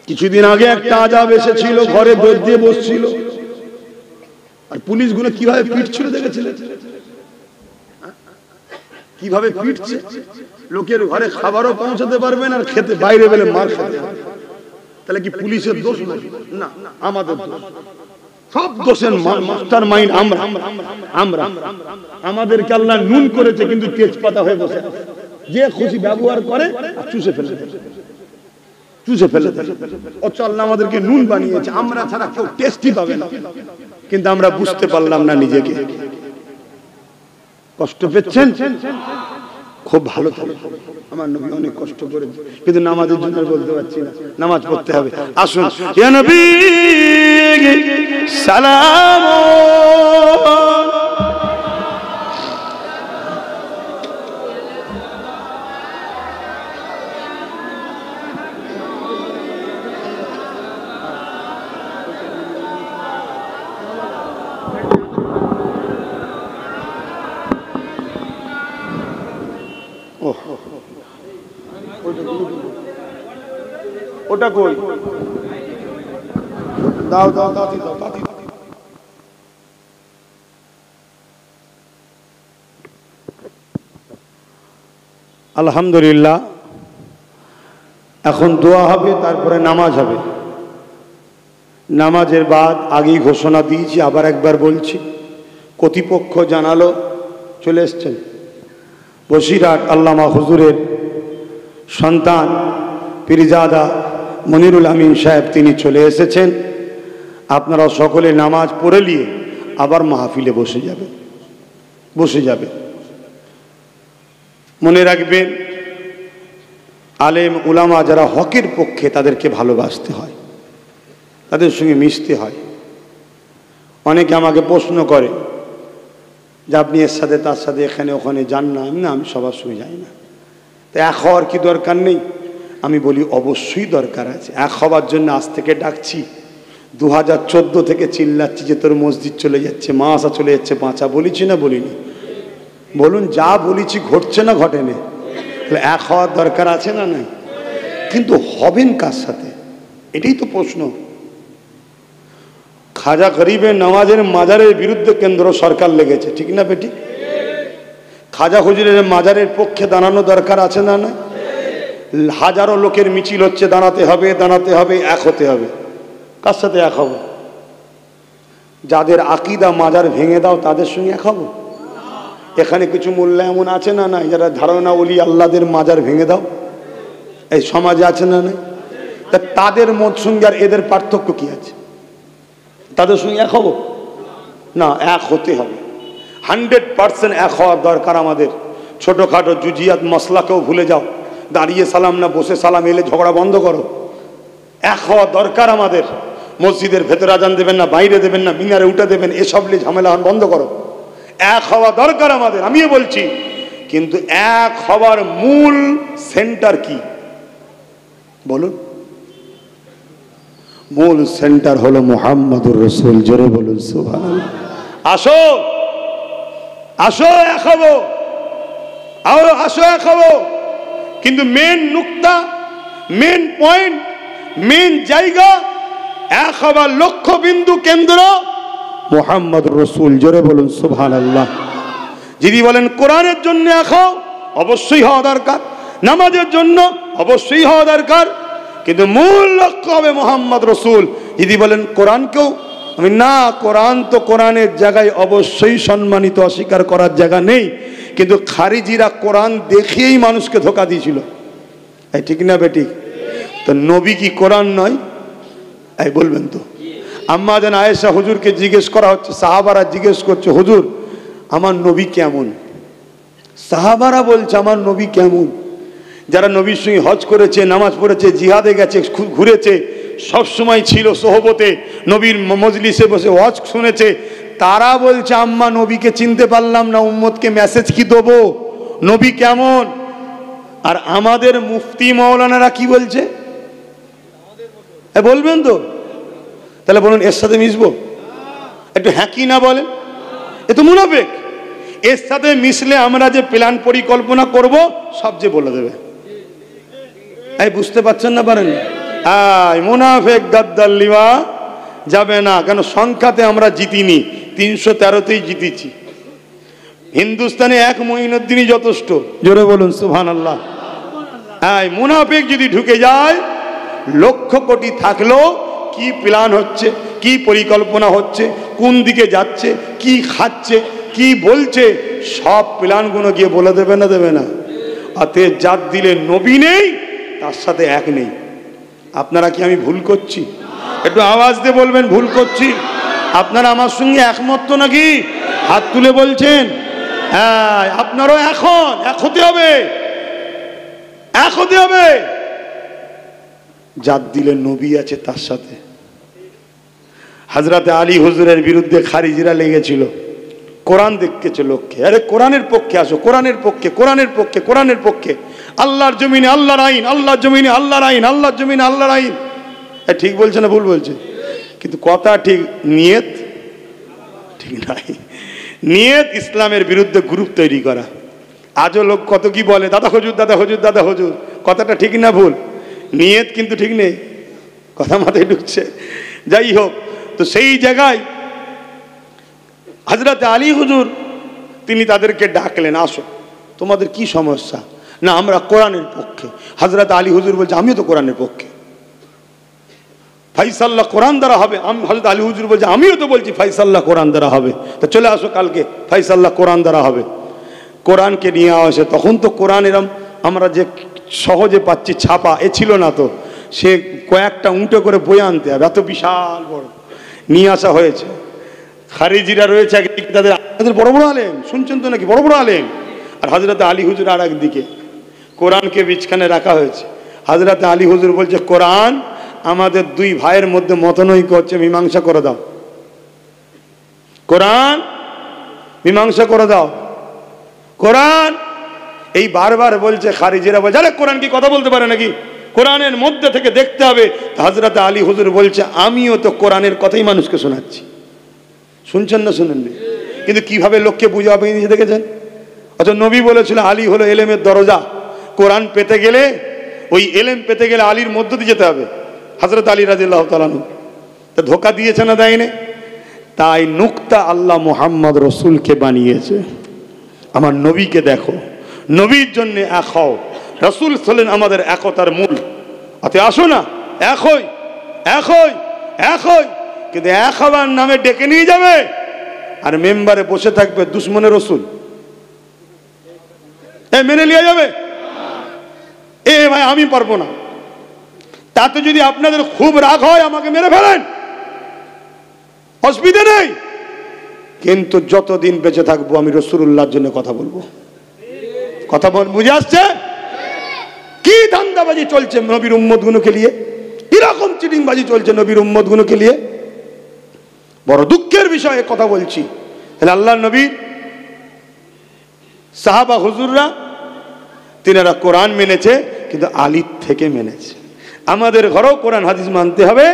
কিছুদিন আগে একটা আযাব এসেছিল, ঘরে দৌড় দিয়ে বসছিল আর পুলিশগুলো কিভাবে পিটছিল দেখেছিলেন? কিভাবে পিটছে, লোকের ঘরে খাবারও পৌঁছাতে পারবেন আর খেতে বাইরে বেলে মার খেতে। তাহলে কি পুলিশের দোষ নাকি? না, আমাদের দোষ। সব দোষের মাস্টার মাইন্ড আমরা। আমাদেরকে আল্লাহ নুন করেছে কিন্তু তেজপাতা হয়ে বসে, যে খুশি ব্যবহার করে আর চুষে ফেলে অথচ আল্লাহ আমাদেরকে নুন বানিয়েছে, আমরা ছাড়া কেউ টেস্টই পাবে না। কিন্তু আমরা বুঝতে পারলাম না নিজেকে। কষ্ট পেয়েছেন? খুব ভালো থাকে, আমার নবী অনেক কষ্ট করেছে, কিন্তু নামাজের জন্য বলতে পারছি না, নামাজ পড়তে হবে। আসুন ইয়া নবী সালাম। ওটা কই? দাও দাও দাও দাও। আলহামদুলিল্লাহ, এখন দোয়া হবে, তারপরে নামাজ হবে। নামাজের বাদ আগেই ঘোষণা দিয়েছি, আবার একবার বলছি, কর্তৃপক্ষ জানালো চলে এসছেন বসিরহাট আল্লামা হুজুরের সন্তান পীরজাদা মনিরুল আমিন সাহেব, তিনি চলে এসেছেন। আপনারা সকলে নামাজ পড়ে নিয়ে আবার মাহফিলে বসে যাবে। মনে রাখবেন, আলেম উলামা যারা হকের পক্ষে তাদেরকে ভালোবাসতে হয়, তাদের সঙ্গে মিশতে হয়। অনেকে আমাকে প্রশ্ন করে যে আপনি এর সাথে তার সাথে এখানে ওখানে যান না। আমি সবার সঙ্গে যাই না। তো এক হওয়ার কি দরকার নেই? আমি বলি অবশ্যই দরকার আছে। এক হওয়ার জন্য আজ থেকে ডাকছি, 2014 থেকে চিল্লাচ্ছি যে তোর মসজিদ চলে যাচ্ছে, মাসা চলে যাচ্ছে, বাঁচা। বলেছি না বলিনি? বলুন, যা বলেছি ঘটছে না ঘটেনি? তাহলে এক হওয়ার দরকার আছে না নাই? কিন্তু হবেন কার সাথে, এটাই তো প্রশ্ন। খাজা গরিবের নওয়াজের মাজারের বিরুদ্ধে কেন্দ্র সরকার লেগেছে, ঠিক না বেটি? খাজা হুজুরের মাজারের পক্ষে দাঁড়ানো দরকার আছে না না? হাজারো লোকের মিছিল হচ্ছে, দাঁড়াতে হবে, এক হতে হবে। কার সাথে এক হব? যাদের আকীদা মাজার ভেঙে দাও তাদের সঙ্গে এক হব? এখানে কিছু মোল্লা এমন আছে না নাই যারা ধারণা ওলি আল্লাহদের মাজার ভেঙে দাও? এই সমাজে আছে না নাই? তা তাদের মত সঙ্গে আর এদের পার্থক্য কি আছে? তাদের সঙ্গে এক হব না? এক হতে হবে, 100% এক হওয়ার দরকার আমাদের। ছোটোখাটো জুজিয়াত মশলাকেও ভুলে যাও, দাঁড়িয়ে সালাম না বসে সালাম, এলে ঝগড়া বন্ধ করো। এক হওয়া দরকার আমাদের। মসজিদের ভেতরে আজান দেবেন না, বাইরে দেবেন না, মিনারে উঠে দেবেন, এসব নিয়ে ঝামেলা বন্ধ করো। এক হওয়া দরকার আমাদের, আমিও বলছি। কিন্তু এক হওয়ার মূল সেন্টার কি বলুন? মূল সেন্টার হলো মুহাম্মদুর রাসূল। জোরে বলুন সুবহানাল্লাহ। আসো আসো এক হবো, আসো এক হবো। কিন্তু মেন নুকতা, মেন পয়েন্ট, মেন জায়গা, এক হবার লক্ষ্য বিন্দু কেন্দ্র মুহাম্মদুর রাসূল। জোরে বলুন সুবহানাল্লাহ। যদি বলেন কোরআনের জন্য এক হও, অবশ্যই হওয়া দরকার। নামাজের জন্য অবশ্যই হওয়া দরকার, কিন্তু মূল লক্ষ্য হবে মুহাম্মদ রাসূল। যদি বলেন কোরআনকেও, আমি না, কোরআন তো কোরআনের জায়গায় অবশ্যই সম্মানিত, অস্বীকার করার জায়গা নেই। কিন্তু খারিজিরা কোরআন দেখিয়েই মানুষকে ধোঁকা দিয়েছিল, এই ঠিক না বেটি? তো নবী কি কোরআন নয়? এই বলবেন তো? আম্মা জান আয়েশা হুজুরকে জিজ্ঞেস করা হচ্ছে, সাহাবারা জিজ্ঞেস করছে, হুজুর আমার নবী কেমন। সাহাবারা বলছে আমার নবী কেমন। যারা নবীর সঙ্গে হজ করেছে, নামাজ পড়েছে, জিহাদে গেছে, ঘুরেছে, সব সময় ছিল সোহবতে, নবীর মজলিসে বসে হজ শুনেছে, তারা বলছে আম্মা নবীকে চিনতে পারলাম না, উম্মতকে মেসেজ কি দেবো, নবী কেমন। আর আমাদের মুফতি মাওলানারা কি বলছে বলবেন তো? তাহলে বলুন এর সাথে মিশবো? একটু হ্যাঁ কি না বলেন? এ তো মুনাফিক। এর সাথে মিশলে আমরা যে প্ল্যান পরিকল্পনা করব সব যে বলে দেবে। এই বুঝতে পারছেন না? পারেন? মুনাফিক গাদ্দার লিওয়া যাবে না। কেন? সংখ্যাতে আমরা জিতিনি, 313তেই জিতেছি। হিন্দুস্তানে এক মঈনুদ্দিনই যথেষ্ট। জোরে বলুন সুবহানাল্লাহ। মুনাফিক যদি ঢুকে যায়, লক্ষ কোটি থাকলেও কি প্ল্যান হচ্ছে, কি পরিকল্পনা হচ্ছে, কোন দিকে যাচ্ছে, কি খাচ্ছে, কি বলছে, সব প্ল্যানগুলো গিয়ে বলে দেবে না? দেবে না? আতে জাত দিলে নবী নেই, তার সাথে এক নেই। আপনারা কি আমি ভুল করছি? একটু আওয়াজ দিয়ে বলবেন ভুল করছি। আপনারা আমার সঙ্গে একমত তো নাকি? হাত তুলে বলছেন। হ্যাঁ, আপনারও এখন এক হতে হবে, এক হতে হবে। জাত দিলে নবী আছে তার সাথে। হযরত আলী হুজুরের বিরুদ্ধে খারিজিরা লেগেছিল, কোরআন দেখতেছে লোককে। আরে কোরআনের পক্ষে আসো, কোরআনের পক্ষে, কোরআনের পক্ষে, কোরআনের পক্ষে। আল্লাহর জমিনে আল্লাহর আইন, আল্লাহর জমিনে আল্লাহর আইন, আল্লাহর জমিনে আল্লাহর আইন। ঠিক বলছে না ভুল বলছে? কিন্তু কথা ঠিক, নিয়ত ঠিক নাই। নিয়ত ইসলামের বিরুদ্ধে গ্রুপ তৈরি করা। আজও লোক কত কি বলে, দাদা হুজুর, দাদা হুজুর, দাদা হুজুর। কথাটা ঠিক না ভুল? নিয়ত কিন্তু ঠিক নেই। কথা মাথায় ঢুকছে? যাই হোক, তো সেই জায়গায় হযরত আলী হুজুর তিনি তাদেরকে ডাকলেন, আসো, তোমাদের কি সমস্যা? না আমরা কোরআনের পক্ষে। হযরত আলী হুজুর বলছে আমিও তো কোরআনের পক্ষে, ফাইসাল্লাহ কোরআন দ্বারা হবে। হযরত আলী হুজুর বলছে আমিও তো বলছি ফাইসাল্লাহ কোরআন দ্বারা হবে। তা চলে আসো কালকে, ফাইসাল্লাহ কোরআন দ্বারা হবে। কোরআনকে নিয়ে আসে। তখন তো কোরআন এরম আমরা যে সহজে পাচ্ছি ছাপা, এ ছিল না তো। সে কয়েকটা উঁটে করে বই আনতে হবে, এত বিশাল বড় নিয়ে আসা হয়েছে। খারিজিরা রয়েছে একদিকে, তাদের বড় বড় আলেম, শুনছেন তো নাকি, বড় বড় আলেম। আর হযরত আলী হুজুর আর একদিকে। কোরআনকে বিছখানে রাখা হয়েছে। হযরত আলী হুজুর বলছে কোরআন আমাদের দুই ভাইয়ের মধ্যে মতনৈক্য হচ্ছে, মীমাংসা করে দাও। কোরআন মীমাংসা করে দাও। কোরআন এই বারবার বলছে। খারিজিরা বলছে আরে কোরআন কি কথা বলতে পারে নাকি, কোরআনের মধ্যে থেকে দেখতে হবে। হযরত আলী হুজুর বলছে আমিও তো কোরআনের কথাই মানুষকে শোনাচ্ছি। শুনছেন না শুনেননি? কিন্তু কিভাবে লোককে বুঝাবে নিজে দেখেছেন? অথচ নবী বলেছিল আলী হলো এলেমের দরজা। কোরআন পেতে গেলে, ওই এলেম পেতে গেলে আলীর মধ্য দিয়ে যেতে হবে। হযরত আলী রাদিয়াল্লাহু তাআলা আনহু তা ধোঁকা দিয়েছে না দেয়নি? তাই নুকতা আল্লাহ মুহাম্মদ রসুলকে বানিয়েছে। আমার নবীকে দেখো, নবীর জন্য এক হও। রসুল হলেন আমাদের একতার মূল। অতএব আসো না এক হই, এক হই, এক হই। কিন্তু এক হওয়ার নামে ডেকে নিয়ে যাবে আর মেম্বারে বসে থাকবে দুশ্মনের রসুল, এ মেনে নিয়ে যাবে। এ ভাই আমি পারবো না। তাতে যদি আপনাদের খুব রাগ হয় আমাকে মেরে ফেলেন, অসুবিধা নেই। কিন্তু যতদিন বেঁচে থাকবো আমি রাসূলুল্লাহর জন্য কথা বলবো। কথা বুঝে আসছে? কি ধান্দাবাজি চলছে নবীর উম্মতগুলোকে নিয়ে, কিরকম চিটিংবাজি চলছে নবীর উম্মতগুলোকে নিয়ে। বড় দুঃখের বিষয়ে কথা বলছি। তাহলে আল্লাহর নবীর সাহাবা হুজুররা তিনারা কোরআন মেনেছে, কিন্তু আলীর থেকে মেনেছে। আমাদের ঘরেও কোরআন হাদিস মানতে হবে,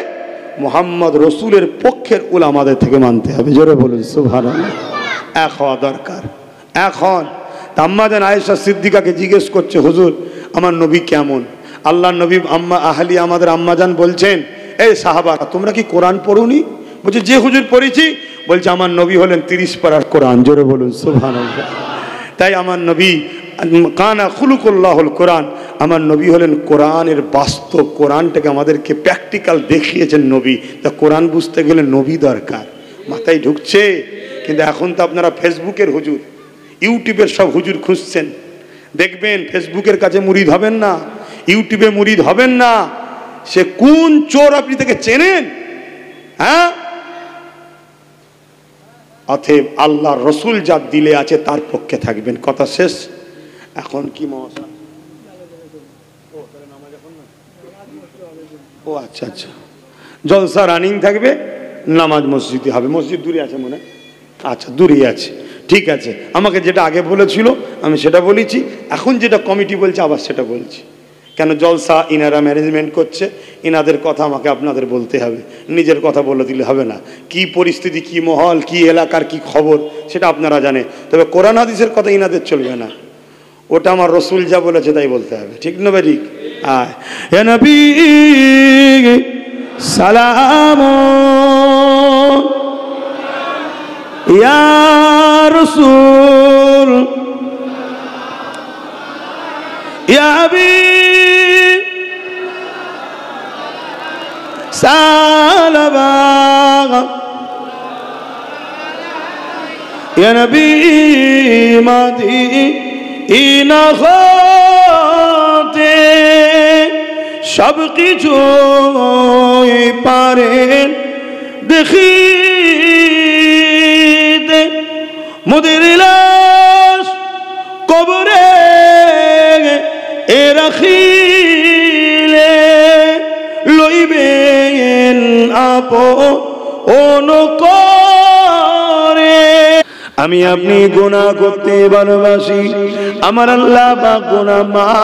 মুহাম্মদ রসুলের পক্ষের উলামাদের থেকে মানতে হবে। জোরে বলুন সুবহানাল্লাহ। এক হওয়া দরকার। এখন আম্মা জান আয়েশা সিদ্দিকাকে জিজ্ঞেস করছে হুজুর আমার নবী কেমন? আল্লাহর নবী আম্মা আহলি আমাদের আম্মা জান বলছেন এই সাহাবারা তোমরা কি কোরআন পড়োনি? বলছে যে হুজুর পড়েছি। বলছে আমার নবী হলেন 30 পারার কোরআন। জোরে বলুন সুবহানাল্লাহ। তাই আমার নবী কানা খুলুকুল্লাহুল কোরআন, আমার নবী হলেন কোরআনের বাস্তব। কোরআনটাকে আমাদেরকে প্র্যাকটিক্যাল দেখিয়েছেন নবী। তা কোরআন বুঝতে গেলে নবী দরকার। মাথায় ঢুকছে? কিন্তু এখন তো আপনারা ফেসবুকের হুজুর, ইউটিউবের সব হুজুর খুঁজছেন। দেখবেন ফেসবুকের কাছে মুরিদ হবেন না, ইউটিউবে মুরিদ হবেন না। সে কোন চোর আপনি তাকে চেনেন? হ্যাঁ, অতএব আল্লাহর রসুল যার দিলে আছে তার পক্ষে থাকবেন। কথা শেষ। এখন কি মহাশয়? ও আচ্ছা আচ্ছা, জলসা রানিং থাকবে, নামাজ মসজিদে হবে। মসজিদ দূরে আছে মনে হয়? আচ্ছা, দূরেই আছে, ঠিক আছে। আমাকে যেটা আগে বলেছিল আমি সেটা বলেছি, এখন যেটা কমিটি বলছে আবার সেটা বলছি। কেন জলসা ইনারা ম্যানেজমেন্ট করছে, ইনাদের কথা আমাকে আপনাদের বলতে হবে, নিজের কথা বলে দিলে হবে না। কি পরিস্থিতি, কি মহল, কি এলাকার কি খবর সেটা আপনারা জানে, তবে কোরআন হাদিসের কথা ইনাদের চলবে না। ওটা আমার রসুল যা বলেছে তাই বলতে হবে, ঠিক না ভাই? হে নবী সালাম ইয়া রাসূল ইয়া হাবিব সালাম ইয়া নবী মাদি ইনা হতে সব কিছু পারেন দেখিতে, মুদের লাশ কবরে এ রাখিলে লইবেন আপন করে। আমি আপনি গুনাহ করতে ভালোবাসি, আমার আল্লাহ পাক গুনাহ মাফ